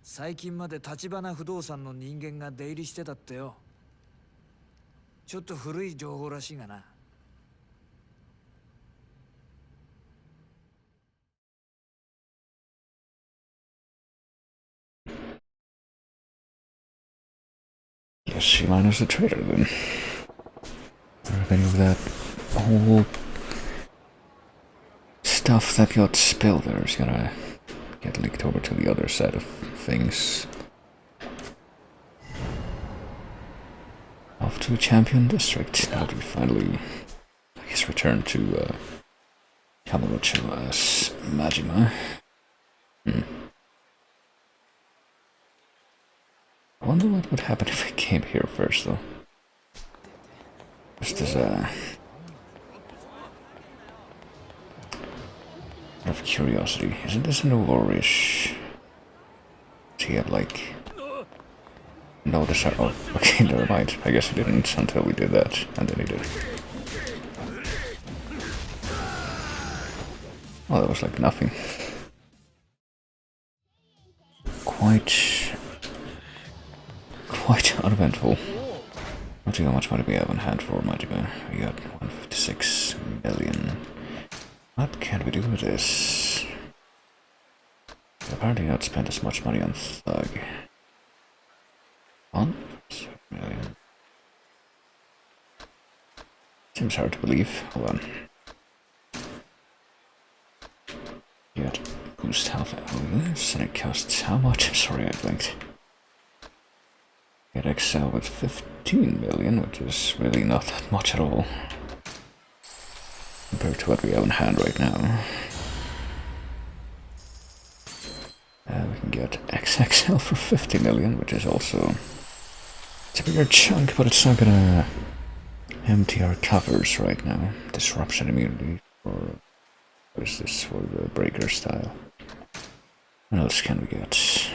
最近まで橘不動産の人間が出入りしてたってよ。ちょっと古い情報らしいがな。Yes, Shimano's a traitor then. Or any of that whole stuff that got spilled there is gonna get leaked over to the other side of things. Off to Champion District. Now that we finally, I guess, return to Kamurocho as Majima. I wonder what would happen if I came here first, though. Just as out of curiosity, isn't this an Orish? Does he have like... No, this are... Oh, okay, never mind. I guess he didn't until we did that, and then he did. Oh, that was like nothing. Quite uneventful. Let's see how much money we have on hand for Majima. We got 156 million. What can we do with this? Apparently not spend as much money on Thug. 1 million. Seems hard to believe. Hold on. We got boost health. Oh yes, and it costs how much? Sorry, I blinked. Get Excel with 15 million, which is really not that much at all compared to what we have in hand right now. We can get XXL for 50 million, which is also it's a bigger chunk, but it's not gonna empty our covers right now. Disruption immunity for what is this for the breaker style? What else can we get?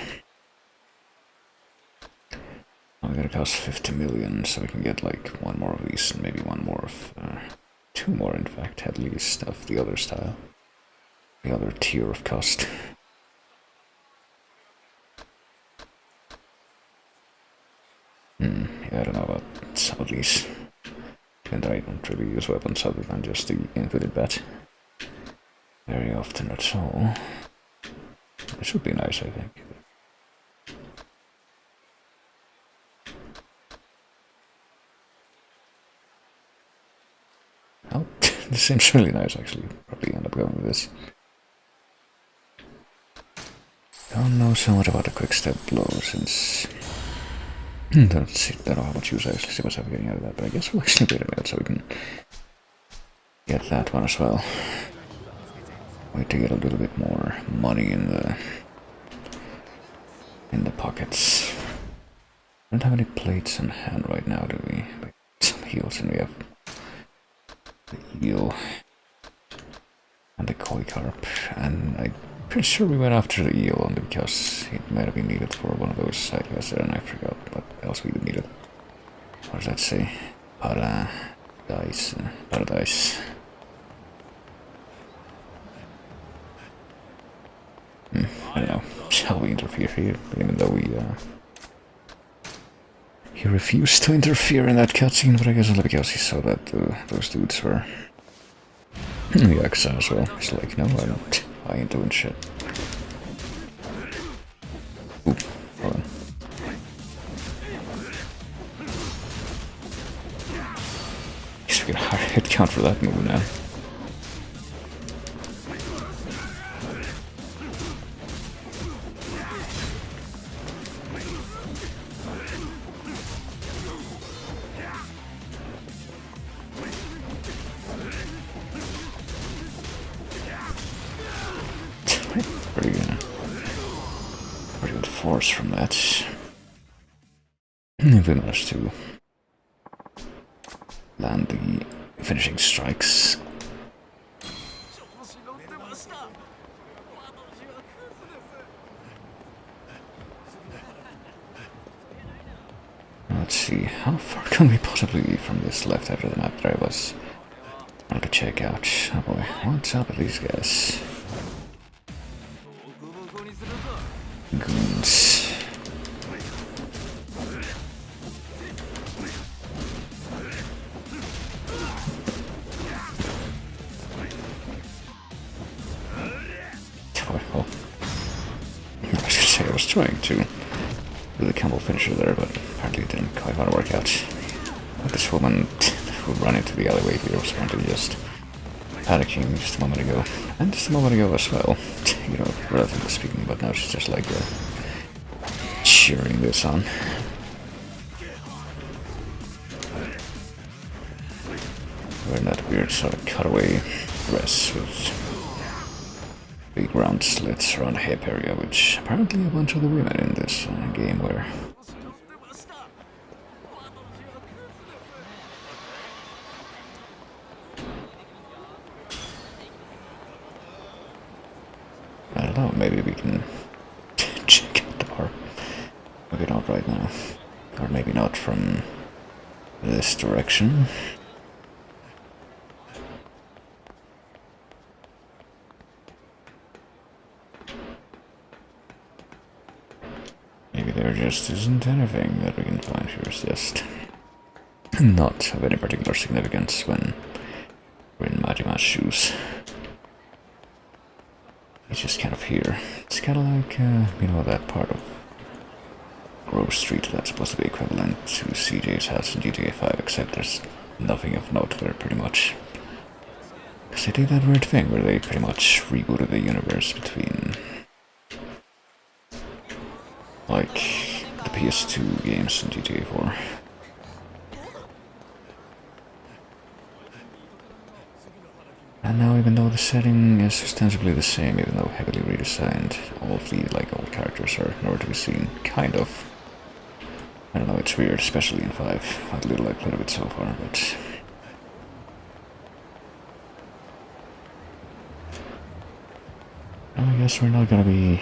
Oh, we gotta cost 50 million, so we can get like one more of these and maybe one more of two more in fact at least of the other style. The other tier of cost. Yeah, I don't know about some of these. And I don't really use weapons other than just the infinite bat. Very often at all. This would be nice, I think. Oh, this seems really nice actually. Probably end up going with this. Don't know so much about the quick step blow since don't know how much use I actually see myself getting out of that, but I guess we'll actually wait a minute so we can get that one as well. Wait to get a little bit more money in the pockets. We don't have any plates in hand right now, do we? Like some heals, and we have the eel and the koi carp, and I'm pretty sure we went after the eel only because it might have been needed for one of those side quests there, and I forgot what else we would need it. What does that say? Paradise. Paradise. I don't know. Shall we interfere here? Even though he refused to interfere in that cutscene, but I guess only because he saw that those dudes were Yakuza as well. He's like, no, I ain't doing shit. Ooh, hold on. Guess we got a higher hit count for that move now. Pretty good force from that. If we manage to land the finishing strikes. Let's see, how far can we possibly be from this left edge of the map that I was trying to check out? Oh boy, what's up with these guys? Goons. Oh. I was trying to do the combo finisher there, but apparently it didn't quite want to work out. But this woman who ran into the alleyway here was apparently just panicking just a moment ago, and just a moment ago as well, you know, relatively speaking, but now she's just like cheering this on. Wearing that weird sort of cutaway dress with big round slits around the hip area, which apparently a bunch of the women in this game wear. I don't know, maybe we can check out the bar. Maybe not right now. Or maybe not from this direction. Maybe there just isn't anything that we can find here. It's just not of any particular significance when we're in Majima's shoes. It's just kind of here. It's kind of like, you know, that part of Grove Street that's supposed to be equivalent to CJ's house in GTA 5, except there's nothing of note there, pretty much. Because they did that weird thing where they pretty much rebooted the universe between like the PS2 games in GTA 4. And now, even though the setting is ostensibly the same, even though heavily redesigned, all of the old characters are nowhere to be seen. Kind of. I don't know, it's weird, especially in 5. I really like played a bit so far, but I guess we're not gonna be.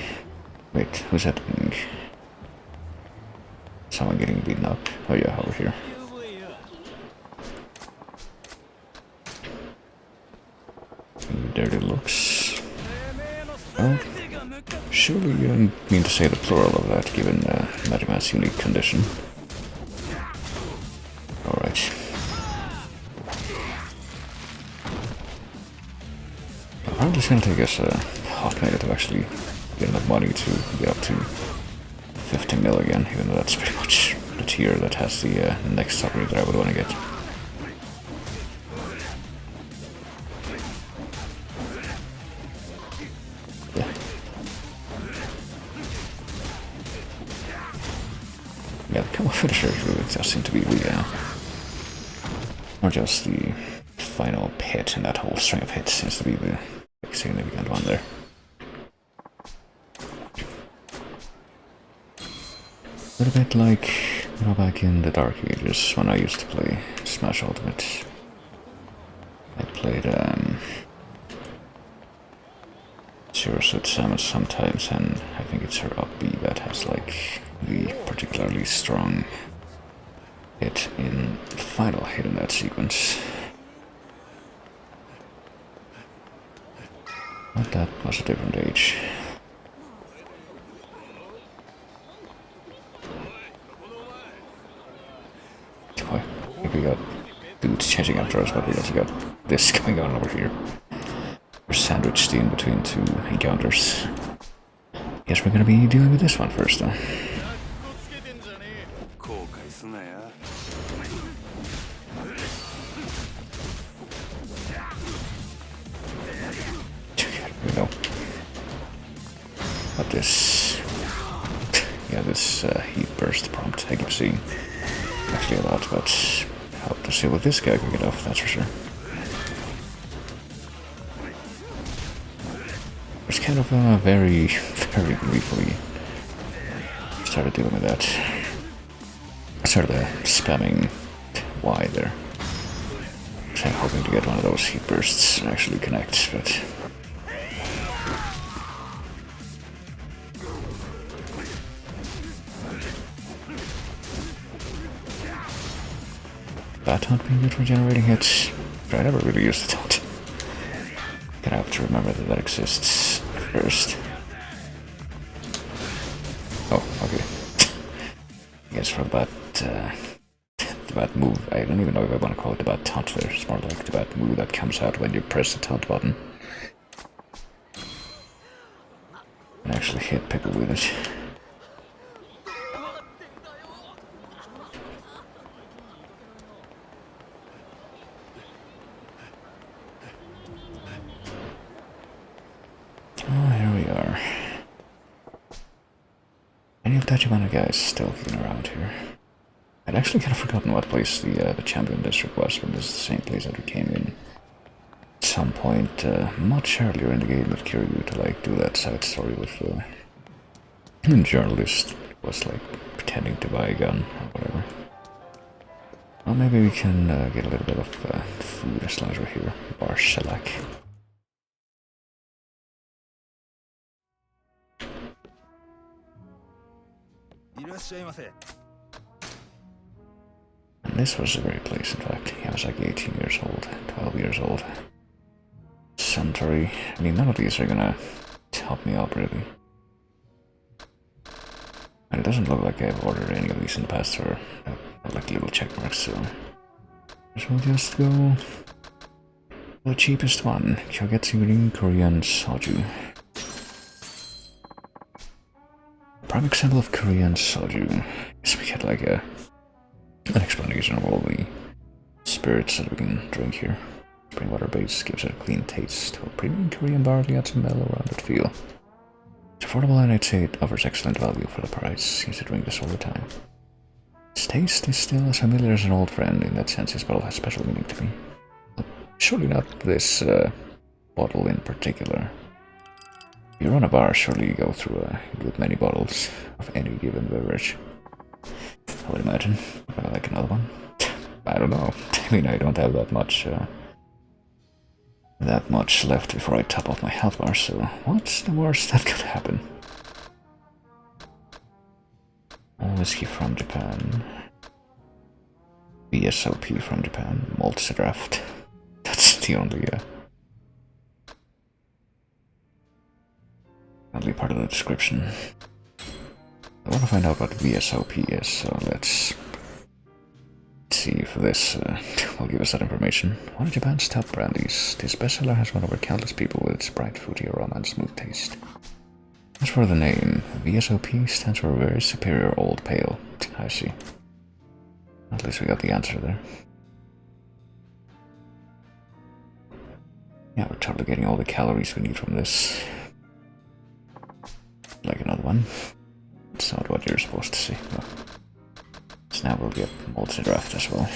Wait, who's that? Someone getting beaten up. Oh yeah, over here. Dirty looks. Oh, surely you didn't mean to say the plural of that, given Majima's unique condition. Alright. Apparently it's gonna take us a hot minute to actually get enough money to get up to 15 mil again, even though that's pretty much the tier that has the next upgrade that I would want to get. Yeah, the combo finishers really just seem to be the, or just the final hit in that whole string of hits seems to be the significant one there. A little bit like, you know, back in the Dark Ages when I used to play Smash Ultimate. I played Zero Suit Samus sometimes, and I think it's her up B that has like the particularly strong hit in the final hit in that sequence. But that was a different age. Boy, we got dudes changing after us, but we also got this going on over here. We're sandwiched in between two encounters. Guess we're gonna be dealing with this one first, though. We know. But this... yeah, this heat burst prompt I keep seeing. Actually a lot, but how to see what this guy can get off, that's for sure. It's kind of very briefly started dealing with that. Started spamming Y there. So I'm hoping to get one of those heat bursts and actually connect, but that taunt being good for generating hits. But I never really used the taunt. Gonna have to remember that that exists first. Oh, okay. I guess for the bad move, I don't even know if I want to call it the bad taunt there. It's more like the bad move that comes out when you press the taunt button. And actually hit people with it. Oh, here we are. Any of Tachibana guys still kicking around here? I'd actually kind of forgotten what place the champion district was, but this is the same place that we came in at some point much earlier in the game with Kiryu to like do that side story with the journalist was like pretending to buy a gun or whatever. Well, maybe we can get a little bit of food as long as we're here. Bar shellac. And this was the very place, in fact. He was like 18 years old, 12 years old. Suntory. I mean, none of these are gonna help me up, really. And it doesn't look like I've ordered any of these in the past, or like little check marks, so we'll just go the cheapest one. Kyogetsu Green Korean Soju. Prime example of Korean soju is we get like an explanation of all the spirits that we can drink here. Spring water base gives it a clean taste, or premium Korean barley adds a mellow rounded feel. It's affordable and I'd say it offers excellent value for the price. Used to drink this all the time. Its taste is still as familiar as an old friend. In that sense, this bottle has special meaning to me. But surely not this bottle in particular. If you run a bar, surely you go through a good many bottles of any given beverage. I would imagine. Would I like another one? I don't know. I mean, I don't have that much left before I top off my health bar, so what's the worst that could happen? All whiskey from Japan. VSOP from Japan. Malt's draft. That's the only part of the description. I want to find out what VSOP is, so let's see if this will give us that information. One of Japan's top brandies, this bestseller has won over countless people with its bright fruity aroma and smooth taste. As for the name, VSOP stands for Very Superior Old Pale. I see. At least we got the answer there. Yeah, we're totally getting all the calories we need from this. Like another one. It's not what you're supposed to see. No. So now we'll get Malt's draft as well.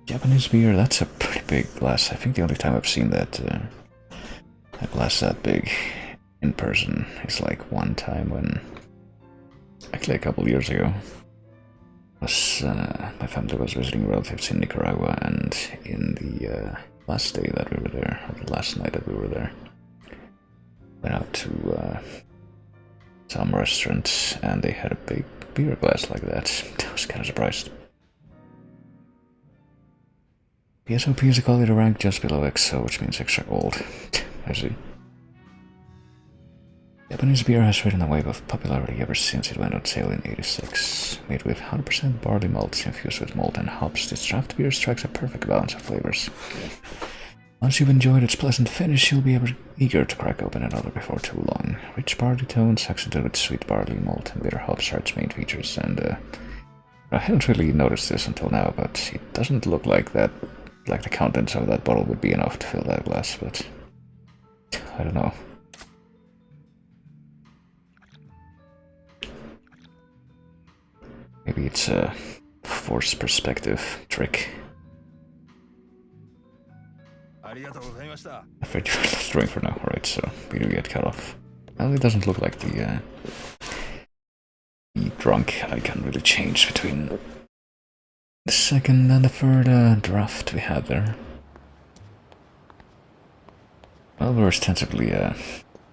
Japanese beer, that's a pretty big glass. I think the only time I've seen that a glass that big in person is like one time when, actually a couple years ago, my family was visiting relatives in Nicaragua, and in the last day that we were there, or the last night that we were there, went out to some restaurants and they had a big beer glass like that. I was kind of surprised. VSOP is a quality rank just below XO, which means extra gold. I see. Japanese beer has ridden a wave of popularity ever since it went on sale in '86. Made with 100% barley malts infused with malt and hops, this draft beer strikes a perfect balance of flavors. Once you've enjoyed its pleasant finish, you'll be eager to crack open another before too long. Rich barley tones, accented with sweet barley malt and bitter hops are its main features, and I hadn't really noticed this until now, but it doesn't look like that, like the contents of that bottle would be enough to fill that glass, but I don't know. Maybe it's a forced perspective trick. Afraid you're throwing for now, alright, so we do get cut off. Well, it doesn't look like the drunk icon really changed between the second and the third draft we had there. Well, we're ostensibly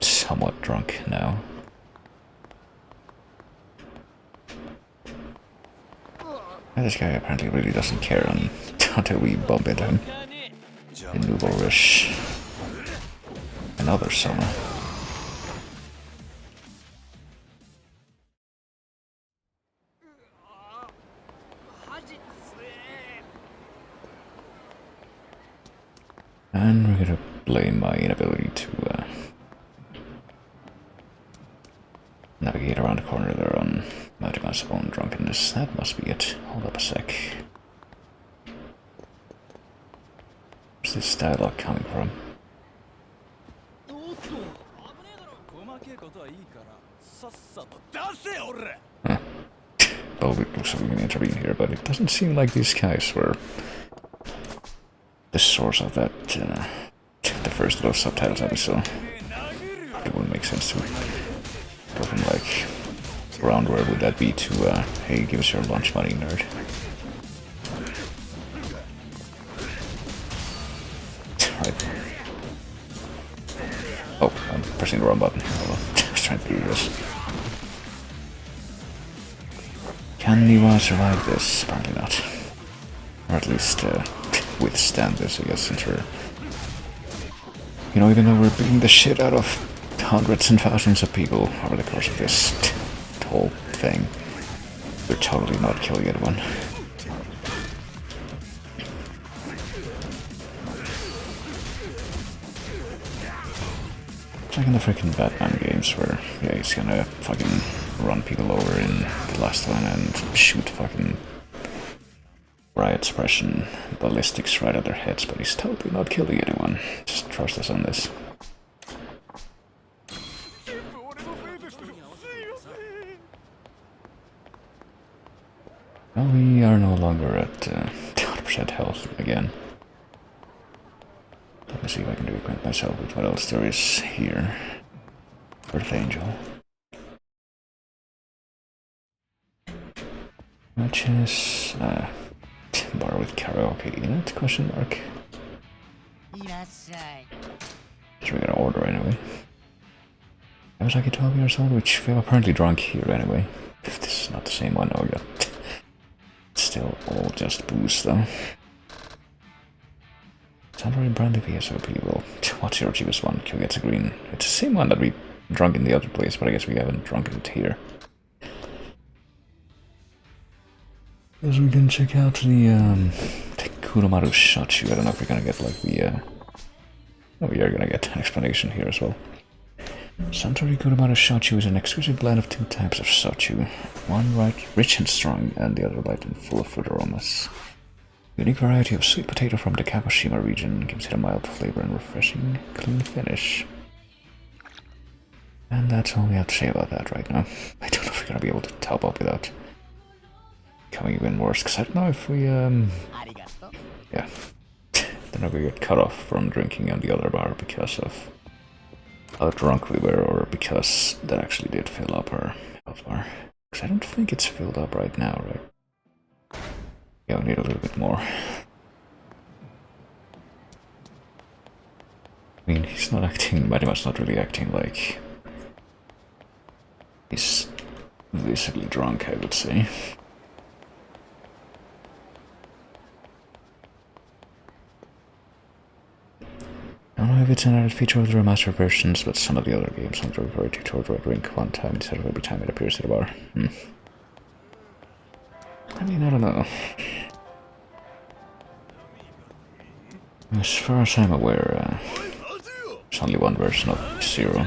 somewhat drunk now. And this guy apparently really doesn't care until we bump into him. In Nouveau-Riche. Another summer. And we're gonna blame my inability to navigate around the corner there on Majima's own drunkenness. That must be it. Hold up a sec. Where's this dialogue coming from? Huh. Well, it looks like we can intervene here, but it doesn't seem like these guys were the source of that, the first of those subtitles episode. It wouldn't make sense to go from like, around where would that be to, hey, give us your lunch money, nerd. Right. Oh, I'm pressing the wrong button. Hold on. I was trying to do this. Can Niwa survive this? Apparently not. Or at least, withstand this, I guess, since we're... You know, even though we're beating the shit out of hundreds and thousands of people over the course of this whole thing, we're totally not killing anyone. It's like in the freaking Batman games where, yeah, he's gonna fucking run people over in the last one and shoot fucking riot suppression ballistics right at their heads, but he's totally not killing anyone. Just trust us on this. Well, we are no longer at 100% health again. Let me see if I can reacquaint myself with what else there is here. Earth Angel. Matches. Bar with karaoke in it? Question mark. So we're gonna order anyway. I was like 12 years old, which we are apparently drunk here anyway. If this is not the same one, oh god. It's still all just booze though. Sandra Brandy VSOP, well, what's your cheapest one? Q gets a green. It's the same one that we drunk in the other place, but I guess we haven't drunk it here. As we can check out the Kuromaru Shachu. I don't know if we're gonna get like the oh, we are gonna get an explanation here as well. Suntory Kuromaru Shachu is an exquisite blend of two types of shochu. One rich and strong, and the other light and full of fruit aromas. Unique variety of sweet potato from the Kagoshima region gives it a mild flavor and refreshing, clean finish. And that's all we have to say about that right now. I don't know if we're gonna be able to top up without becoming even worse, because I don't know if we, yeah. Don't know if we get cut off from drinking on the other bar because of how drunk we were, or because that actually did fill up our health bar. Because I don't think it's filled up right now, right? Yeah, we need a little bit more. I mean, he's not acting, very much not really acting like he's visibly drunk, I would say. I don't know if it's an added feature of the remastered versions, but some of the other games only refer to order a drink one time instead of every time it appears at the bar. I mean, I don't know. As far as I'm aware, there's only one version of Zero.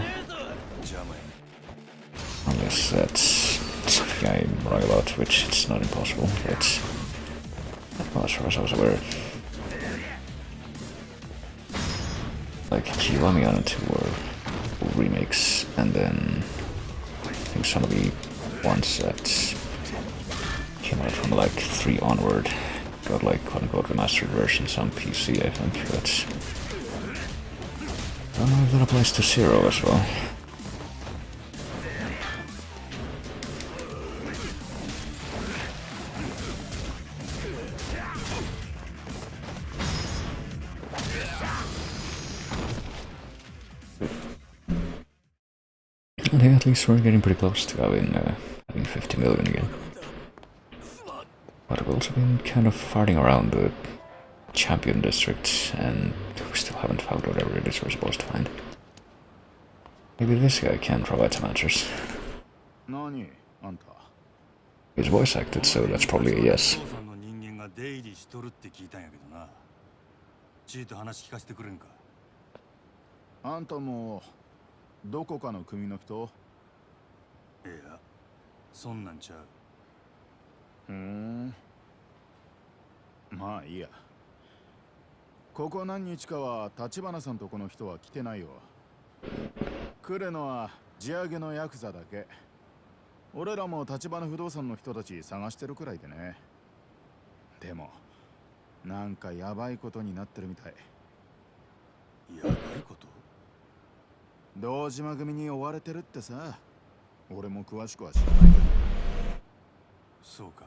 Unless that's something I'm wrong about, which it's not impossible, but well, as far as I was aware. Like Kiwami on 2 were remakes, and then I think some of the ones that came out from like 3 onward got like quote-unquote remastered versions on PC, I think, but I don't know if that applies to Zero as well. I think at least we're getting pretty close to having 50 million again. But we've also been kind of farting around the champion district, and we still haven't found whatever it is we're supposed to find. Maybe this guy can provide some answers. He's voice acted, so that's probably a yes. Hmm. まあいいや。ここ何日かは立花さんとこの人は来てないよ。来るのは地上げのヤクザだけ。俺らも立花不動産の人たち探してるくらいでね。でもなんかヤバいことになってるみたい。ヤバいこと？堂島組に追われてるってさ。俺も詳しくは知らないけど。そうか。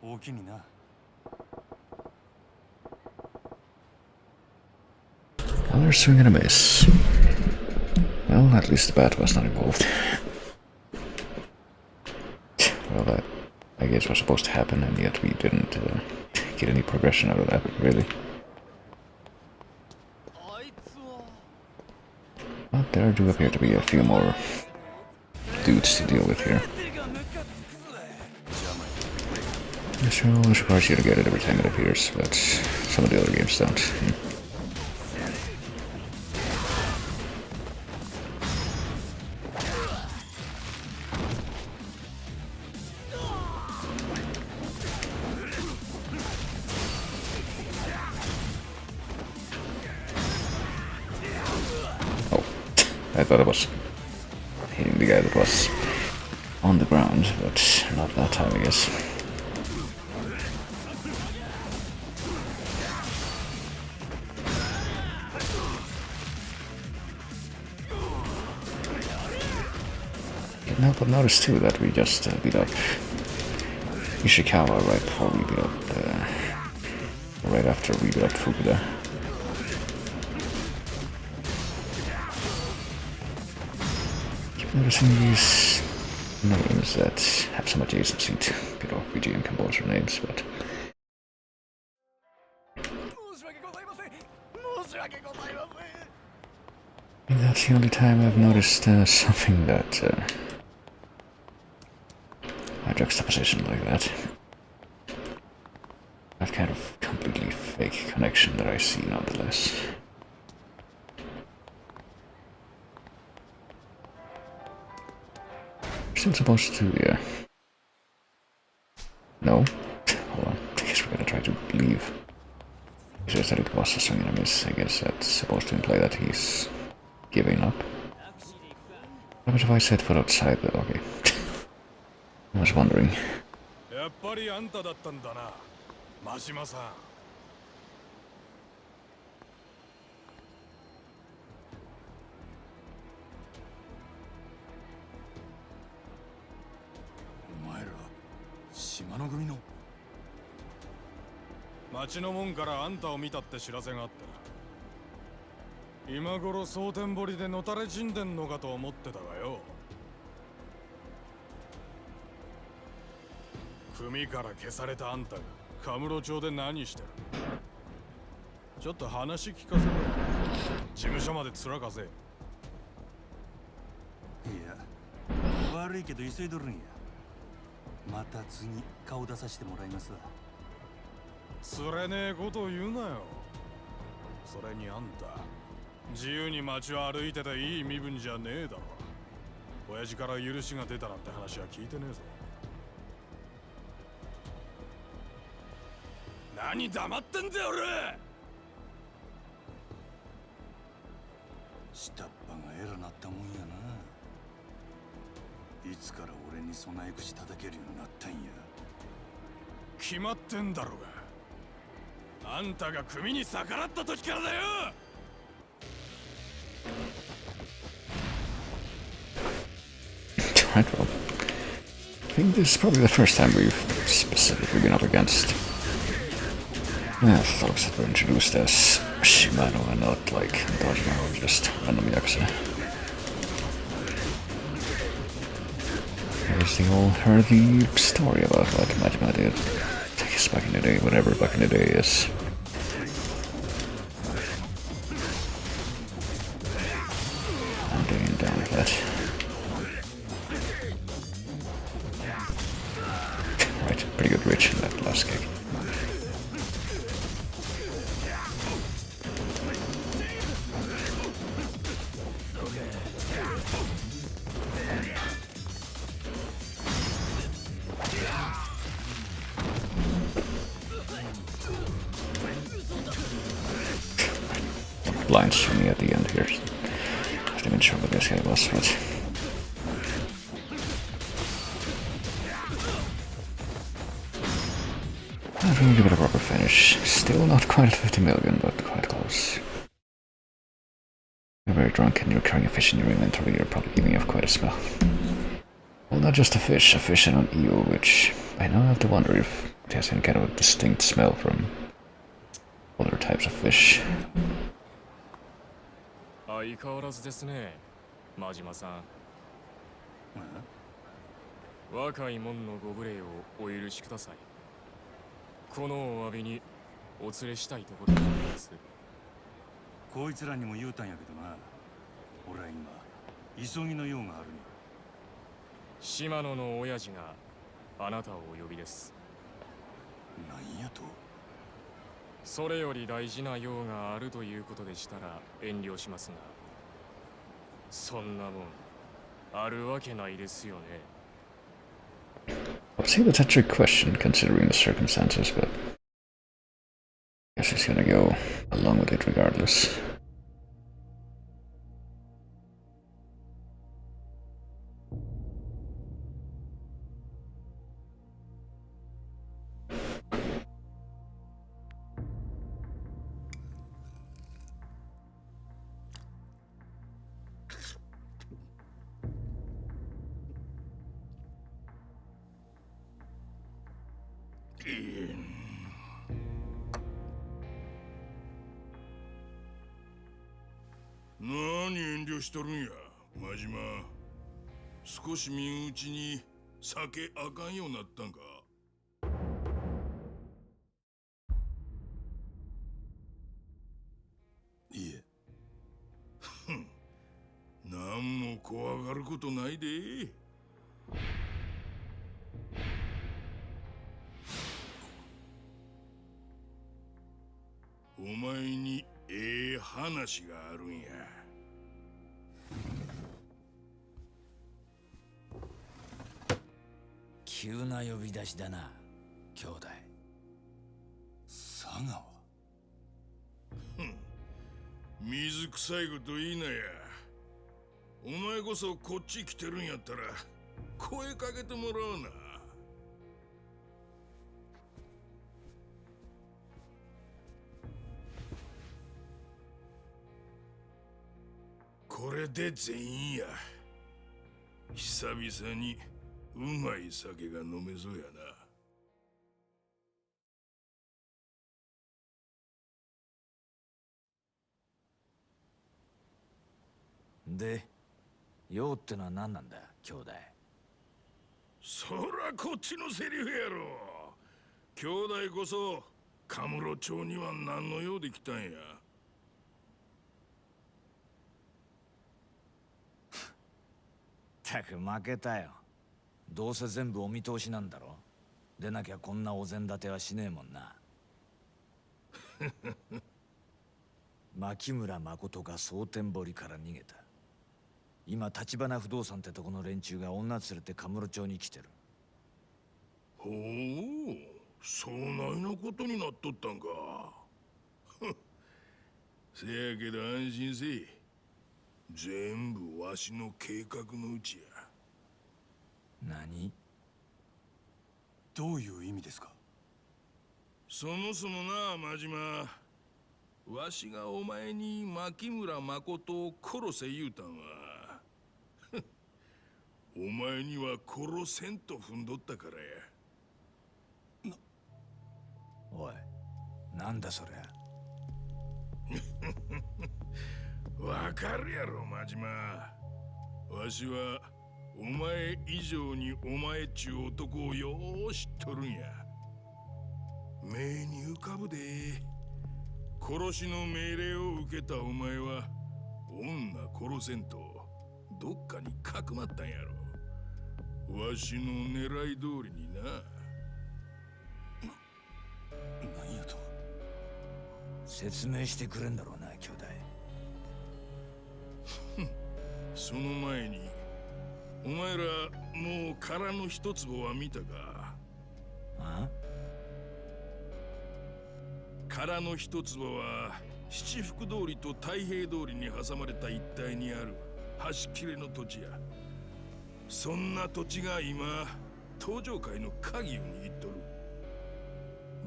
大きにな。Another swing and a miss. Well, at least the bat was not involved. Well, that I guess was supposed to happen, and yet we didn't get any progression out of that, really. But there do appear to be a few more dudes to deal with here. This rule requires you to get it every time it appears, but some of the other games don't. Oh, I thought I was hitting the guy that was on the ground, but not that time, I guess. But notice too that we just beat up Ishikawa right before we beat up, right after we beat up Fukuda. Keep noticing these names that have some adjacency to, BGM composer names, but I think that's the only time I've noticed something that a juxtaposition like that. That kind of completely fake connection that I see nonetheless. Still supposed to, yeah. No? Hold on, I guess we're gonna try to leave. He says that it was a swing and a miss. I guess that's supposed to imply that he's giving up. What if I set foot outside though? Okay. I was wondering. やっぱりあんただったんだな、真島さん。お前ら島の組の町の門からあんたを見たって知らせがあったな。今頃蒼天堀でのたれ死んでんのかと思ってたがよ。組から消されたあんたがカムロ町で何してる？ちょっと話聞かせろ。事務所まで面かせ。いや、悪いけど急いどるんや。また次顔出させてもらいますわ。つれねえこと言うなよ。それにあんた自由に街を歩いてていい身分じゃねえだろ。親父から許しが出たなんて話は聞いてねえぞ。何黙ってんだよ俺。下っ端が偉なったもんやな。いつから俺に備え口叩けるようになったんや。決まってんだろうが。あんたが組に逆らった時からだよ。Right, well, I think this is probably the first time we've specifically been up against folks that were introduced as Shimano and not like Dojima or just random Yakuza. I guess they all heard the story about what Majima did, I guess back in the day, whatever back in the day is. I'm doing down with that. Right, pretty good reach in that last kick. Blinds for me at the end here. I wasn't even sure what this guy was, but I'm gonna give it a proper finish. Still not quite at 50 million, but quite close. You're very drunk and you're carrying a fish in your inventory, you're probably giving off quite a smell. Well, not just a fish and an eel, which I now have to wonder if it has any kind of a distinct smell from other types of fish. 相変わらずですね、真島さん。若い者のご無礼をお許しください。このお詫びにお連れしたいところなんです。こいつらにも言うたんやけどな。俺は今急ぎの用があるに。島野の親父があなたをお呼びです。なんやと？それより大事な用があるということでしたら遠慮しますが、そんなもんあるわけないですよね。I'll say that's a trick question considering the circumstances, but I guess he's gonna go along with it regardless. 何遠慮しとるんや、真島。少し身内に酒あかんようになったんか。いえ。何も怖がることないで。お前に話があるんや。急な呼び出しだな、兄弟。佐川。水臭いこと言いなや。お前こそこっち来てるんやったら声かけてもらうな。これで全員や。久々にうまい酒が飲めそうやな。で、用ってのは何なんだ、兄弟。そらこっちのセリフやろ。兄弟こそカムロ町には何の用で来たんや。ったく負けたよ。どうせ全部お見通しなんだろ。でなきゃこんなお膳立てはしねえもんな。牧村誠が蒼天堀から逃げた。今橘不動産ってとこの連中が女連れてカムロ町に来てる。ほう、そないなことになっとったんか。せやけど安心せい。全部わしの計画のうちや。何？どういう意味ですか？そもそもな、真島。わしがお前に牧村誠を殺せ言うたんはお前には殺せんと踏んどったからや。おい、なんだそりゃ。わかるやろ、真島。わしはお前以上にお前っちゅう男をよう知っとるんや。目に浮かぶで。殺しの命令を受けたお前は女殺せんとどっかにかくまったんやろ。わしの狙い通りにな。何やと？説明してくれんだろうな、兄弟。その前にお前らもう殻の一坪は見たか？あ？殻の一坪は七福通りと太平通りに挟まれた一帯にある端切れの土地や。そんな土地が今東上界の鍵を握っとる。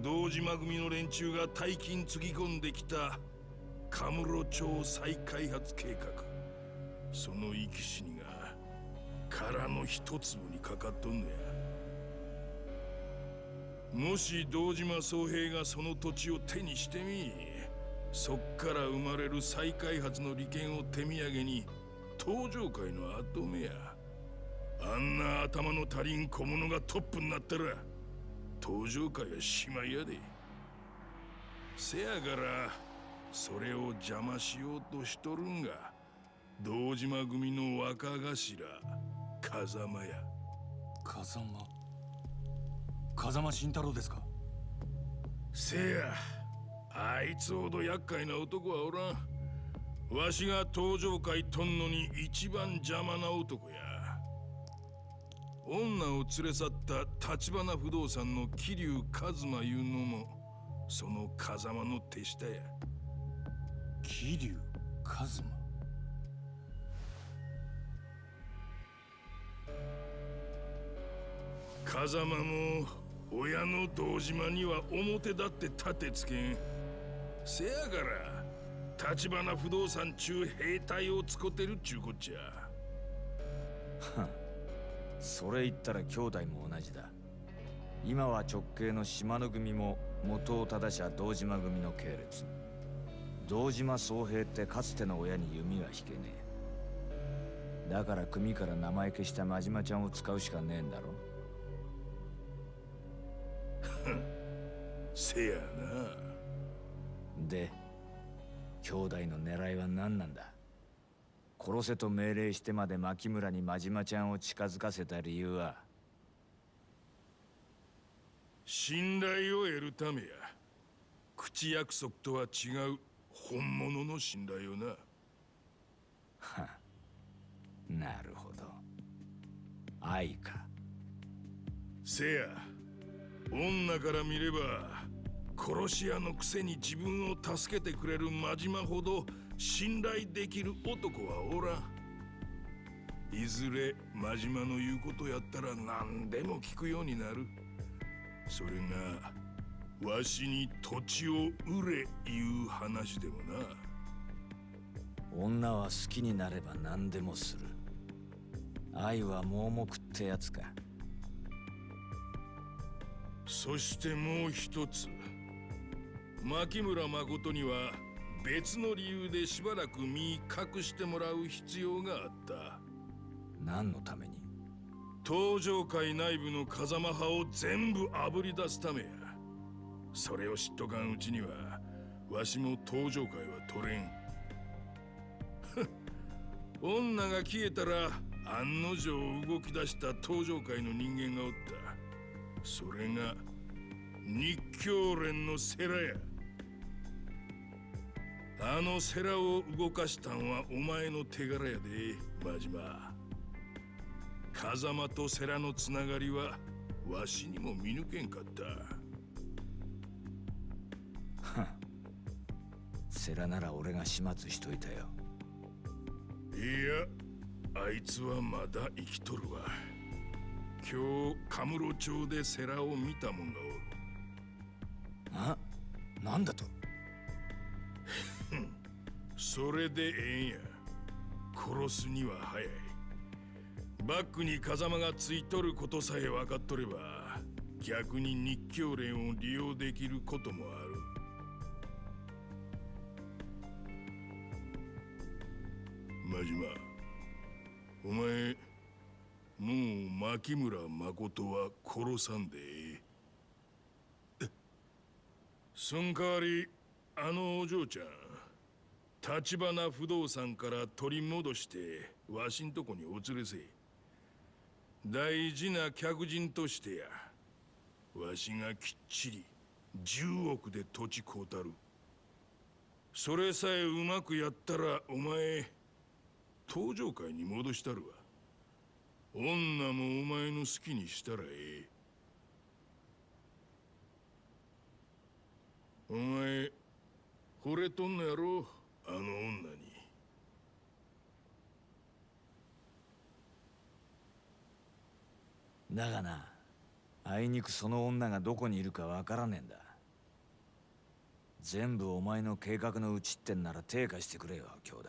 堂島組の連中が大金つぎ込んできたカムロ町再開発計画。その生き死にが殻の一坪にかかっとんのや。もし堂島宗平がその土地を手にしてみ、そっから生まれる再開発の利権を手土産に東上界の跡目や。あんな頭の足りん小物がトップになったら東上界はしまいやで。せやからそれを邪魔しようとしとるんが堂島組の若頭風間や。風間慎太郎ですか？せや、あいつほど厄介な男はおらん。わしが東上界とんのに一番邪魔な男や。女を連れ去った橘不動産の桐生一馬いうのもその風間の手下や。桐生一馬？風間も親の堂島には表立って立てつけん。せやから橘不動産中兵隊をつこてるっちゅうこっちゃ。それ言ったら兄弟も同じだ。今は直系の島の組も元を正しゃ堂島組の系列。堂島宗平ってかつての親に弓は引けねえ。だから組から名前消した真島ちゃんを使うしかねえんだろ。せやな。で、兄弟の狙いは何なんだ。殺せと命令してまで牧村に真島ちゃんを近づかせた理由は。信頼を得るためや。口約束とは違う本物の信頼をな。はなるほど。愛か。せや、女から見れば殺し屋のくせに自分を助けてくれる真島ほど信頼できる男はおらん。いずれ真島の言うことやったら何でも聞くようになる。それがわしに土地を売れいう話でもな。女は好きになれば何でもする。愛は盲目ってやつか。そしてもう一つ、牧村誠には別の理由でしばらく身隠してもらう必要があった。何のために？東上界内部の風間派を全部あぶり出すためや。それを知っとかんうちにはわしも東上界は取れん。女が消えたら案の定動き出した東上界の人間がおった。それが日教連の世良や。あの世良を動かしたんはお前の手柄やで、真島。風間と世良のつながりはわしにも見抜けんかった。世良なら俺が始末しといたよ。いや、あいつはまだ生きとるわ。今日カムロ町で世良を見たもんがおる。なんだと？それでええんや。殺すには早い。バックに風間がついとることさえ分かっとれば、逆に日教連を利用できることもある。真島、お前もう牧村誠は殺さんでええ。そん代わりあのお嬢ちゃん、橘不動産から取り戻してわしんとこにお連れせえ。大事な客人としてや。わしがきっちり10億で土地買うたる。それさえうまくやったらお前東上界に戻したるわ。女もお前の好きにしたらええ。お前惚れとんのやろ、あの女に。だがな、あいにくその女がどこにいるかわからねえんだ。全部お前の計画のうちってんなら手貸してくれよ、兄弟。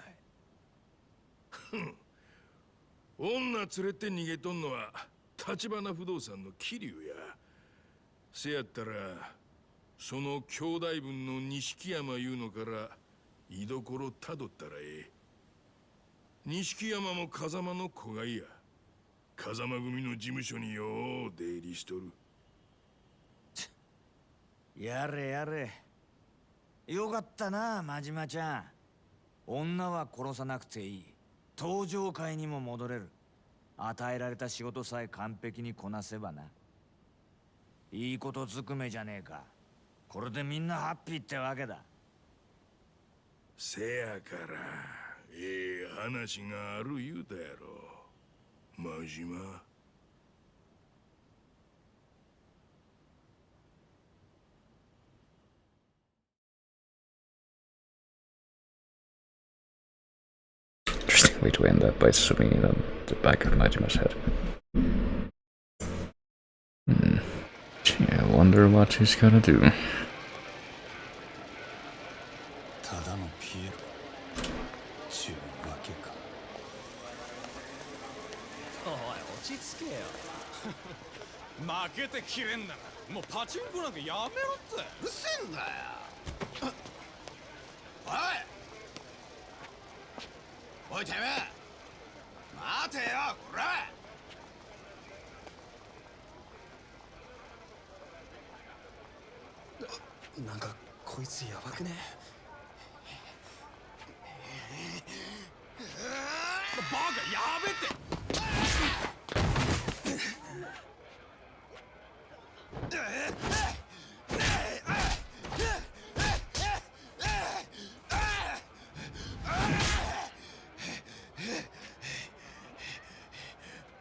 女連れて逃げとんのは橘不動産の桐生や。せやったらその兄弟分の錦山いうのから居所たどったらええ。錦山も風間の子がいや。風間組の事務所によう出入りしとる。やれやれ。よかったな、真島ちゃん。女は殺さなくていい。東上界にも戻れる。与えられた仕事さえ完璧にこなせばな。いいことずくめじゃねえか。これでみんなハッピーってわけだ。せやからええ話がある言うたやろ、真島。Interesting way to end that by swimming in the back of Majima's head. Gee, I wonder what he's gonna do. ただのピエロちゅうわけか。おい、落ち着けよ。けてきれんならもうパチンコなんかやめろって。うるせえんだよ。おいてめえ、待てよこら。なんかこいつやばくね？バカやべって。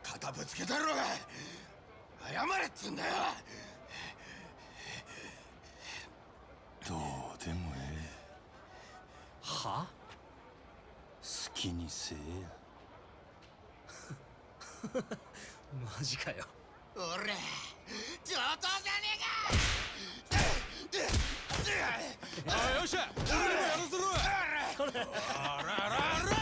肩ぶつけたろうが謝れっつんだよ。どうでもええ。は？好きにせえや。マジかよ。俺上等じゃねえか。あ、よっしゃ、俺にもやらせろ。あらあらあら。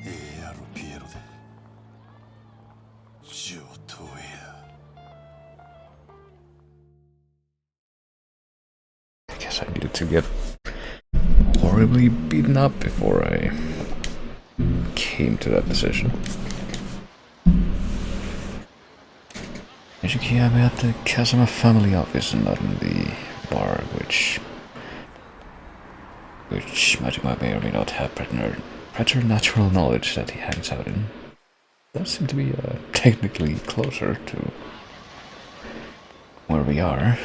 やろピエロで上等や。I guess I needed to get horribly beaten up before I came to that decision. Actually, I'm at the Kazama family office and not in the bar, which Majima may or may not have preternatural knowledge that he hangs out in. Does seem to be technically closer to where we are.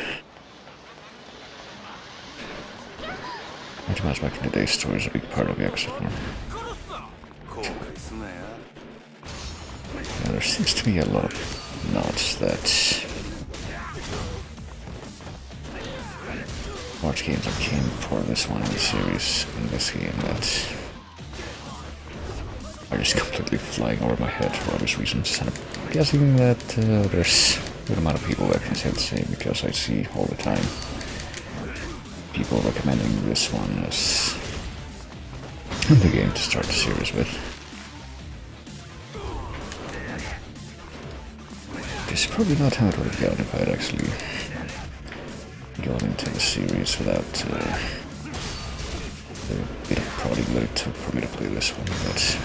Majima's back in the day story is a big part of Yakuza 4. Yeah, there seems to be a lot of nods that large games that came for this one in the series in this game that are just completely flying over my head for obvious reasons. And I'm guessing that there's a good amount of people that can say the same, because I see all the time people recommending this one as the game to start the series with. It's probably not how it would have gone if I had actually gone into the series without the bit of prodding that it took for me to play this one, but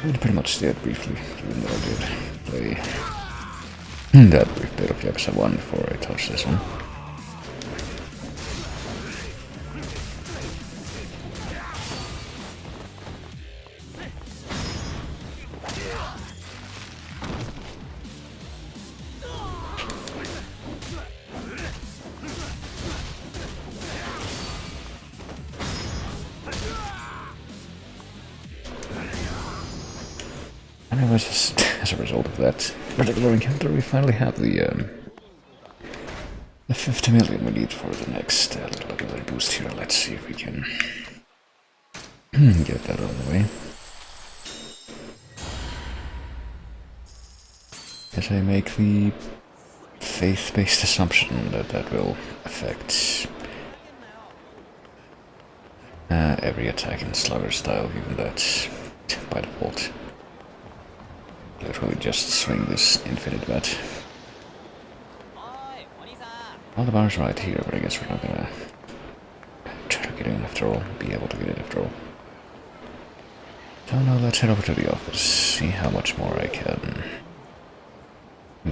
I pretty much did briefly, even though I did play that brief bit of Yakuza 1 before I touched this one. And it was just as a result of that particular encounter, we finally have the 50 million we need for the next little ability boost here. Let's see if we can get that out of the way. As I make the faith-based assumption that that will affect every attack in Slugger style, given that by default literally just swing this infinite bat. Well, the bar's right here, but I guess we're not gonna try to get in after all, be able to get in after all. So now let's head over to the office, see how much more I can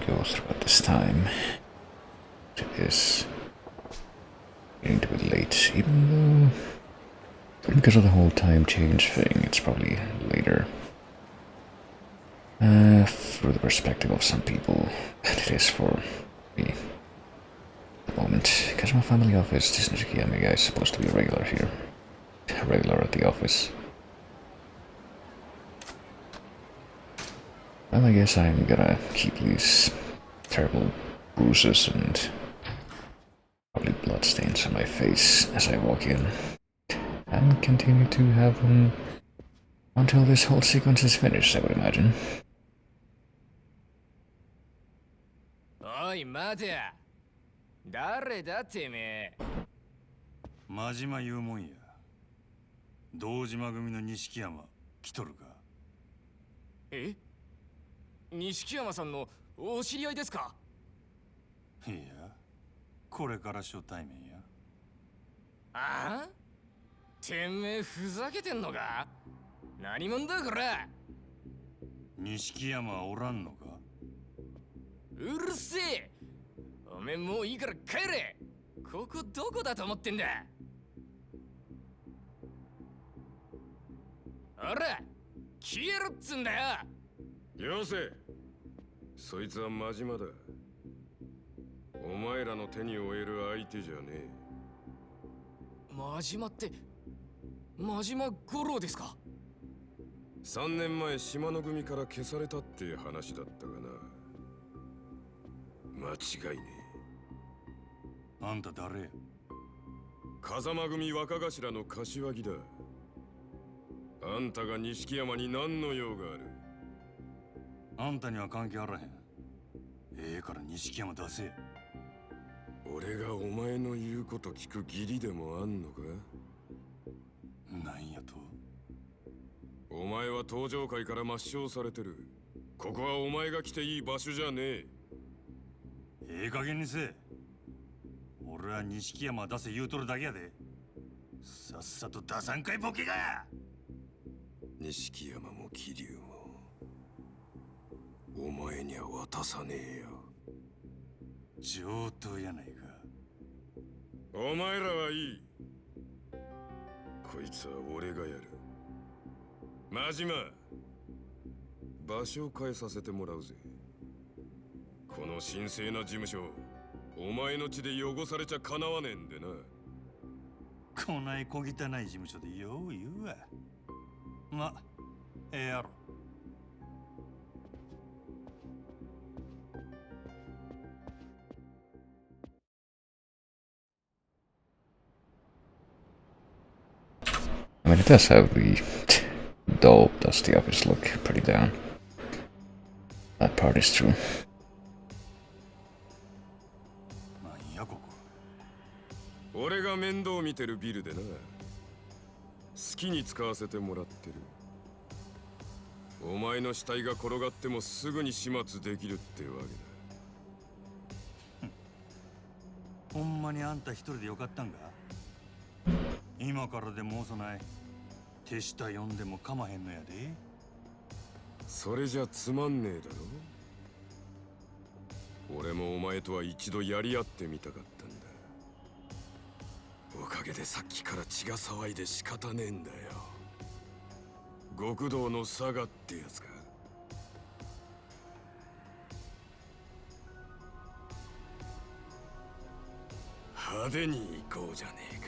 go through at this time. It is getting to be late, even though because of the whole time change thing, it's probably later. Through the perspective of some people, than it is for me. At the moment, because my family office, this Nishikiyami guy is supposed to be a regular here. A regular at the office. Well, I guess I'm gonna keep these terrible bruises and probably bloodstains on my face as I walk in. and continue to have them until this whole sequence is finished, I would imagine. おい待てや。誰だてめえ。真島言うもんや。堂島組の錦山来とるか。え？錦山さんのお知り合いですか？いや、これから初対面や。ああ？てめえふざけてんのか？何者だこれ？錦山おらんのか？うるせえ！おめえもういいから帰れ！ここどこだと思ってんだ？ほら消えろっつんだよ！よせ！そいつは真島だ。お前らの手に負える相手じゃねえ。真島って真島五郎ですか？3年前島の組から消されたって話だったがな。間違いねえ。あんた誰や？風間組若頭の柏木だ。あんたが錦山に何の用がある？あんたには関係あらへん。ええから錦山出せ。俺がお前の言うこと聞く義理でもあんのか？なんやと？お前は登場界から抹消されてる。ここはお前が来ていい場所じゃねえ。ええ加減にせえ。俺は錦山出せ言うとるだけやで。さっさと出さんかいボケが！錦山も桐生もお前には渡さねえよ。上等やないか。お前らはいい。こいつは俺がやる。真島、場所を変えさせてもらうぜ。この神聖な事務所、お前の血で汚されちゃかなわねえんでな。こない小汚い事務所でよう言うわ。ま、ええやろ。I mean, it does have the dull, dusty office look pretty down. That part is true. なんやここ。俺が面倒見てるビルでな。好きに使わせてもらってる。お前の死体が転がってもすぐに始末できるってわけだ。ほんまにあんた一人でよかったんか？今からでも遅ない。手下呼んでもかまへんのやで。それじゃつまんねえだろ。俺もお前とは一度やり合ってみたかったんだ。おかげでさっきから血が騒いで仕方ねえんだよ。極道の佐賀ってやつか。派手に行こうじゃねえか。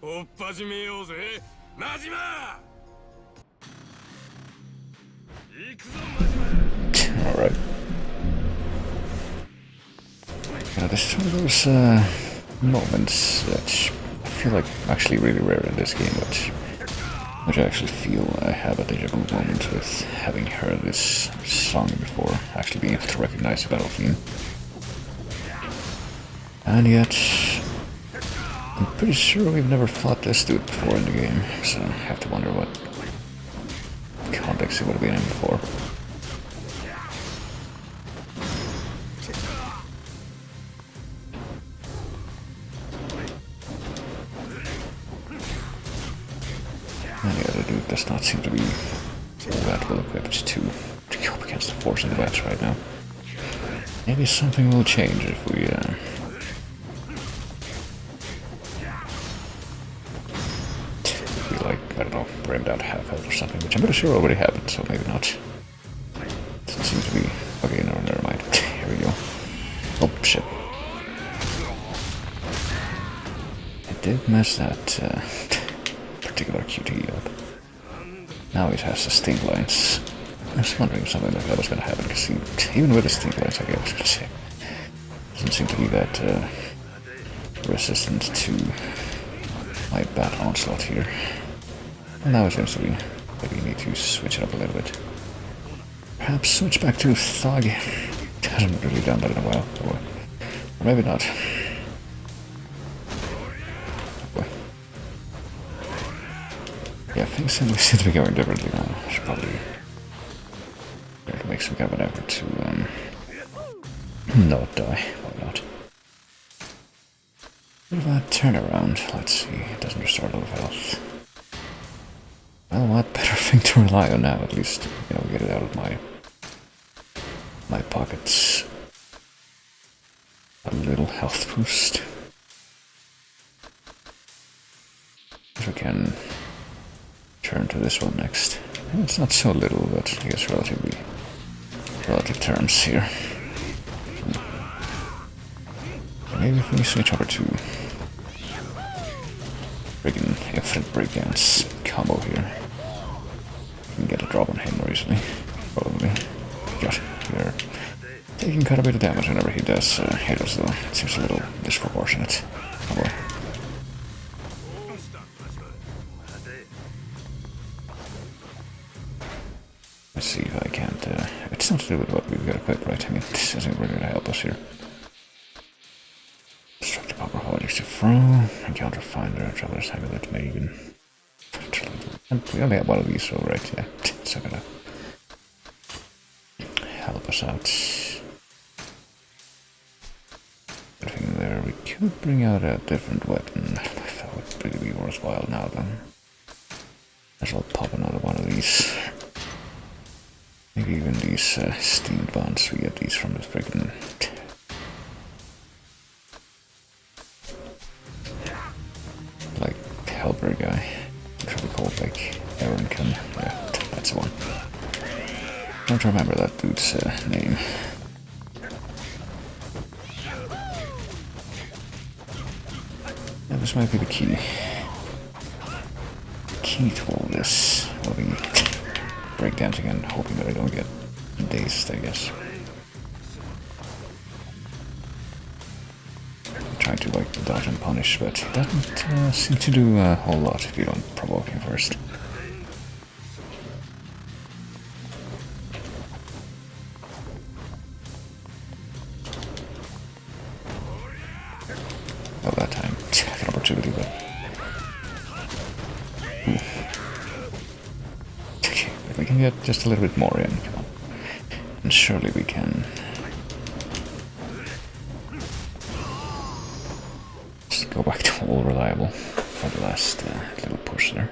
追っ始めようぜ、真島。行くぞ、真島。Alright. Yeah, this is one of those moments that I feel like actually really rare in this game, but which I actually feel I have a deja vu moment with having heard this song before, actually being able to recognize the battle theme. And yet, I'm pretty sure we've never fought this dude before in the game, so I have to wonder what context he would have been in before. And the other dude does not seem to be that well equipped to go up against the force in the bats right now. Maybe something will change if we like, I don't know, bring down half health or something, which I'm pretty sure already happened, so maybe not. Doesn't seem to be... Okay, no, never mind. Here we go. Oh, shit. I did mess that particular QT up. Now it has the stink lines. I was wondering if something like that was gonna happen, because even with the stink lines, like I was gonna say, doesn't seem to be that resistant to my bad onslaught here. And now it seems to be maybe you need to switch it up a little bit. Perhaps switch back to Thug. Hasn't really done that in a while. Or maybe not. Yeah, things seem to be going differently now. I should probably make some kind of an effort to not die. Why not? Bit of a turnaround. Let's see. It doesn't restore a lot of health. Well, what better thing to rely on now? At least, you know, get it out of my pockets. A little health boost. If we can turn to this one next. It's not so little, but I guess relative terms here. Maybe if we switch over to friggin' infinite breakdance combo here. We can get a drop on him more easily. Probably. God, we're taking quite a bit of damage whenever he does hit us, though. It seems a little disproportionate. Oh boy. Let's see if I can't. It's not to do with what we've got equipped, right? I mean, this isn't really gonna help us here. Destructive Popper Holidays to throw. Encounter Finder, Traveler's Amulet, maybe even. We only have one of these, so right, yeah. It's not gonna help us out. Anything there, we could bring out a different weapon. That would really be worthwhile now then. Might as well pop another one of these. Maybe even these steamed bonds, we get these from the friggin' like helper guy. What should we call it? Like Aaron Kun. Yeah, that's the one. Don't remember that dude's name. Yeah, this might be the key. Key to all this. Will be breakdancing and hoping that I don't get dazed, I guess. Trying to like dodge and punish, but it doesn't seem to do a whole lot if you don't provoke him first. Well, that time, an opportunity, but okay, if we can get just a little bit more in, come on, and surely we can. Go back to all reliable for the last little push there.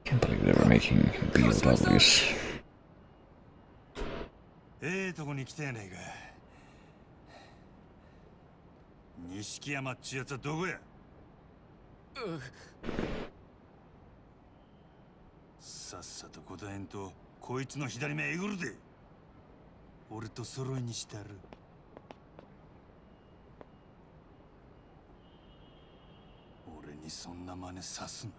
Can't believe they were making BOWs. とこに来たやないか。錦山っちゅうやつはどこや。さっさと答えんとこいつの左目えぐるで。俺と揃いにしたる。俺にそんな真似さすな。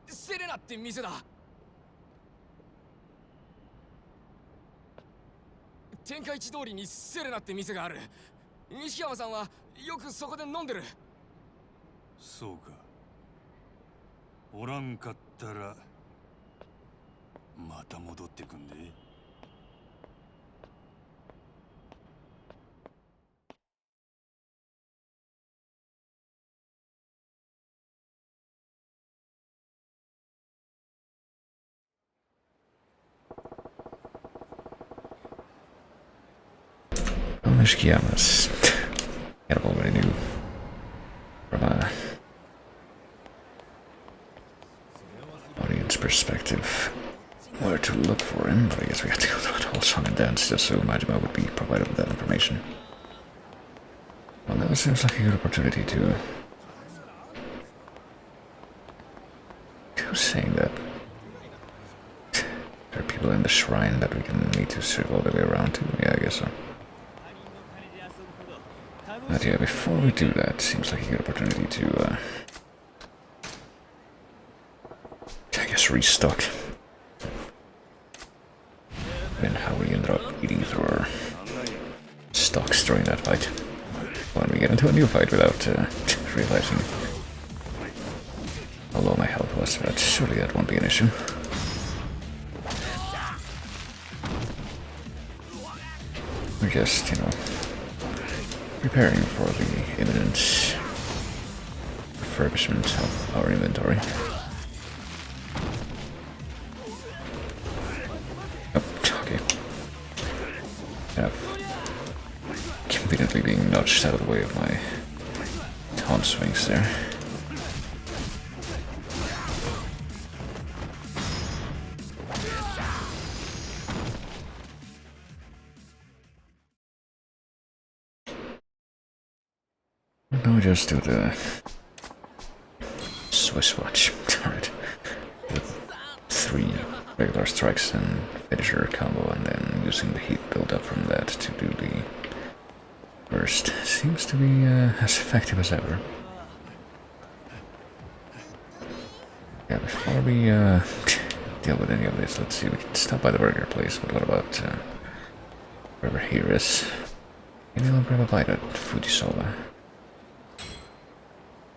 セレナって店だ。天下一通りにセレナって店がある。西山さんはよくそこで飲んでる。そうか。おらんかったらまた戻ってくんで。Nishkiyamas. Kind of already knew from a audience perspective where to look for him, but I guess we have to go through the whole song and dance just so Majima would be provided with that information. Well, that seems like a good opportunity to. Who's saying that? There are people people in the shrine that we can need to circle all the way around to? Yeah, I guess so. But yeah, before we do that, seems like a good opportunity to, I guess, restock. And how we ended up eating through our stocks during that fight. When we get into a new fight without realizing how low my health was, but surely that won't be an issue. We're just, you know, preparing for the imminent refurbishment of our inventory. Oh, okay. Conveniently being nudged out of the way of my taunt swings there. Now we just do the Swiss watch. Alright. 3 regular strikes and finisher combo, and then using the heat build up from that to do the burst. Seems to be as effective as ever. Yeah, before we deal with any of this, let's see, we can stop by the burger place, but what about wherever here is? Maybe I'll grab a bite at Fujisoba.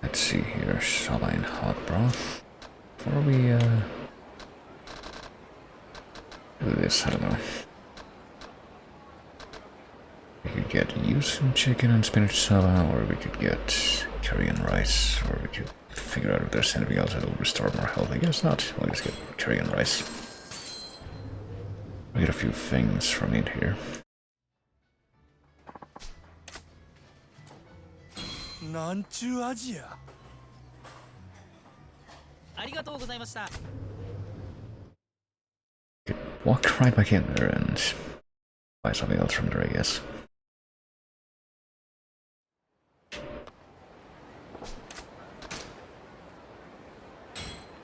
Let's see here, soba and hot broth. Before we do this, I don't know. We could get yuzu chicken and spinach soba, or we could get curry and rice, or we could figure out if there's anything else that will restore more health. I guess not. We'll just get curry and rice. We'll get a few things from in here. Could walk right back in there and buy something else from there, I guess.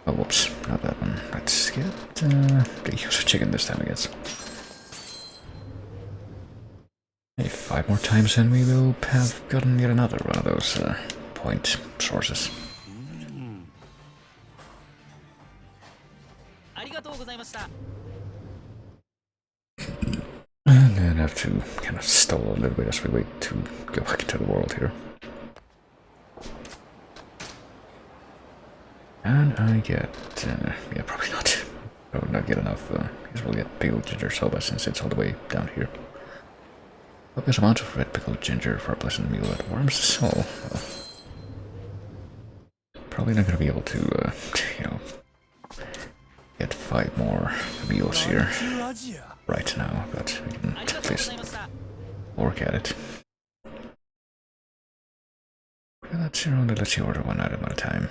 Oh, whoops, not that one. Let's get the yuzu chicken this time, I guess. Maybe 5 more times and we will have gotten yet another one of those point sources. And then have to kind of stall a little bit as we wait to go back into the world here. And I get, yeah, probably not get enough, because we'll get pickled ginger soba since it's all the way down here. Copious amount of red pickled ginger for a pleasant meal that warms the soul. Well, probably not gonna be able to, you know, get 5 more meals here right now, but we can at least work at it. Okay, let's order one item at a time.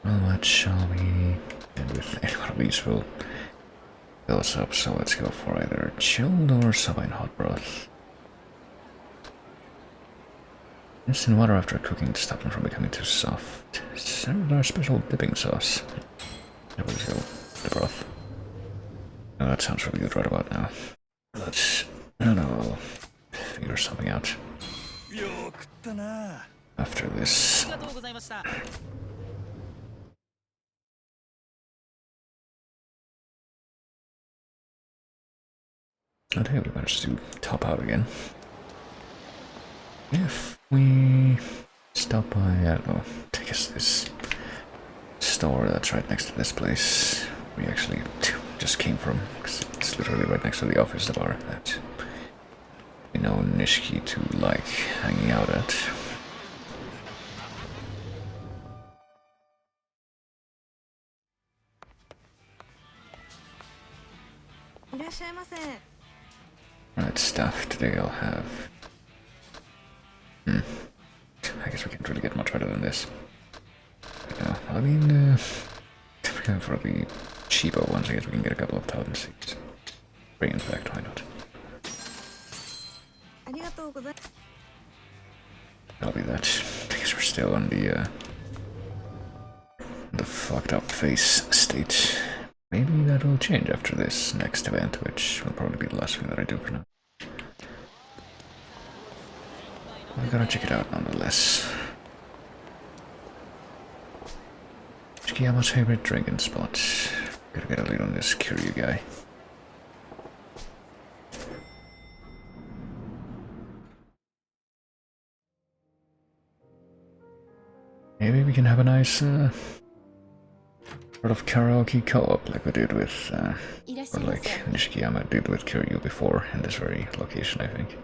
Well, what shall we... And with any one of these will fill us up, so let's go for either chilled or soba and hot broth. Instant water after cooking to stop them from becoming too soft. Serve our special dipping sauce. There we go, the broth. Oh, that sounds really good right about now. Let's... I don't know, I'll figure something out after this. Okay, we managed to top out again. If we stop by, I don't know, I guess this store that's right next to this place we actually just came from, because it's literally right next to the office, the bar that we know Nishiki to like hanging out at. Right, stuff today I'll have. I guess we can't really get much better than this. No, I mean, for the cheapo ones, I guess we can get a couple of 1,000 seeds. Bring in fact, why not? That'll be that. I guess we're still on the fucked up face state. Maybe that will change after this next event, which will probably be the last thing that I do for now. I gotta check it out nonetheless. Shikiyama's favorite drinking spot. Gotta get a lead on this Kiryu guy. Maybe we can have a nice sort of karaoke co-op like we did with, or like Nishikiyama did with Kiryu before in this very location, I think.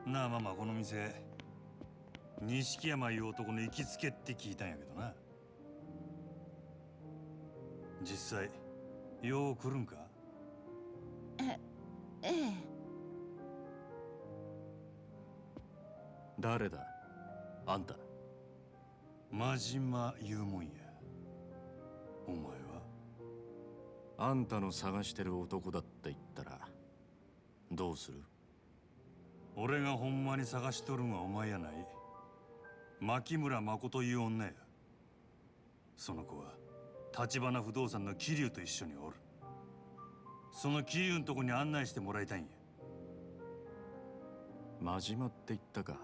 なあママ、この店錦山いう男の行きつけって聞いたんやけどな。実際よう来るんか？ええ。誰だ？あんた。真島言うもんや。お前は？あんたの探してる男だって言ったらどうする？俺がほんまに探しとるんはお前やない。牧村誠いう女や。その子は橘不動産の桐生と一緒におる。その桐生んとこに案内してもらいたいんや。真島って言ったか、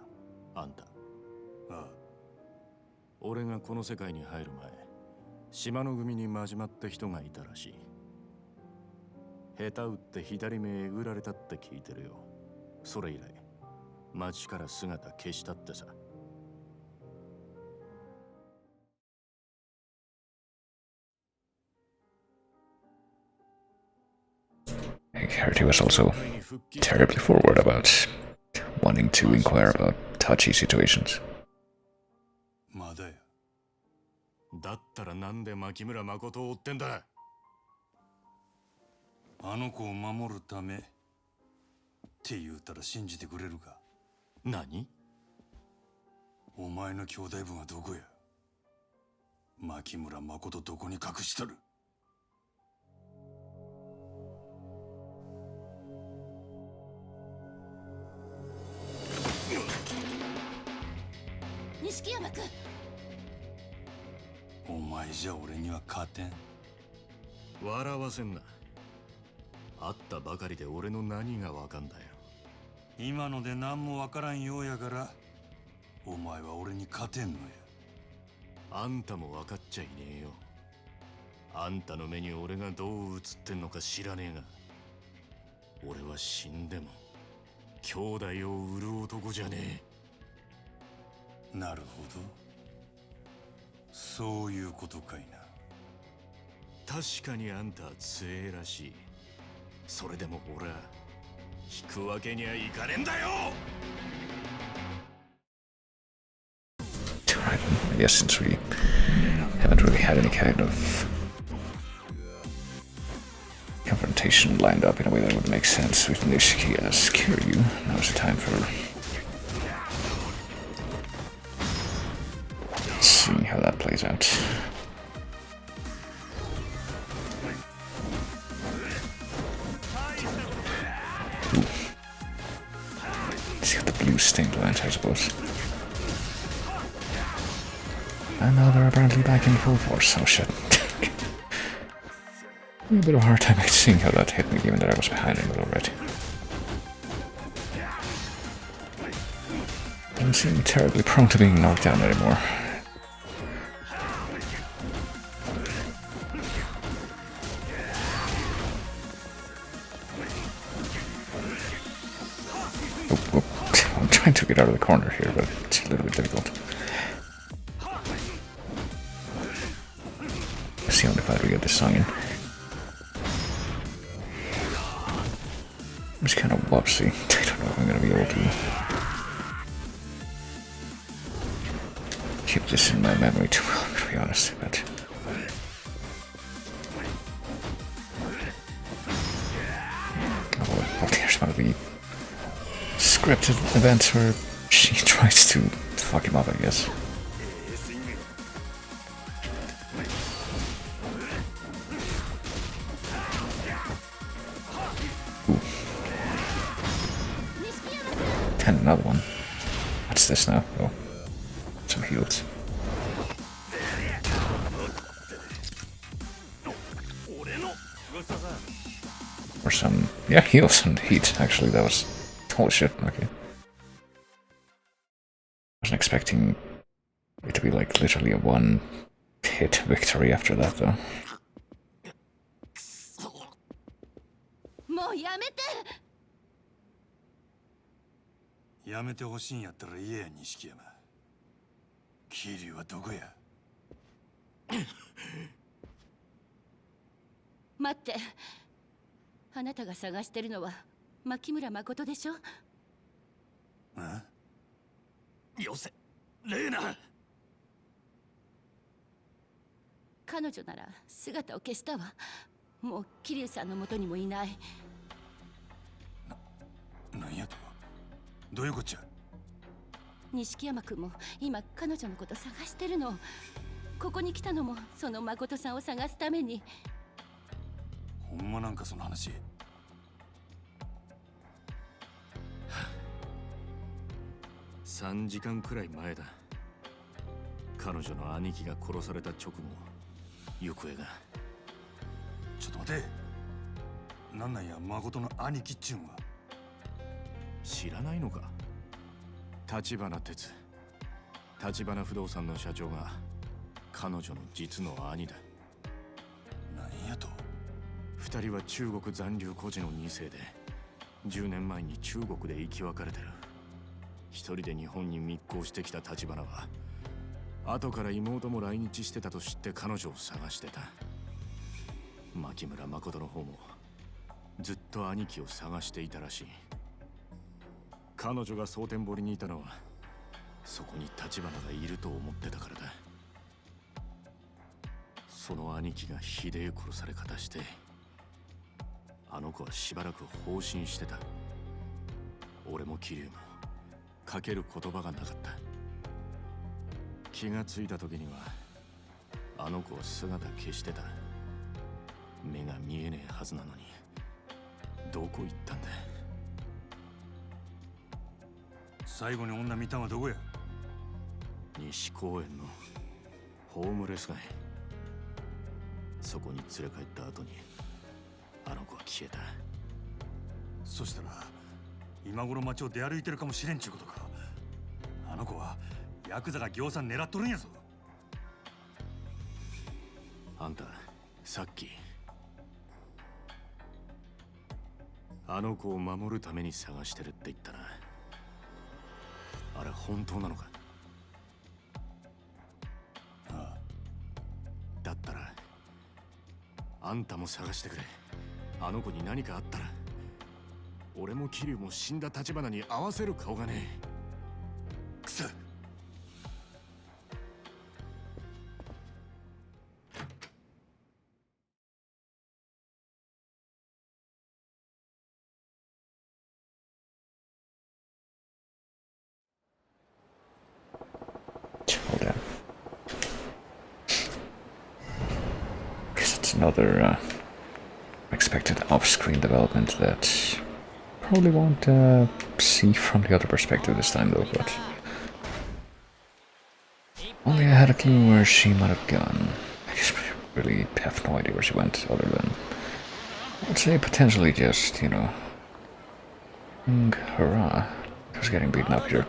あんた。ああ。俺がこの世界に入る前、島の組に真島って人がいたらしい。下手打って左目えぐられたって聞いてるよ。それ以来町から姿消したってさ。I heard he was also terribly forward about wanting to inquire about touchy situations. まだや。だったらなんで牧村誠を追ってんだ？あの子を守るためって言うたら信じてくれるか？何？お前の兄弟分はどこや？牧村誠どこに隠しとる？錦山君。お前じゃ俺には勝てん。笑わせんな。会ったばかりで俺の何がわかんだよ。今ので何もわからんようやからお前は俺に勝てんのや。あんたも分かっちゃいねえよ。あんたの目に俺がどう映ってんのか知らねえが、俺は死んでも兄弟を売る男じゃねえ。なるほど、そういうことかいな。確かにあんたは強えらしい。それでも俺は引くわけにはいかねえんだよ。 Alright, I guess since we haven't really had any kind of confrontation lined up in a way that would make sense with Nishiki as Kiryu, now's the time for seeing how that plays out. Ooh. He's got the blue stained lines, I suppose. And now they're apparently back in full force. Oh shit. A bit of a hard time seeing how that hit me, given that I was behind him already. Doesn't seem terribly prone to being knocked down anymore. I'm trying to get out of the corner here, but it's a little bit difficult. Let's see how we get this song in. I'm just kind of whoopsie. I don't know if I'm going to be able to keep this in my memory too well, to be honest, but... Oh, there's one of the scripted events where she tries to fuck him up, I guess. Ooh. And another one. What's this now? Oh, some heals. Or some, yeah, heals and heat, actually. That was, holy shit, okay. Wasn't expecting it to be like literally a one-hit victory after that, though. もうやめて。やめてほしいんやったら言えや、錦山。桐生はどこや。待って。あなたが探してるのは牧村誠でしょ？あ？よせ、レーナ。彼女なら姿を消したわ。もう桐生さんの元にもいない。なんやと？どういうこっちゃ？錦山君も今彼女のこと探してるの。ここに来たのもその誠さんを探すために。ほんまなんかその話。3時間くらい前だ。彼女の兄貴が殺された直後、行方が。ちょっと待て。なんなんや、誠の兄貴っちゅうんは。知らないのか？立花哲、立花不動産の社長が彼女の実の兄だ。なんやと？2人は中国残留孤児の2世で10年前に中国で生き別れてる。一人で日本に密航してきた立花は後から妹も来日してたと知って彼女を探してた。牧村誠の方もずっと兄貴を探していたらしい。彼女が蒼天堀にいたのはそこに立花がいると思ってたからだ。その兄貴がひでえ殺され方して、あの子はしばらく放心してた。俺も桐生もかける言葉がなかった。気がついた時にはあの子は姿消してた。目が見えねえはずなのにどこ行ったんだ。最後に女見たんはどこや？西公園のホームレス街。そこに連れ帰った後にあの子は消えた。そしたら今頃街を出歩いてるかもしれんちゅうことか。あの子はヤクザが行さん狙っとるんやぞ。あんたさっきあの子を守るために探してるって言ったな。あれ本当なのか？ああ。だったらあんたも探してくれ。あの子に何かあったら俺も桐生も死んだ立花に合わせる顔がねえ。くそ。Another expected off-screen development that probably won't see from the other perspective this time though, but only I had a clue where she might have gone. I just really have no idea where she went other than, I'd say potentially just, you know, hurrah, just getting beaten up here.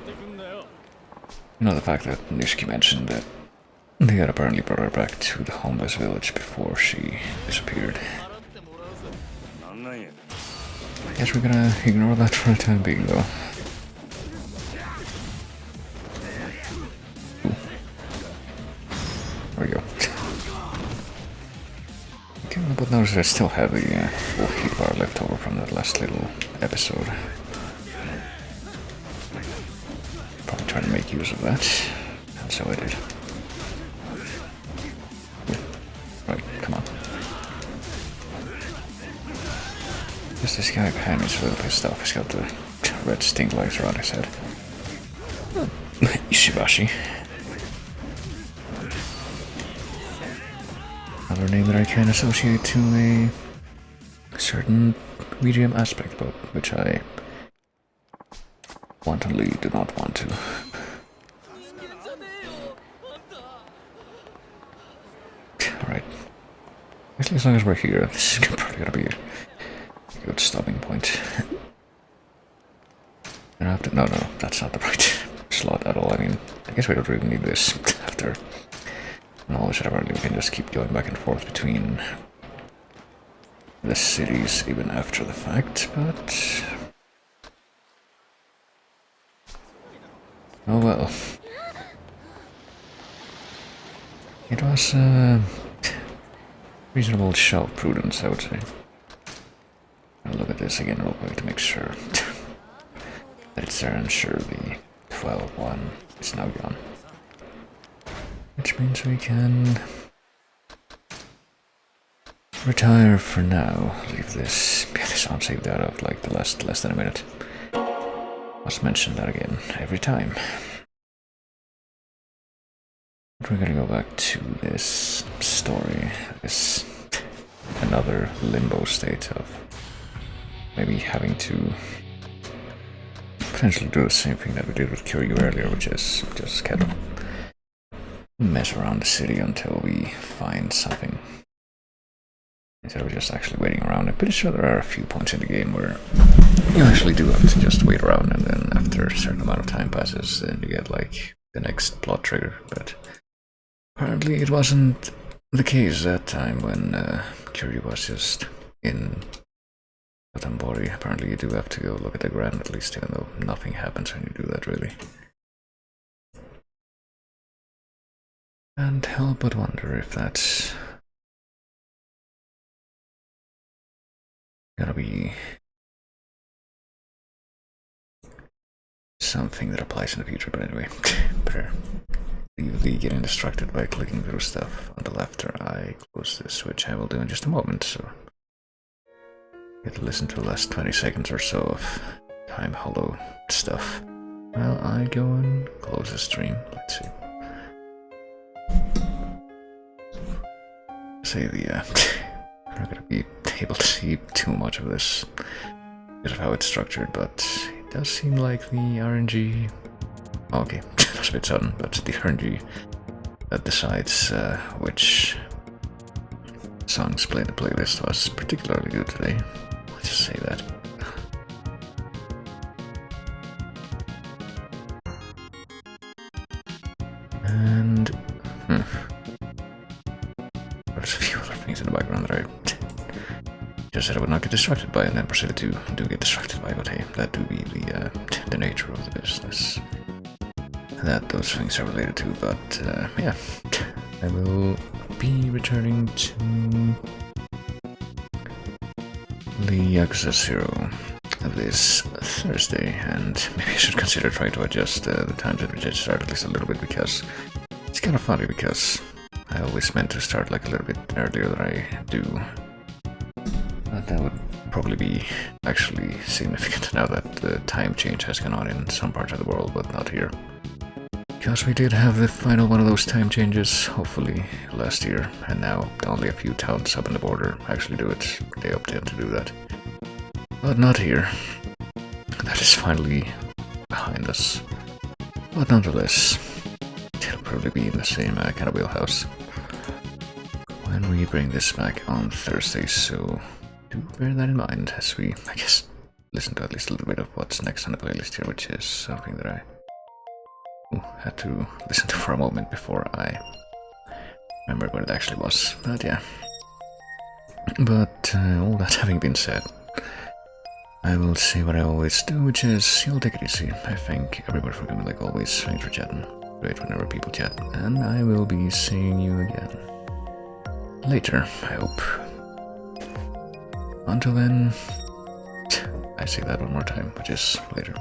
You know, the fact that Nishiki mentioned that they had apparently brought her back to the homeless village before she disappeared. I guess we're gonna ignore that for the time being, though. Ooh. There we go. Okay, but notice I still have the full heat bar left over from that last little episode. Probably try to make use of that, and so I did. Come on. Just this guy behind me is a little pissed off. He's got the red stink lights around his head. Ishibashi. Another name that I can associate to a certain medium aspect, but which I wantonly do not want to. Alright. As long as we're here, this is probably gonna be a good stopping point. And after, no, that's not the right slot at all. I mean, I guess we don't really need this after knowledge that apparently we can just keep going back and forth between the cities even after the fact, but oh well. It was a reasonable show of prudence, I would say. I'll look at this again real quick to make sure that it's there, and sure the 12-1 is now gone. Which means we can retire for now. Leave this, get this on saved out of like the less than a minute. Must mention that again every time. But we're gonna go back to this story, this another limbo state of maybe having to potentially do the same thing that we did with Kiryu earlier, which is just kind of mess around the city until we find something, instead of just actually waiting around. I'm pretty sure there are a few points in the game where you actually do have to just wait around, and then after a certain amount of time passes, then you get like the next plot trigger. But apparently it wasn't the case that time when Kiryu was just in Otambori. Apparently you do have to go look at the ground at least, even though nothing happens when you do that really. And help but wonder if that's gonna be something that applies in the future, but anyway, better leave the getting distracted by clicking through stuff on the left or I close this, which I will do in just a moment, so get to listen to the last 20 seconds or so of time hollow stuff while I go and close the stream. Let's see. Say we're not gonna be able to see too much of this because of how it's structured, but it does seem like the RNG. Okay, that was a bit sudden, but the RNG that decides which songs play in the playlist was particularly good today. Let's just say that. And there's a few other things in the background that I just said I would not get distracted by, and then proceeded to do get distracted by, but hey, that do be the nature of the business that those things are related to. But yeah, I will be returning to the Yakuza 0 this Thursday, and maybe I should consider trying to adjust the times at which I start at least a little bit, because it's kind of funny, because I always meant to start like a little bit earlier than I do. But that would probably be actually significant now that the time change has gone on in some parts of the world, but not here. Because we did have the final one of those time changes, hopefully, last year, and now only a few towns up in the border actually do it. They opt in to do that. But not here. That is finally behind us. But nonetheless, it'll probably be in the same kind of wheelhouse when we bring this back on Thursday, so do bear that in mind as we, I guess, listen to at least a little bit of what's next on the playlist here, which is something that I had to listen to for a moment before I remembered what it actually was. But yeah. But all that having been said, I will say what I always do, which is, you'll take it easy. I thank everybody for coming like always. Thanks for chatting. Great whenever people chat. And I will be seeing you again later, I hope. Until then, I say that one more time, which is later.